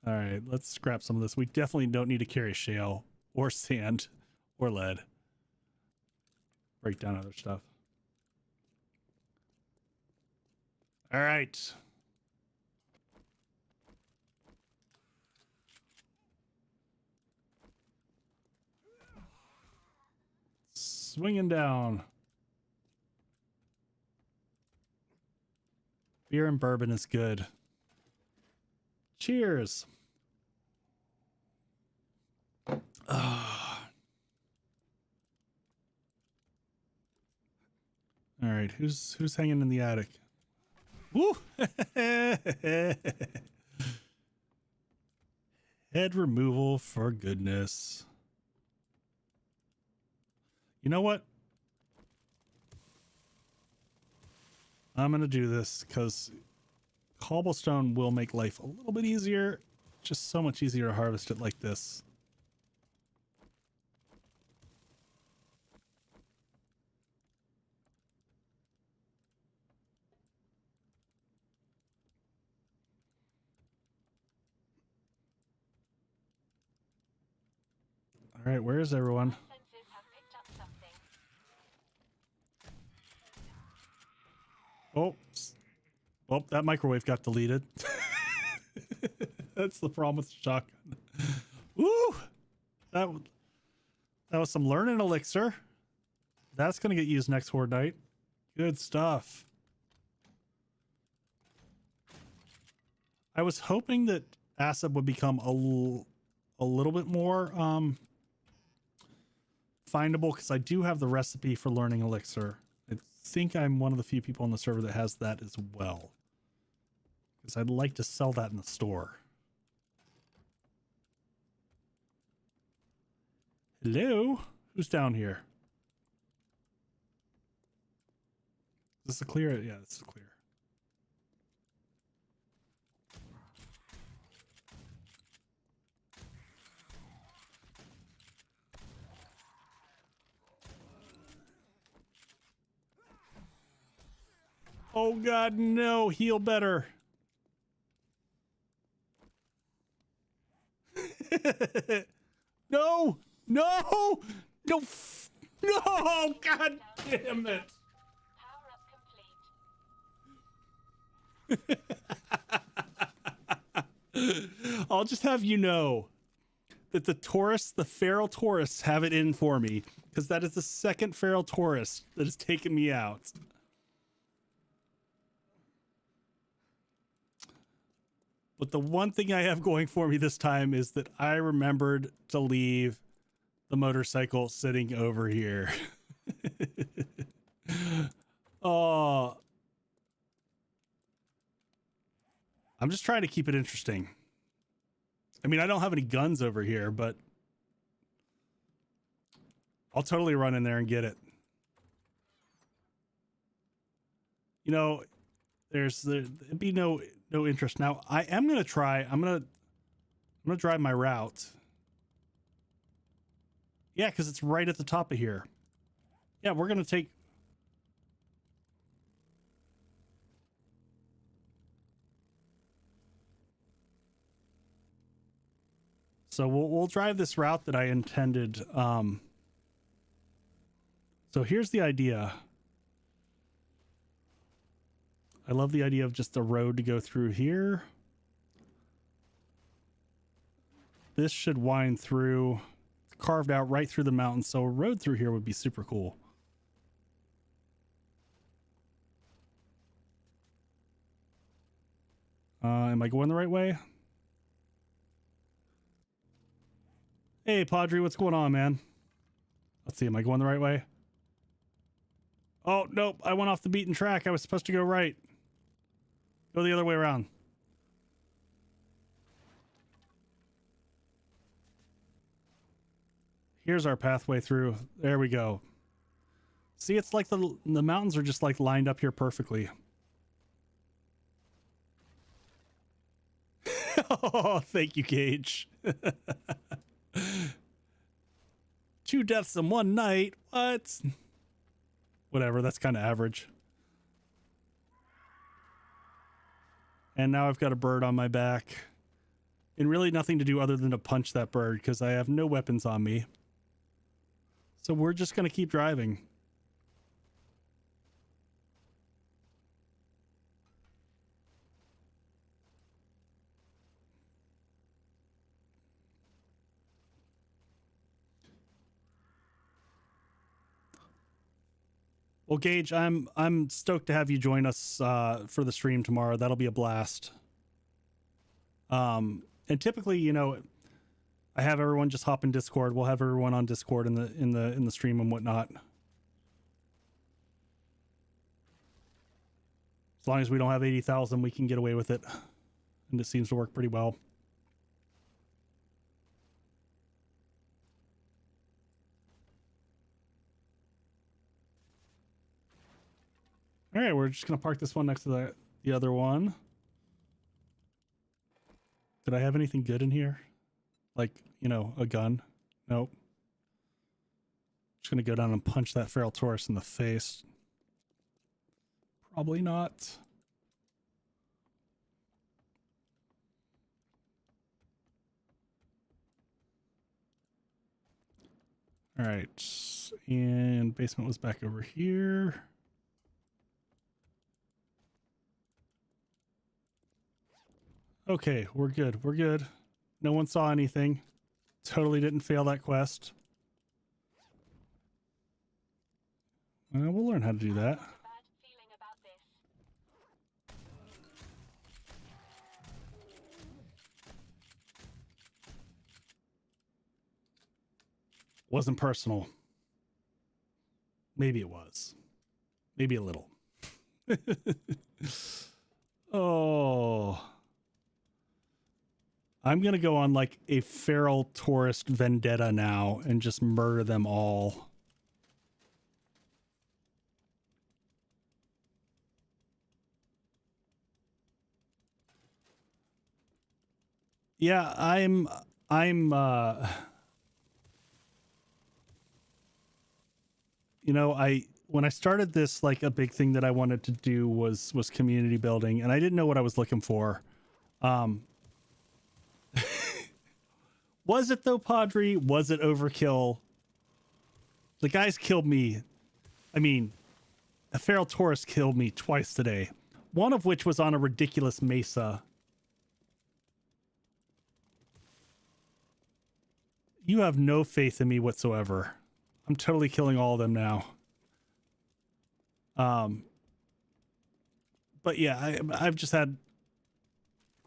All right, let's scrap some of this. We definitely don't need to carry shale or sand or lead. Break down other stuff. All right. Swinging down. Beer and bourbon is good. Cheers. All right, who's hanging in the attic? Woo! Head removal for goodness. You know what? I'm gonna do this because cobblestone will make life a little bit easier. Just so much easier to harvest it like this. All right, where is everyone? Senses have picked up something. Oh, that microwave got deleted. That's the problem with the shotgun. Woo! That was some learning elixir. That's gonna get used next Horde night. Good stuff. I was hoping that acid would become a little bit more findable because I do have the recipe for learning elixir. I think I'm one of the few people on the server that has that as well. Because I'd like to sell that in the store. Hello? Who's down here? Is this a clear? Yeah, this is clear. Oh God, no! Heal better. No! No! No! No! God damn it! Power up complete. I'll just have you know that the feral Taurus have it in for me because that is the second feral Taurus that has taken me out. But the one thing I have going for me this time is that I remembered to leave the motorcycle sitting over here. Oh, I'm just trying to keep it interesting. I mean, I don't have any guns over here, but I'll totally run in there and get it. You know, there'd be no interest. Now I am going to try, I'm going to drive my route. Yeah, because it's right at the top of here. Yeah, we're going to take... So we'll drive this route that I intended. So here's the idea. I love the idea of just the road to go through here. This should wind through, carved out right through the mountain. So a road through here would be super cool. Am I going the right way? Hey, Padre, what's going on, man? Let's see, am I going the right way? Oh, nope, I went off the beaten track. I was supposed to go right. Go the other way around. Here's our pathway through. There we go. See, it's like the mountains are just like lined up here perfectly. Oh, thank you, Gage. 2 deaths in 1 night. What? Whatever, that's kind of average. And now I've got a bird on my back. And really nothing to do other than to punch that bird because I have no weapons on me. So we're just going to keep driving. Well, Gage, I'm stoked to have you join us for the stream tomorrow. That'll be a blast. And typically, you know, I have everyone just hop in Discord. We'll have everyone on Discord in the stream and whatnot. As long as we don't have 80,000, we can get away with it, and it seems to work pretty well. All right, we're just gonna park this one next to the other one. Did I have anything good in here? Like, you know, a gun? Nope. Just gonna go down and punch that feral Taurus in the face. Probably not. All right, and basement was back over here. Okay, we're good. We're good. No one saw anything. Totally didn't fail that quest. We'll learn how to do that. Bad feeling about this. Wasn't personal. Maybe it was. Maybe a little. Oh. I'm going to go on like a feral tourist vendetta now and just murder them all. Yeah, I'm you know, when I started this, like a big thing that I wanted to do was community building, and I didn't know what I was looking for. Was it though, Padre? Was it overkill? The guys killed me. I mean, a feral Taurus killed me twice today. One of which was on a ridiculous mesa. You have no faith in me whatsoever. I'm totally killing all of them now. But yeah, I've just had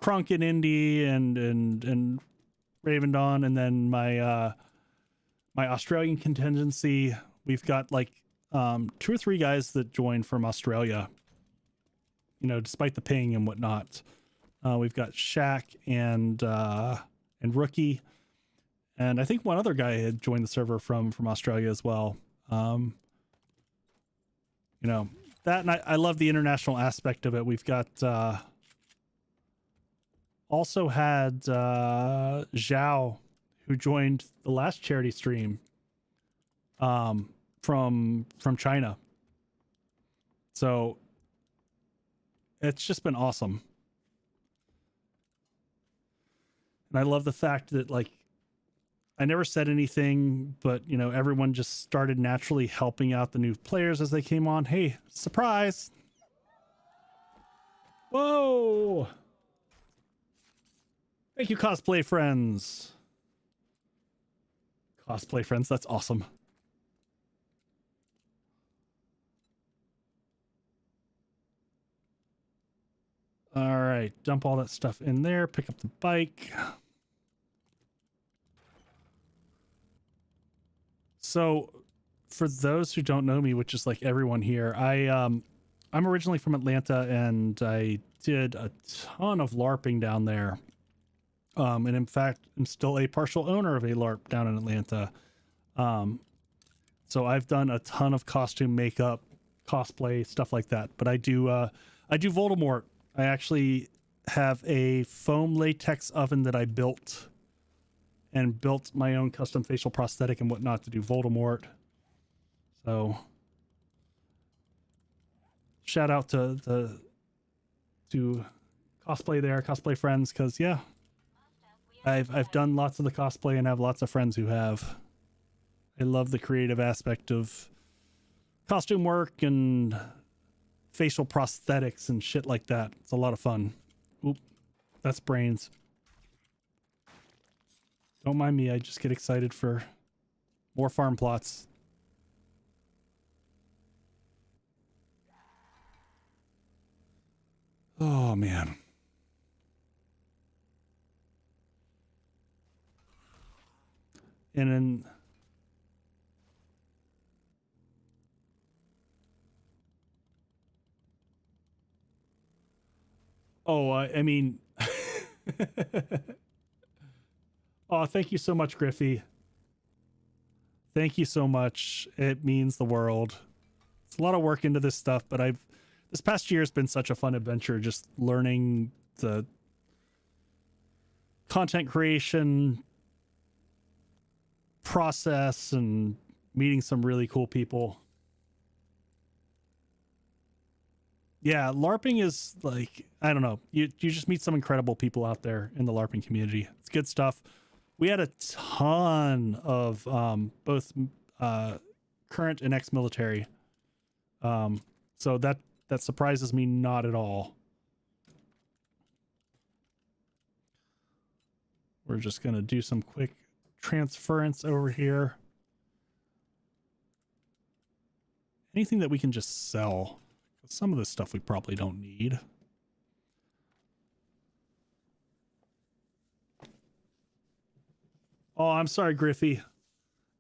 Crunk and Indy and Raven Dawn, and then my my Australian contingency. We've got like 2 or 3 guys that joined from Australia. You know, despite the ping and whatnot. We've got Shaq and Rookie. And I think one other guy had joined the server from Australia as well. You know, that, and I love the international aspect of it. We've got also had Zhao, who joined the last charity stream from China. So it's just been awesome. And I love the fact that, like, I never said anything, but, you know, everyone just started naturally helping out the new players as they came on. Hey, surprise. Whoa. Thank you, cosplay friends. Cosplay friends, that's awesome. All right, dump all that stuff in there, pick up the bike. So, for those who don't know me, which is like everyone here, I'm originally from Atlanta, and I did a ton of LARPing down there. And in fact, I'm still a partial owner of a LARP down in Atlanta. So I've done a ton of costume makeup, cosplay, stuff like that. But I do Voldemort. I actually have a foam latex oven that I built, and built my own custom facial prosthetic and whatnot to do Voldemort. So shout out to cosplay there, cosplay friends, because yeah, I've done lots of the cosplay and have lots of friends who have. I love the creative aspect of costume work and facial prosthetics and shit like that. It's a lot of fun. Oop, that's brains. Don't mind me, I just get excited for more farm plots. Oh man. And then I mean oh, thank you so much, Griffey. Thank you so much. It means the world. It's a lot of work into this stuff, but this past year has been such a fun adventure, just learning the content creation process and meeting some really cool people. Yeah, LARPing is like, I don't know, you just meet some incredible people out there in the LARPing community. It's good stuff. We had a ton of both current and ex-military. So that surprises me not at all. We're just going to do some quick transference over here. Anything that we can just sell. Some of this stuff we probably don't need. Oh, I'm sorry, Griffey.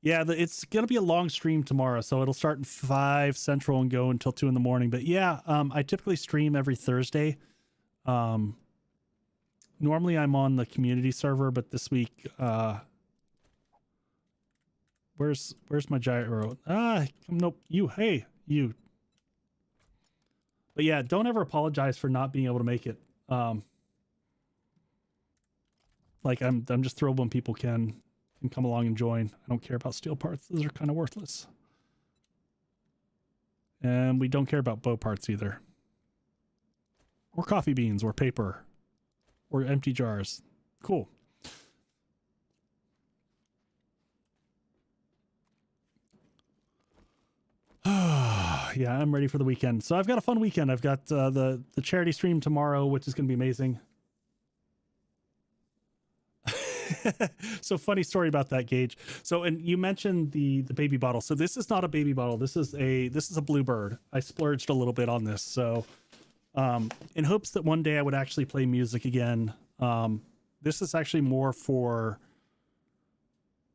Yeah, it's going to be a long stream tomorrow, so it'll start at 5 Central and go until 2 in the morning. But yeah, I typically stream every Thursday. Normally I'm on the community server, but this week, where's my gyro? Nope, hey, you. But yeah, don't ever apologize for not being able to make it. Like I'm just thrilled when people can come along and join. I don't care about steel parts. Those are kind of worthless. And we don't care about bow parts either. Or coffee beans or paper or empty jars. Cool. Yeah, I'm ready for the weekend. So I've got a fun weekend. I've got the charity stream tomorrow, which is going to be amazing. So funny story about that, Gage. So, and you mentioned the baby bottle. So this is not a baby bottle. This is a Bluebird. I splurged a little bit on this. So, in hopes that one day I would actually play music again. This is actually more for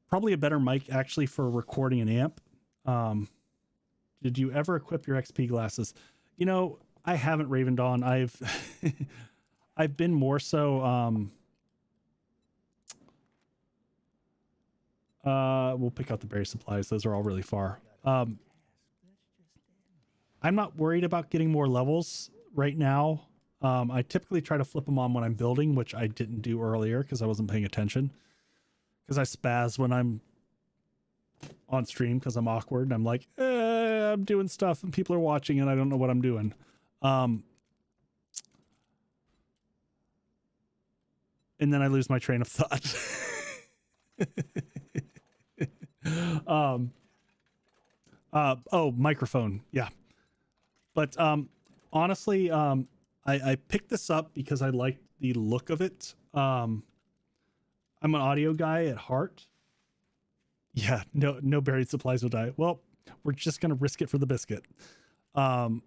probably a better mic actually for recording an amp. Did you ever equip your XP glasses? You know, I haven't, Raven Dawn. I've I've been more so we'll pick out the berry supplies. Those are all really far. I'm not worried about getting more levels right now. I typically try to flip them on when I'm building, which I didn't do earlier because I wasn't paying attention. Because I spaz when I'm on stream because I'm awkward and I'm like, I'm doing stuff and people are watching and I don't know what I'm doing. And then I lose my train of thought. Microphone. Yeah. But honestly, I picked this up because I liked the look of it. I'm an audio guy at heart. Yeah, no buried supplies will die. Well, we're just gonna risk it for the biscuit. The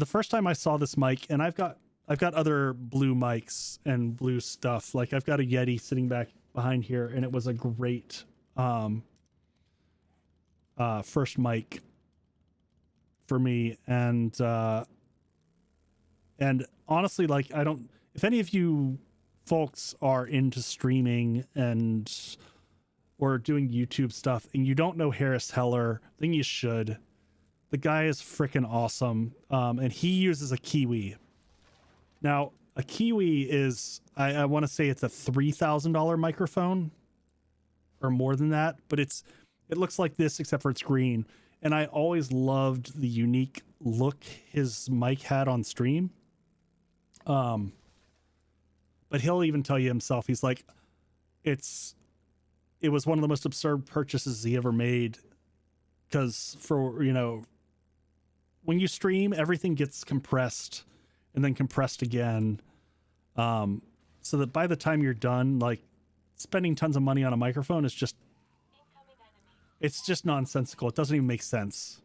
first time I saw this mic, and I've got other blue mics and blue stuff. Like I've got a Yeti sitting back behind here, and it was a great first mic for me. And honestly, like if any of you folks are into streaming or doing YouTube stuff and you don't know Harris Heller, then you should. The guy is freaking awesome. And he uses a Kiwi. Now, a Kiwi is, I want to say it's a $3,000 microphone or more than that, but it looks like this except for it's green. And I always loved the unique look his mic had on stream. But he'll even tell you himself, he's like, it was one of the most absurd purchases he ever made. Because when you stream, everything gets compressed and then compressed again. So that by the time you're done, like spending tons of money on a microphone is just, it's just nonsensical. It doesn't even make sense.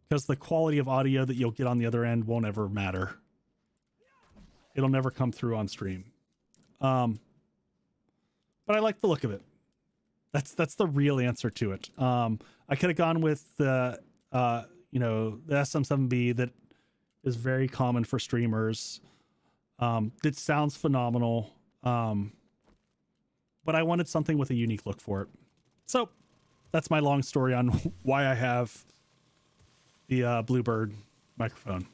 because the quality of audio that you'll get on the other end won't ever matter. It'll never come through on stream. But I like the look of it. That's the real answer to it. I could have gone with the the SM7B that is very common for streamers. It sounds phenomenal. But I wanted something with a unique look for it. So that's my long story on why I have the Bluebird microphone.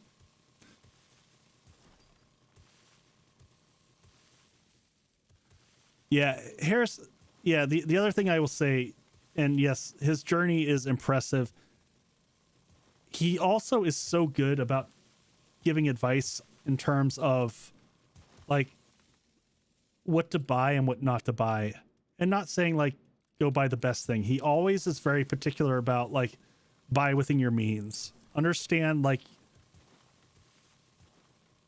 Yeah, Harris. Yeah, the other thing I will say, and yes, his journey is impressive. He also is so good about giving advice in terms of like what to buy and what not to buy, and not saying like go buy the best thing. He always is very particular about like buy within your means. Understand like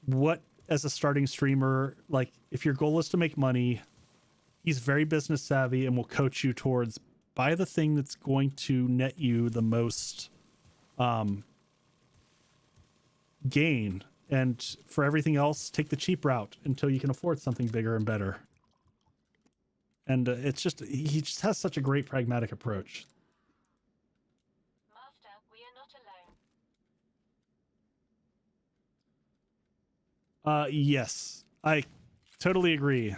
what as a starting streamer, like if your goal is to make money, he's very business savvy and will coach you towards buy the thing that's going to net you the most gain, and for everything else take the cheap route until you can afford something bigger and better. And it's just he just has such a great pragmatic approach. Master, we are not alone. Yes, I totally agree.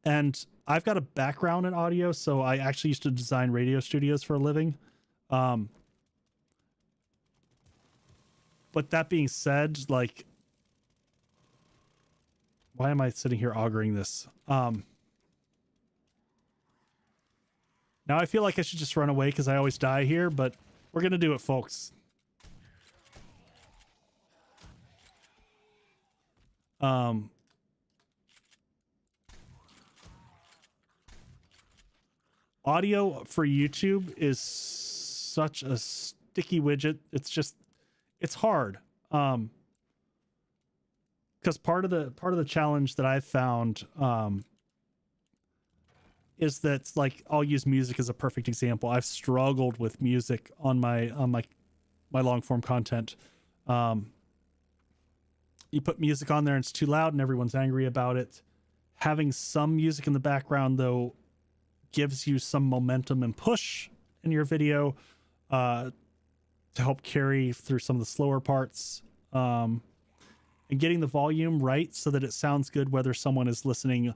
And I've got a background in audio, so I actually used to design radio studios for a living. But that being said, like, why am I sitting here auguring this? Now I feel like I should just run away because I always die here, but we're going to do it, folks. Audio for YouTube is such a sticky widget. It's hard. Because part of the challenge that I've found is that like I'll use music as a perfect example. I've struggled with music on my long form content. You put music on there and it's too loud and everyone's angry about it. Having some music in the background though gives you some momentum and push in your video to help carry through some of the slower parts, and getting the volume right so that it sounds good whether someone is listening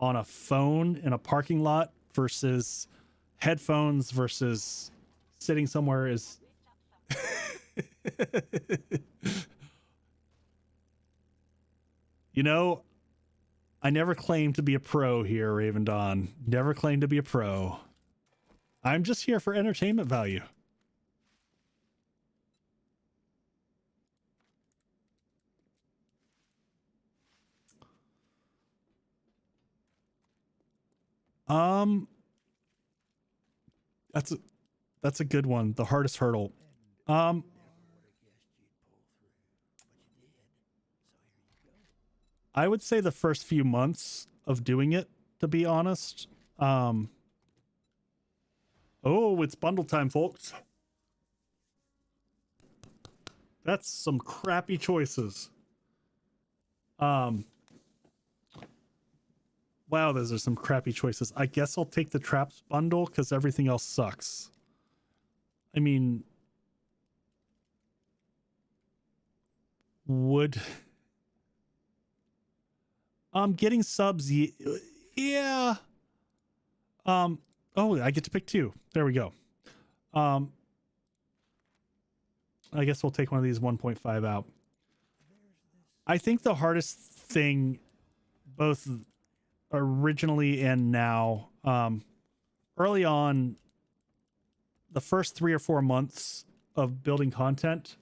on a phone in a parking lot versus headphones versus sitting somewhere is you know, I never claimed to be a pro here, Raven Dawn. Never claimed to be a pro. I'm just here for entertainment value. That's a good one. The hardest hurdle. I would say the first few months of doing it, to be honest. Oh, it's bundle time, folks. That's some crappy choices. Wow, those are some crappy choices. I guess I'll take the traps bundle because everything else sucks. I mean, would getting subs, yeah. Oh, I get to pick two. There we go. I guess we'll take one of these 1.5 out. I think the hardest thing, both originally and now, early on, the first 3 or 4 months of building content,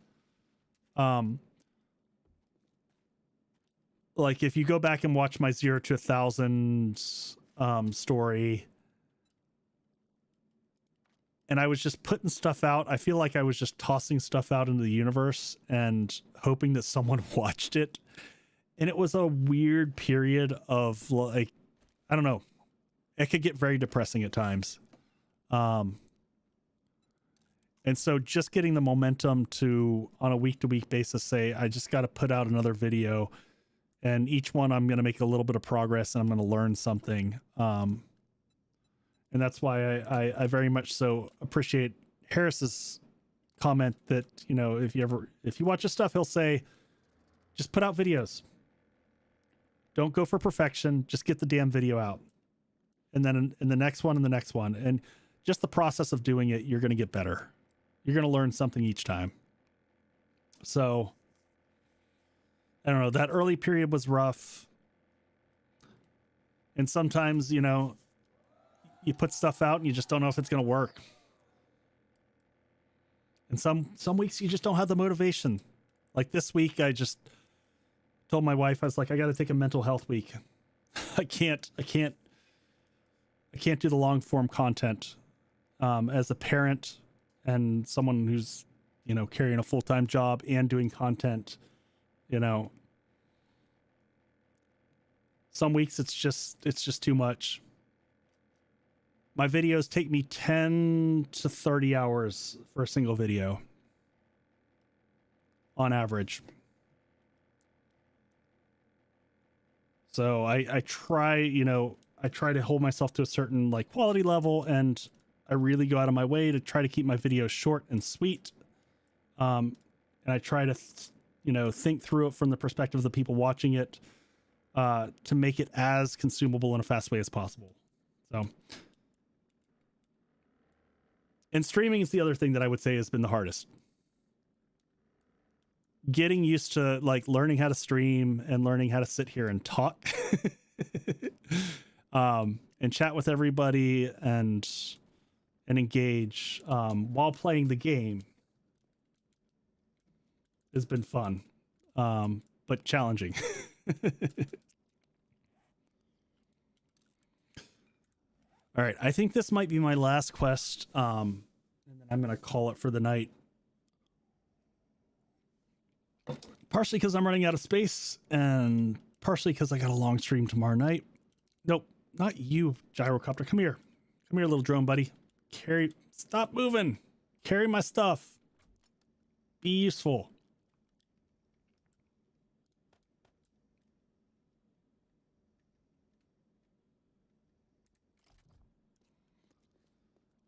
like if you go back and watch my 0 to 1,000 story, and I was just putting stuff out, I feel like I was just tossing stuff out into the universe and hoping that someone watched it. And it was a weird period of like, I don't know, it could get very depressing at times. And so just getting the momentum to, on a week-to-week basis, say, I just got to put out another video, and each one I'm going to make a little bit of progress and I'm going to learn something. And that's why I very much so appreciate Harris's comment that, you know, if you watch his stuff, he'll say, just put out videos. Don't go for perfection. Just get the damn video out. And then in the next one and the next one. And just the process of doing it, you're going to get better. You're going to learn something each time. So, I don't know. That early period was rough. And sometimes, you know, you put stuff out and you just don't know if it's going to work. And some weeks you just don't have the motivation. Like this week, I just told my wife, I was like, I got to take a mental health week. I can't do the long form content. As a parent and someone who's, you know, carrying a full-time job and doing content, you know, some weeks it's just too much. My videos take me 10 to 30 hours for a single video on average. So I try, you know, I try to hold myself to a certain like quality level, and I really go out of my way to try to keep my videos short and sweet. And I try to, you know, think through it from the perspective of the people watching it, to make it as consumable in a fast way as possible. So, and streaming is the other thing that I would say has been the hardest. Getting used to like learning how to stream and learning how to sit here and talk, and chat with everybody and engage, while playing the game has been fun, but challenging. All right, I think this might be my last quest, and then I'm going to call it for the night. Partially because I'm running out of space, and partially because I got a long stream tomorrow night. Nope, not you, Gyrocopter. Come here. Come here, little drone buddy. Stop moving. Carry my stuff. Be useful.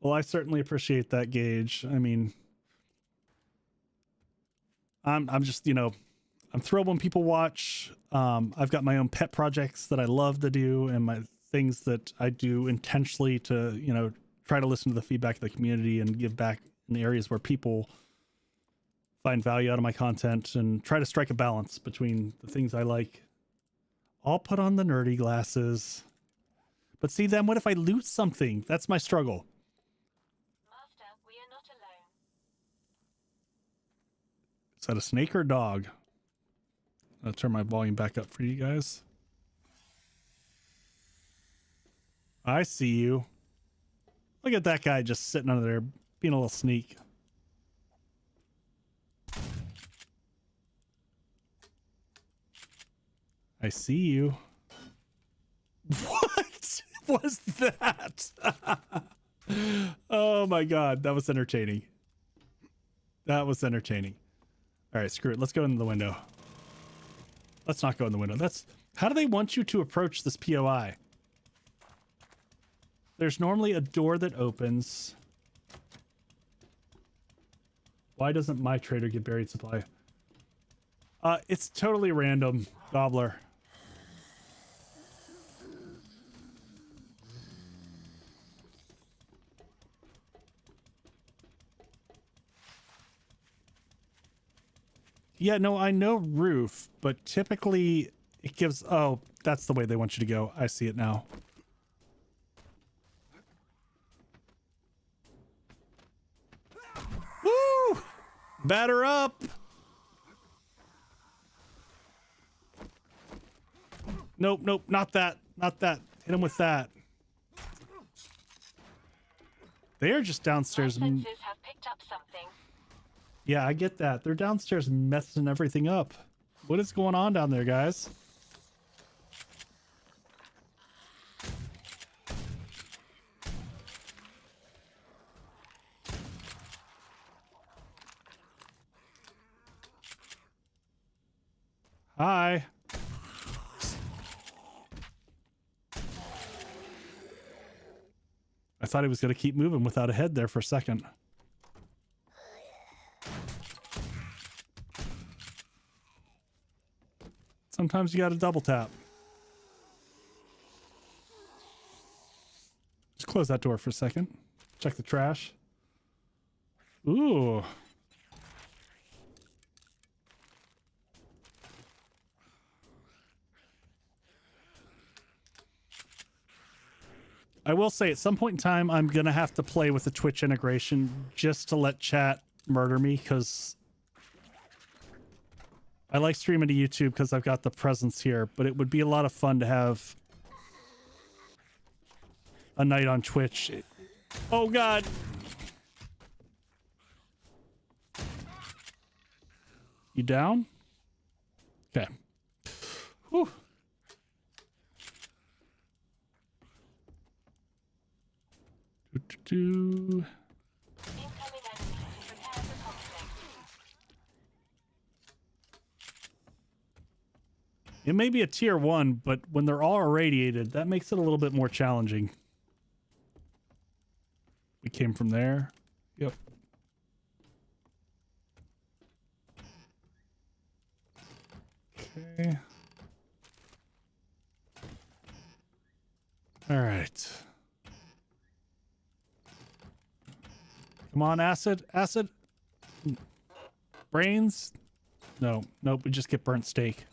Well, I certainly appreciate that, Gage. I mean, I'm just, you know, I'm thrilled when people watch. I've got my own pet projects that I love to do, and my things that I do intentionally to, you know, try to listen to the feedback of the community and give back in the areas where people find value out of my content, and try to strike a balance between the things I like. I'll put on the nerdy glasses. But see, then what if I loot something? That's my struggle. Master, we are not alone. Is that a snake or a dog? I'll turn my volume back up for you guys. I see you. Look at that guy just sitting under there being a little sneak. I see you. What was that? Oh my god, that was entertaining. That was entertaining. All right, screw it. Let's go in the window. Let's not go in the window. How do they want you to approach this POI? There's normally a door that opens. Why doesn't my trader get buried supply? It's totally random, Gobbler. Yeah, no, I know roof, but typically it gives... Oh, that's the way they want you to go. I see it now. Woo! Batter up! Nope, nope, not that. Not that. Hit him with that. They are just downstairs. My senses have picked up something. Yeah, I get that. They're downstairs messing everything up. What is going on down there, guys? Hi. I thought he was going to keep moving without a head there for a second. Sometimes you got to double tap. Just close that door for a second. Check the trash. Ooh. I will say at some point in time, I'm going to have to play with the Twitch integration just to let chat murder me, because I like streaming to YouTube because I've got the presence here, but it would be a lot of fun to have a night on Twitch. Oh, God. You down? Okay. Whew. Incoming enemy. Prepare for conflict. It may be a tier 1, but when they're all irradiated, that makes it a little bit more challenging. We came from there. Yep. Okay. All right. Come on, acid. Acid. Brains. No. Nope. We just get burnt steak.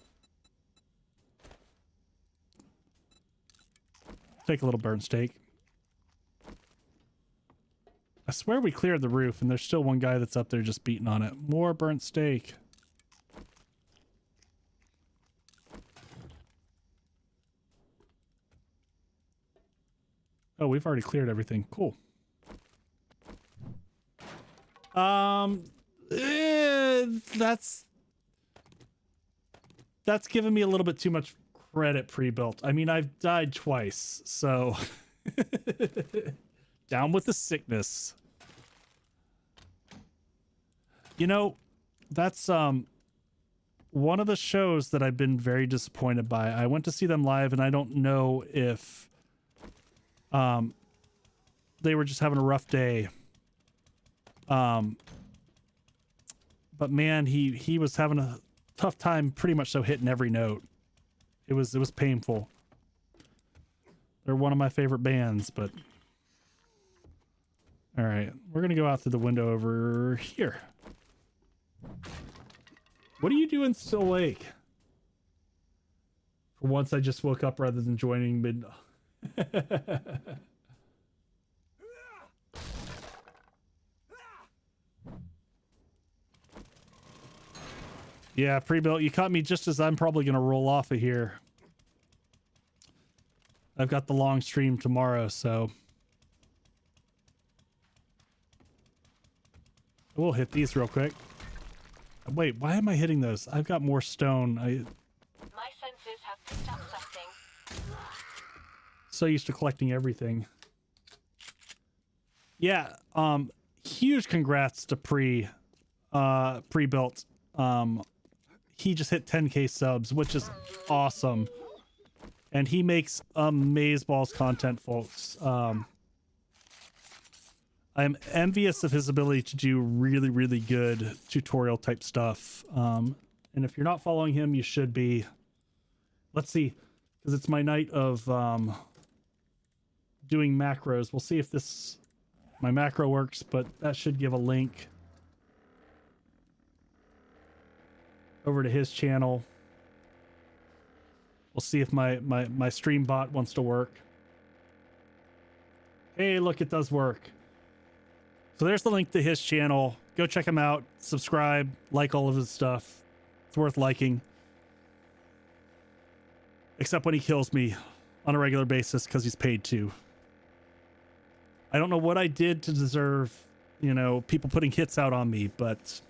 Take a little burnt steak. I swear we cleared the roof and there's still one guy that's up there just beating on it. More burnt steak. Oh, we've already cleared everything. Cool. That's giving me a little bit too much credit pre-built. I mean, I've died twice, so down with the sickness. You know, that's one of the shows that I've been very disappointed by. I went to see them live and I don't know if they were just having a rough day. But man, he was having a tough time pretty much so hitting every note. It was painful. They're one of my favorite bands, but all right, we're gonna go out through the window over here. What are you doing still awake? For once I just woke up rather than joining mid. Yeah, pre-built. You caught me just as I'm probably going to roll off of here. I've got the long stream tomorrow, so we'll hit these real quick. Wait, why am I hitting those? I've got more stone. My senses have picked up something. So used to collecting everything. Yeah, huge congrats to pre-built. He just hit 10k subs, which is awesome. And he makes amazeballs content, folks. I'm envious of his ability to do really, really good tutorial type stuff. And if you're not following him, you should be. Let's see, because it's my night of doing macros. We'll see if my macro works, but that should give a link over to his channel. We'll see if my stream bot wants to work. Hey, look, it does work. So there's the link to his channel. Go check him out. Subscribe, like all of his stuff. It's worth liking. Except when he kills me on a regular basis because he's paid to. I don't know what I did to deserve, you know, people putting hits out on me, but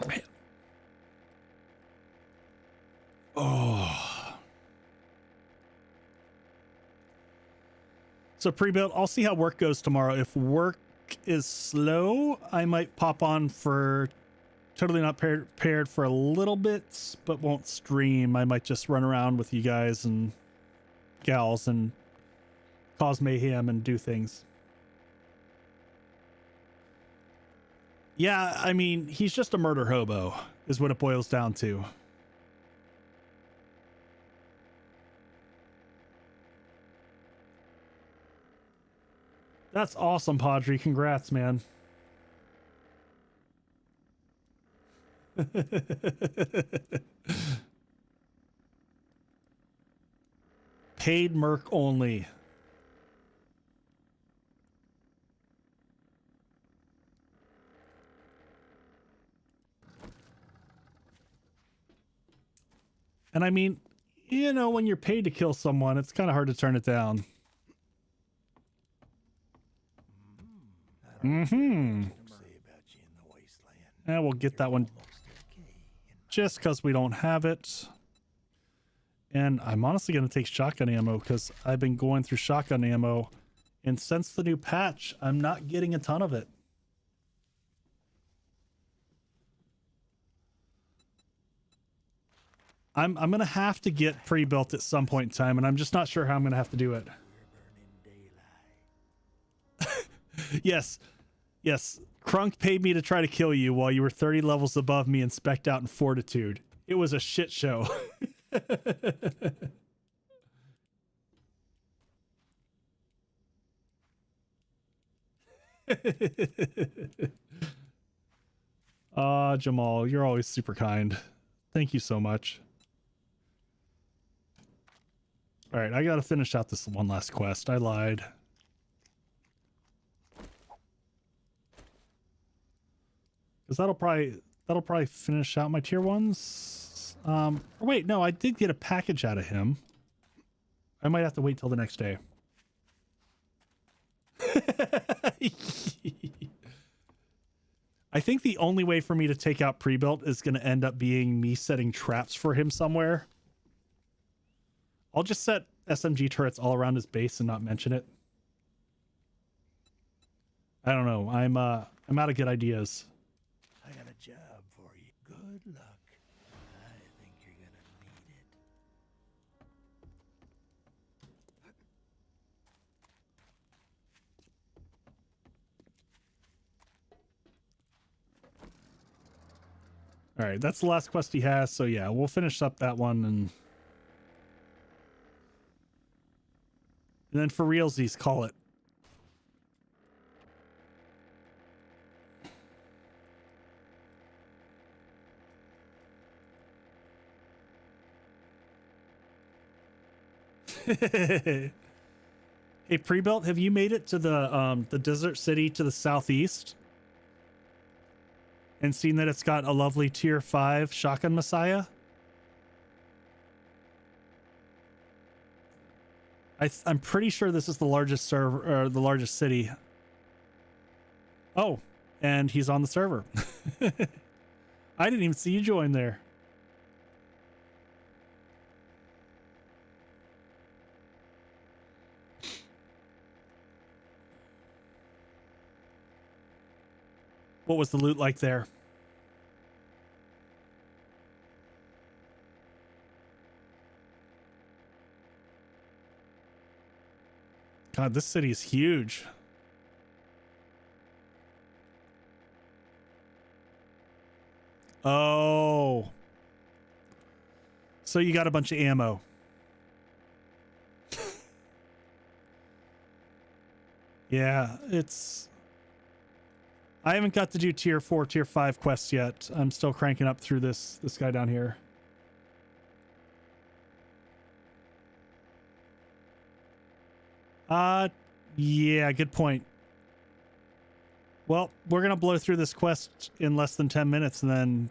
man. Oh. So pre-built, I'll see how work goes tomorrow. If work is slow, I might pop on for totally not prepared for a little bit, but won't stream. I might just run around with you guys and gals and cause mayhem and do things. Yeah, I mean, he's just a murder hobo, is what it boils down to. That's awesome, Padre. Congrats, man. Paid merc only. And I mean, you know, when you're paid to kill someone, it's kind of hard to turn it down. And we'll get that one just because we don't have it. And I'm honestly going to take shotgun ammo because I've been going through shotgun ammo. And since the new patch, I'm not getting a ton of it. I'm going to have to get pre-built at some point in time, and I'm just not sure how I'm going to have to do it. Yes. Yes. Crunk paid me to try to kill you while you were 30 levels above me and spec'd out in Fortitude. It was a shit show. Jamal, you're always super kind. Thank you so much. All right, I got to finish out this one last quest. I lied. Because that'll probably finish out my tier ones. Or wait, no, I did get a package out of him. I might have to wait till the next day. I think the only way for me to take out pre-built is going to end up being me setting traps for him somewhere. I'll just set SMG turrets all around his base and not mention it. I don't know. I'm out of good ideas. I got a job for you. Good luck. I think you're gonna need it. All right, that's the last quest he has. So yeah, we'll finish up that one and then for realsies, call it. Hey, pre-built, have you made it to the desert city to the southeast and seen that it's got a lovely tier 5 shotgun messiah? I'm pretty sure this is the largest server, or the largest city. Oh, and he's on the server. I didn't even see you join there. What was the loot like there? God, this city is huge. Oh. So you got a bunch of ammo. Yeah, it's... I haven't got to do tier 4, tier 5 quests yet. I'm still cranking up through this guy down here. Yeah, good point. Well, we're going to blow through this quest in less than 10 minutes, and then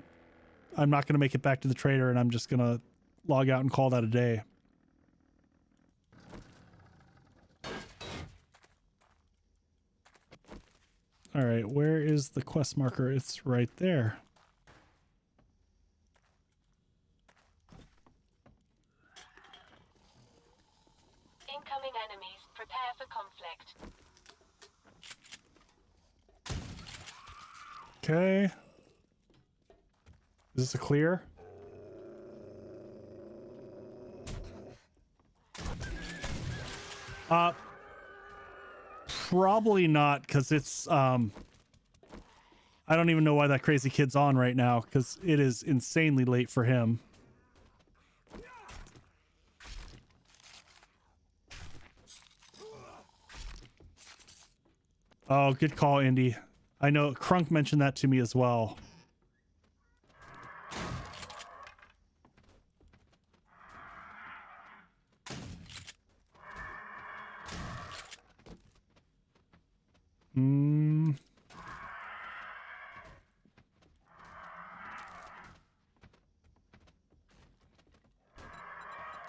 I'm not going to make it back to the trader, and I'm just going to log out and call that a day. All right, where is the quest marker? It's right there. Incoming enemies. Prepare for conflict. Okay. Is this a clear? Probably not, because it's I don't even know why that crazy kid's on right now, because it is insanely late for him. Oh, good call, Indy. I know Crunk mentioned that to me as well.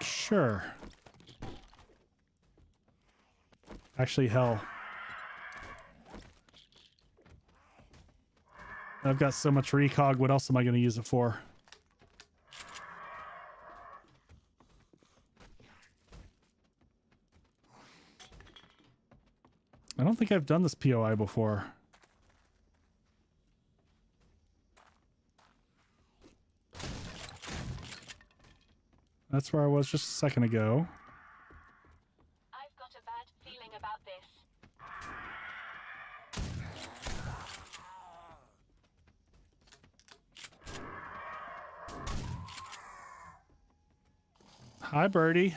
Sure. Actually, hell. I've got so much recog. What else am I going to use it for? I don't think I've done this POI before. That's where I was just a second ago. I've got a bad feeling about this. Hi, birdie.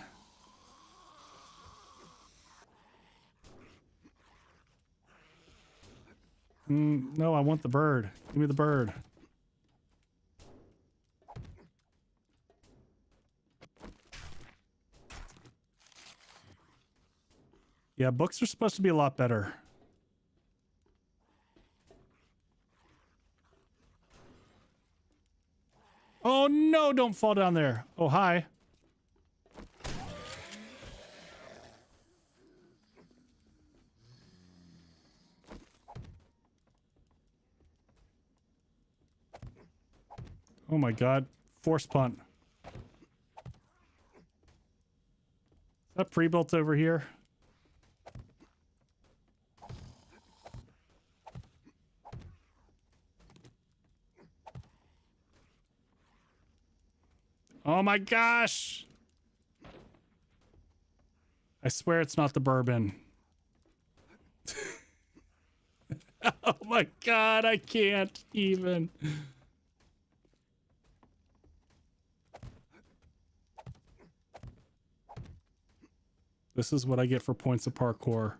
No, I want the bird. Give me the bird. Yeah, books are supposed to be a lot better. Oh no, don't fall down there. Oh, hi. Oh my god. Force punt. Is that pre-built over here? Oh my gosh! I swear it's not the bourbon. Oh my god, I can't even. This is what I get for points of parkour.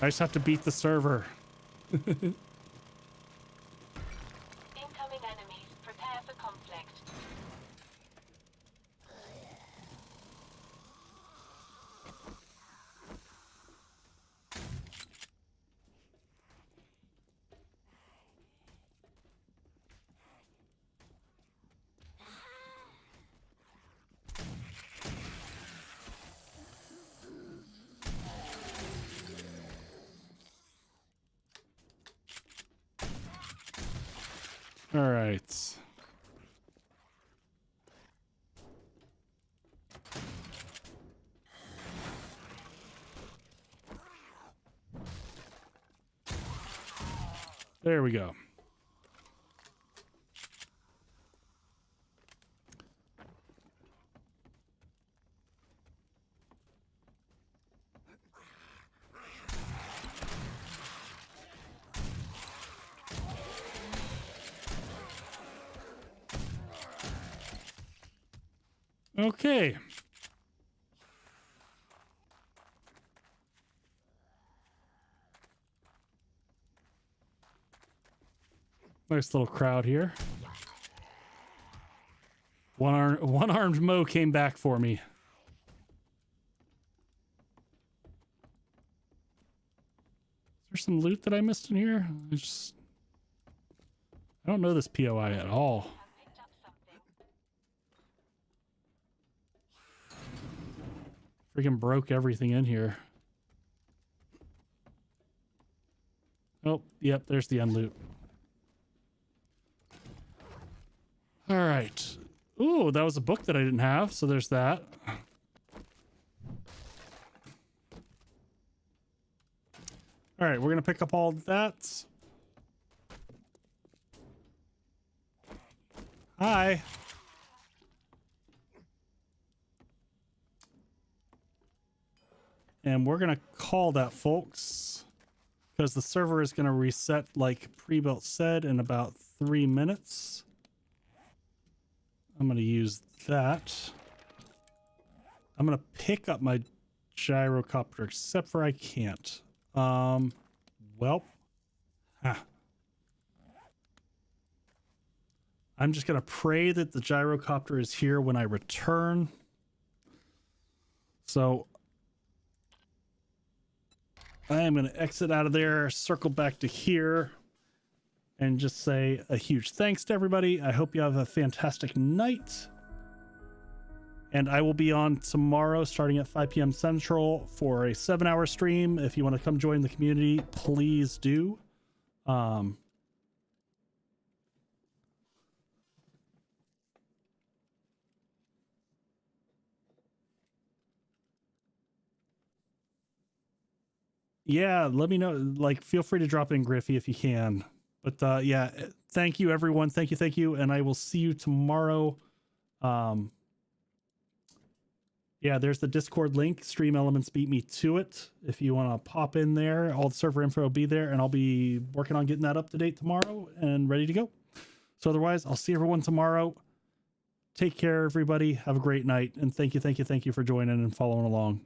I just have to beat the server. Incoming enemies. Prepare for conflict. All right. There we go. Okay. Nice little crowd here. One-armed Mo came back for me. Is there some loot that I missed in here? I don't know this POI at all. Have picked up something. Freaking broke everything in here. Oh, yep, there's the end loot. All right. Ooh, that was a book that I didn't have, so there's that. All right, we're gonna pick up all that. Hi. And we're gonna call that, folks, because the server is gonna reset like pre-built said in about 3 minutes. I'm gonna use that. I'm gonna pick up my gyrocopter, except for I can't. Well, I'm just gonna pray that the gyrocopter is here when I return. So I am gonna exit out of there, circle back to here, and just say a huge thanks to everybody. I hope you have a fantastic night. And I will be on tomorrow starting at 5 p.m. Central for a 7-hour stream. If you want to come join the community, please do. Yeah, let me know. Like, feel free to drop in, Griffey, if you can. But yeah, thank you, everyone. Thank you. And I will see you tomorrow. Yeah, there's the Discord link. Stream Elements beat me to it. If you want to pop in there, all the server info will be there, and I'll be working on getting that up to date tomorrow and ready to go. So otherwise, I'll see everyone tomorrow. Take care, everybody. Have a great night. And thank you for joining and following along.